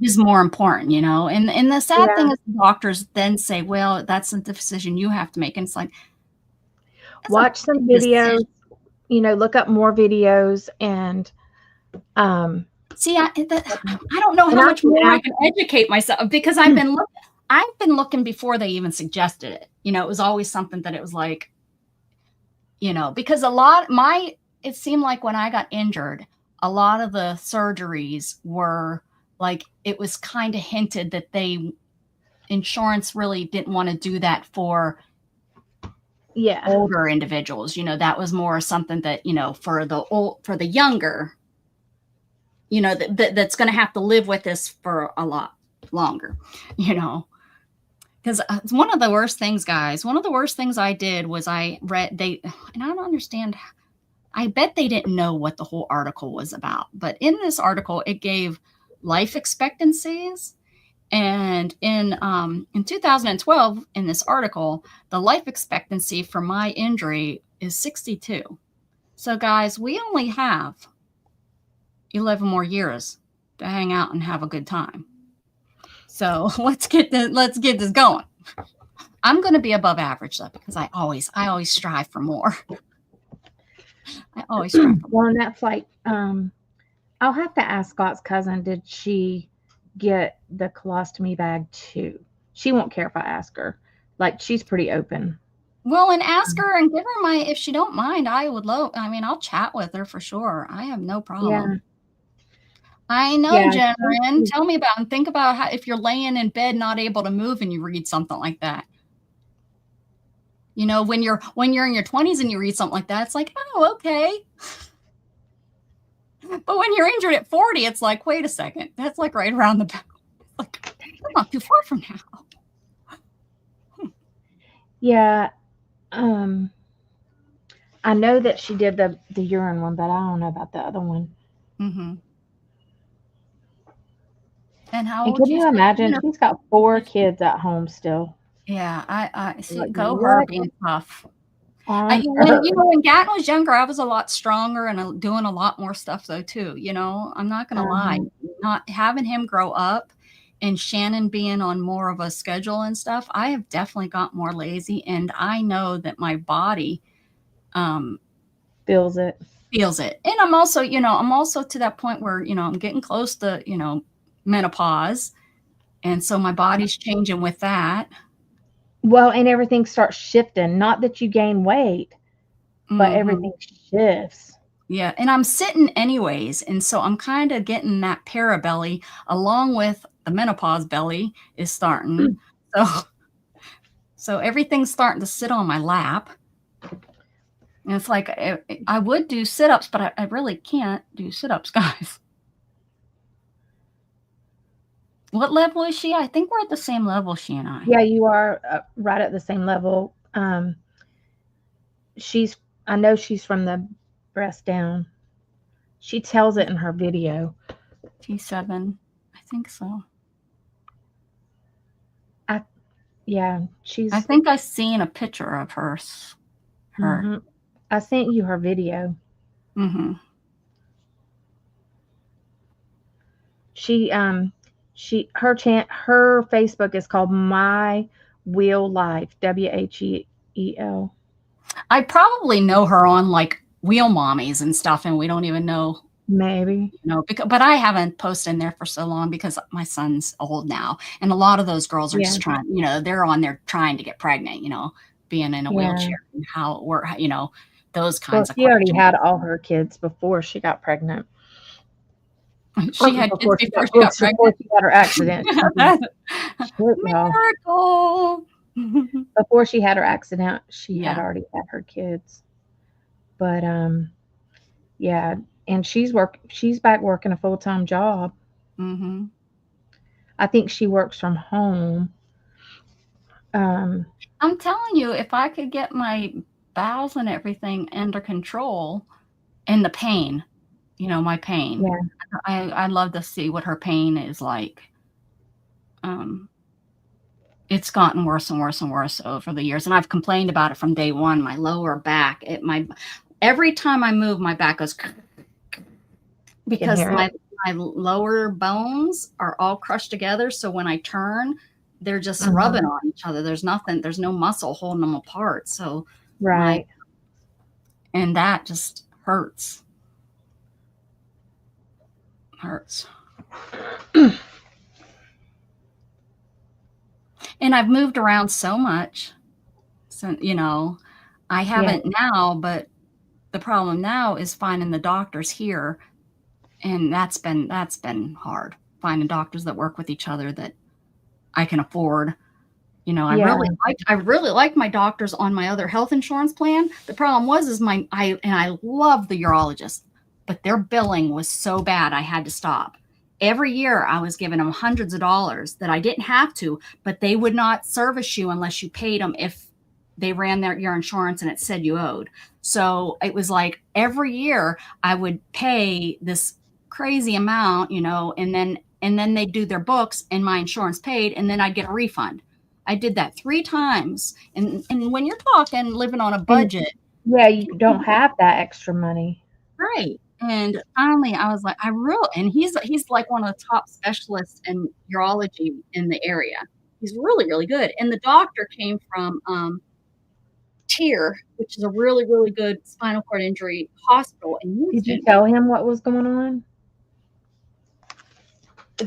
is more important, and the sad thing is the doctors then say, well, that's the decision you have to make. And it's like, watch some videos, look up more videos and, see, I don't know how much more I can educate myself, because I've been looking before they even suggested it. It was always something that it was like, because it seemed like when I got injured, a lot of the surgeries were like, it was kind of hinted that insurance really didn't want to do that for older individuals. That was more something that, for the younger, that's going to have to live with this for a lot longer, because one of the worst things, guys, one of the worst things I did was I read and I don't understand. I bet they didn't know what the whole article was about. But in this article, it gave life expectancies. And in 2012, in this article, the life expectancy for my injury is 62. So, guys, we only have 11 more years to hang out and have a good time. So let's get this going. I'm going to be above average though, because I always strive for more. I always strive for more. Well, and that's like, I'll have to ask Scott's cousin, did she get the colostomy bag too? She won't care if I ask her. Like, she's pretty open. Well, and ask her and give her if she don't mind, I'll chat with her for sure. I have no problem. Yeah. I know, Yeah. Jen. Tell me about and think about how if you're laying in bed not able to move and you read something like that. You know, when you're in your 20s and you read something like that, it's like, oh, okay. But when you're injured at 40, it's like, wait a second, that's like right around the back. Like, I'm not too far from now. Yeah. I know that she did the urine one, but I don't know about the other one. Mm-hmm. And how And old can you imagine? She's got 4 kids at home still. Yeah, I see. Like, Go her what being tough. on When Gatton was younger, I was a lot stronger and doing a lot more stuff though too. You know, I'm not gonna lie. Not having him grow up and Shannon being on more of a schedule and stuff, I have definitely got more lazy, and I know that my body feels it. And I'm also to that point where, I'm getting close to, menopause. And so my body's changing with that. Well, and everything starts shifting. Not that you gain weight, but everything shifts. Yeah. And I'm sitting anyways. And so I'm kind of getting that parabelly along with the menopause belly is starting. So everything's starting to sit on my lap. And it's like, I would do sit-ups, but I really can't do sit-ups, guys. What level is she? I think we're at the same level, she and I. Yeah, you are right at the same level. I know she's from the breast down. She tells it in her video. T7, I think so. She's. I think I've seen a picture of her. I sent you her video. Mm-hmm. Her Facebook is called My Wheel Life, WHEEL. I probably know her on like Wheel Mommies and stuff, and we don't even know. Maybe. But I haven't posted in there for so long because my son's old now, and a lot of those girls are just trying. They're on there trying to get pregnant. Being in a wheelchair and how it works. Those kinds of. She already had all her kids before she got pregnant. She had before kids she before she got Before she had her accident. Miracle. Before she had her accident, she had already had her kids. But yeah, and she's back working a full-time job. Mm-hmm. I think she works from home. I'm telling you, if I could get my bowels and everything under control, and the pain, my pain. Yeah. I'd love to see what her pain is like. It's gotten worse and worse and worse over the years, and I've complained about it from day one. My lower back, every time I move, my back goes because my lower bones are all crushed together. So when I turn, they're just rubbing on each other. There's no muscle holding them apart. So right, and that just hurts. And I've moved around so much. So, I haven't now, but the problem now is finding the doctors here. And that's been hard. Finding doctors that work with each other that I can afford. I really like my doctors on my other health insurance plan. The problem was I love the urologist, but their billing was so bad I had to stop. every year I was giving them hundreds of dollars that I didn't have to, but they would not service you unless you paid them if they ran your insurance and it said you owed. So it was like every year I would pay this crazy amount, and then they'd do their books and my insurance paid, and then I'd get a refund. I did that 3 times. And when you're talking living on a budget. Yeah, you don't have that extra money. Right. And finally I was like, and he's like one of the top specialists in urology in the area. He's really, really good. And the doctor came from TIR, which is a really, really good spinal cord injury hospital in Houston. Did you tell him what was going on?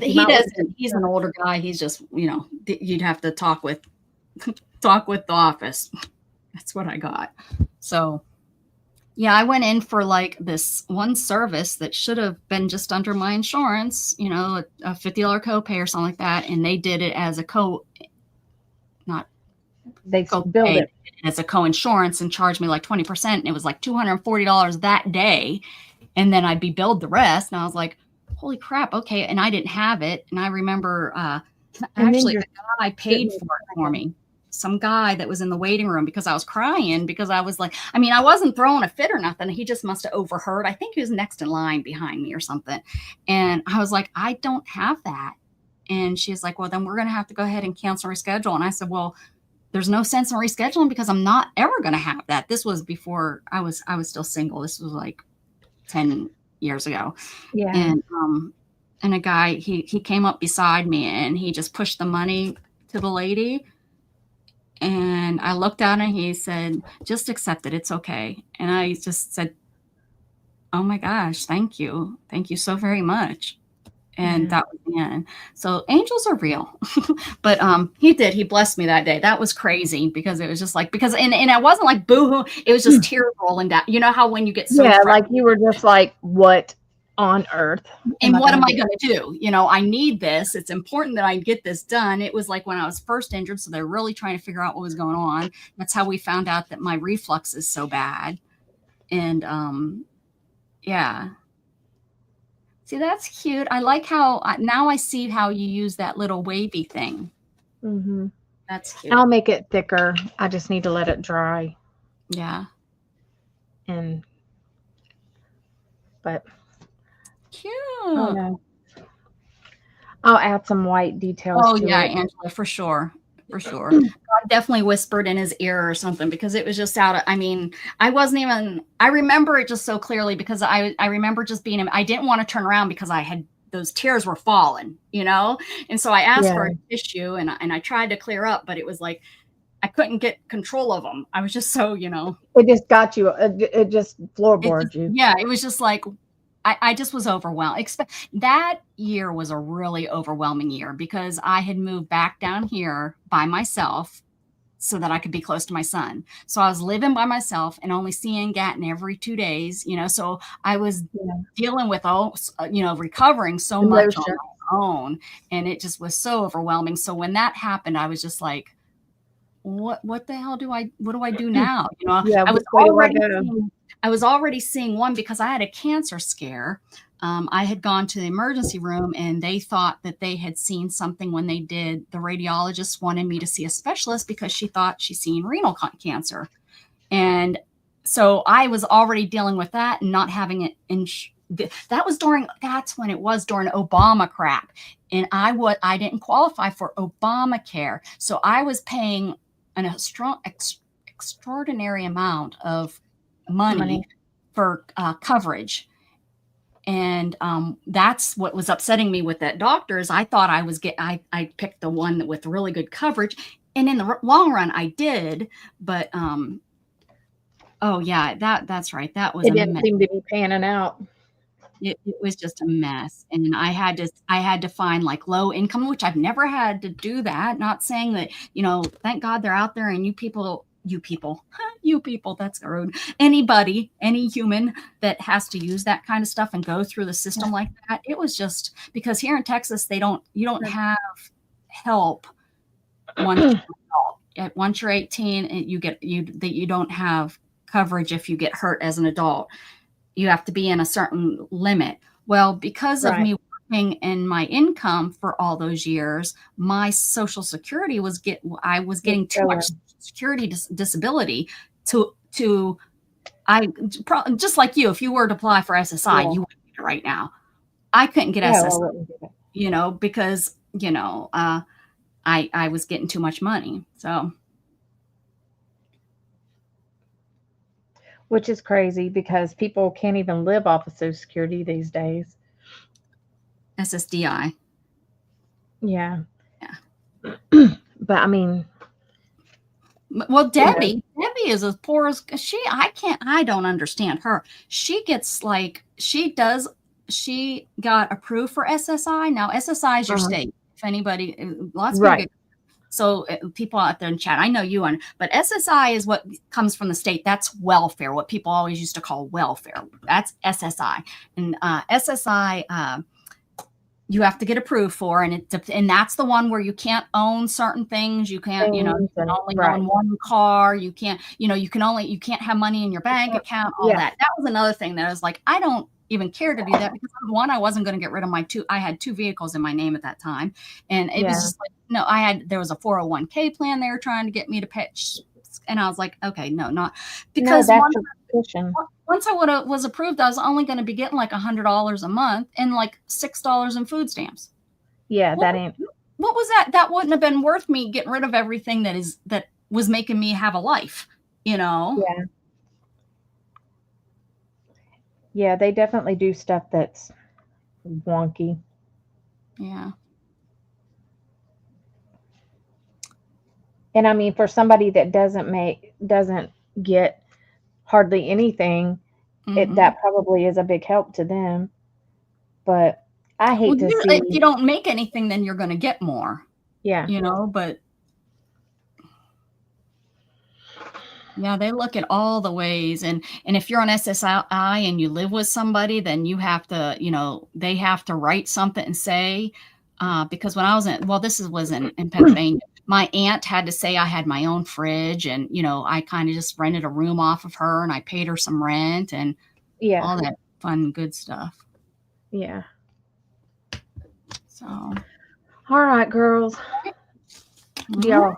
He doesn't. He's an older guy. He's just, you'd have to talk with the office. That's what I got. So, yeah, I went in for like this one service that should have been just under my insurance, a $50 copay or something like that. And they did it as a they billed it as a co-insurance and charged me like 20%. And it was like $240 that day. And then I'd be billed the rest. And I was like, holy crap. Okay. And I didn't have it. And I remember actually the guy paid for me. Some guy that was in the waiting room because I was crying because I was like, I wasn't throwing a fit or nothing. He just must have overheard. I think he was next in line behind me or something. And I was like, I don't have that. And she's like, well, then we're going to have to go ahead and cancel and reschedule. And I said, well, there's no sense in rescheduling because I'm not ever going to have that. This was before I was still single. This was like 10 years ago. Yeah. And a guy, he came up beside me and he just pushed the money to the lady. And I looked at him and he said, just accept it. It's okay. And I just said, oh my gosh, thank you. Thank you so very much. And that was the end. So angels are real. But he blessed me that day. That was crazy because it was just like, and it wasn't like boohoo. It was just tears rolling down. You know how when you get so like you were just like, what on earth? And what am I going to do? I need this. It's important that I get this done. It was like when I was first injured. So they're really trying to figure out what was going on. That's how we found out that my reflux is so bad. And yeah. See, that's cute. I like how now I see how you use that little wavy thing. Mm-hmm. That's cute. I'll make it thicker. I just need to let it dry. Yeah. But cute. Oh, no. I'll add some white details. Oh, to yeah, it. Angela, for sure. For sure. God definitely whispered in his ear or something because it was just I remember it just so clearly because I remember just being, I didn't want to turn around because those tears were falling, And so I asked for a tissue and I tried to clear up, but it was like, I couldn't get control of them. I was just so, It just got you. It just floorboarded you. Yeah. It was just like, I just was overwhelmed. That year was a really overwhelming year because I had moved back down here by myself so that I could be close to my son. So I was living by myself and only seeing Gatton every 2 days, so I was dealing with, recovering so much on my own. And it just was so overwhelming. So when that happened, I was just like, what the hell what do I do now? I was already seeing one because I had a cancer scare. I had gone to the emergency room and they thought that they had seen something when they did. The radiologist wanted me to see a specialist because she thought she'd seen renal cancer. And so I was already dealing with that and not having it. That's when it was during Obama crap. And I didn't qualify for Obamacare. So I was paying an extraordinary amount of money for coverage. And that's what was upsetting me with that doctor is I thought I picked the one with really good coverage. And in the long run, I did. But, oh, yeah, that's right. That was it didn't seem to be panning out. It was just a mess. And I had to find like low income, which I've never had to do that. Not saying that, thank God they're out there and you people, that's rude. Anybody, any human that has to use that kind of stuff and go through the system like that. It was just because here in Texas, you don't have help once you're 18 and you don't have coverage if you get hurt as an adult. You have to be in a certain limit. Well, because of me working in my income for all those years, my Social Security I was getting too much Security disability to just like you, if you were to apply for SSI, you wouldn't get it right now. I couldn't get SSI, because, I was getting too much money. So. Which is crazy because people can't even live off of Social Security these days. SSDI. Yeah. Yeah. But I mean. Well, Debbie is as poor as I don't understand her. She got approved for SSI. Now SSI is your state. If anybody, lots of people get, so people out there in chat, I know you on, but SSI is what comes from the state. That's welfare, what people always used to call welfare. That's SSI. And SSI, you have to get approved for, and that's the one where you can't own certain things. You can't, you can only own one car. You can't, you can't have money in your bank account, all that. That was another thing that I was like, I don't even care to do that because one, I wasn't going to get rid of I had 2 vehicles in my name at that time. And it was just like, no, there was a 401k plan they were trying to get me to pitch. And I was like, okay, no, not because once I was approved, I was only going to be getting like $100 a month and like $6 in food stamps. Yeah, that ain't. What was that? That wouldn't have been worth me getting rid of everything that was making me have a life, Yeah. Yeah, they definitely do stuff that's wonky. Yeah. And I mean, for somebody that doesn't get hardly anything, that probably is a big help to them. But I hate to see. If you don't make anything, then you're going to get more. Yeah. But yeah, they look at all the ways. And if you're on SSI and you live with somebody, then you have to, they have to write something and say, because when I was was in Pennsylvania, my aunt had to say I had my own fridge, and, I kind of just rented a room off of her and I paid her some rent and all that fun, good stuff. Yeah. So. All right, girls. Y'all.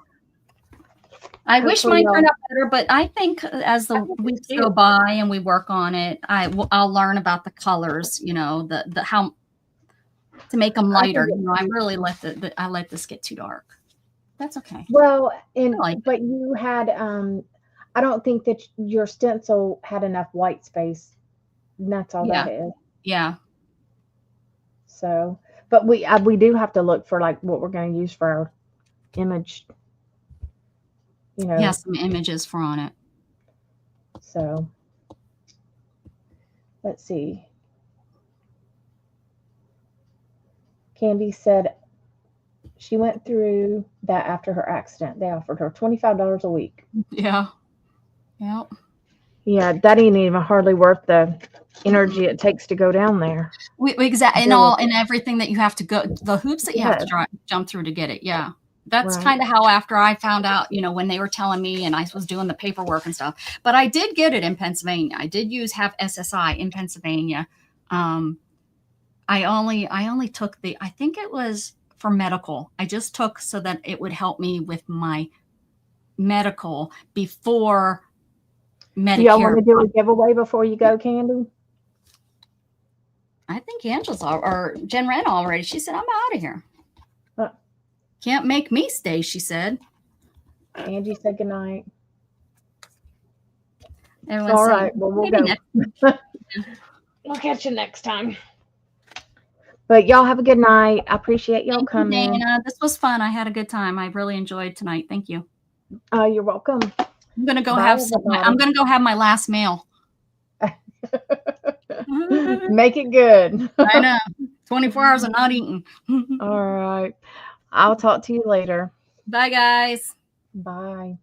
I wish mine turned out better, but I think as the weeks go by and we work on it, I'll learn about the colors, the how to make them lighter. I really I let this get too dark. That's okay. Well, but you had I don't think that your stencil had enough white space. And that's all that is. Yeah. So, but we do have to look for like what we're going to use for our image. Yeah, some images for on it. So, let's see. Candy said she went through that after her accident. They offered her $25 a week. Yeah. Yep. Yeah, that ain't even hardly worth the energy it takes to go down there. Exactly. And everything that you have to go, the hoops that you have to jump through to get it. Yeah. That's kind of how, after I found out, when they were telling me and I was doing the paperwork and stuff, but I did get it in Pennsylvania. I did have SSI in Pennsylvania. I only took I think it was for medical. I just took so that it would help me with my medical before Medicare. Do y'all want to do a giveaway before you go, Candy? I think Angela's or Jen Wren already. She said, I'm out of here. Can't make me stay, she said. Angie said goodnight. Everyone's all right. Well, we'll go. We'll catch you next time. But y'all have a good night. I appreciate y'all coming. Dana. This was fun. I had a good time. I really enjoyed tonight. Thank you. You're welcome. I'm gonna go I'm gonna go have my last meal. Make it good. I know. 24 hours of not eating. All right. I'll talk to you later. Bye, guys. Bye.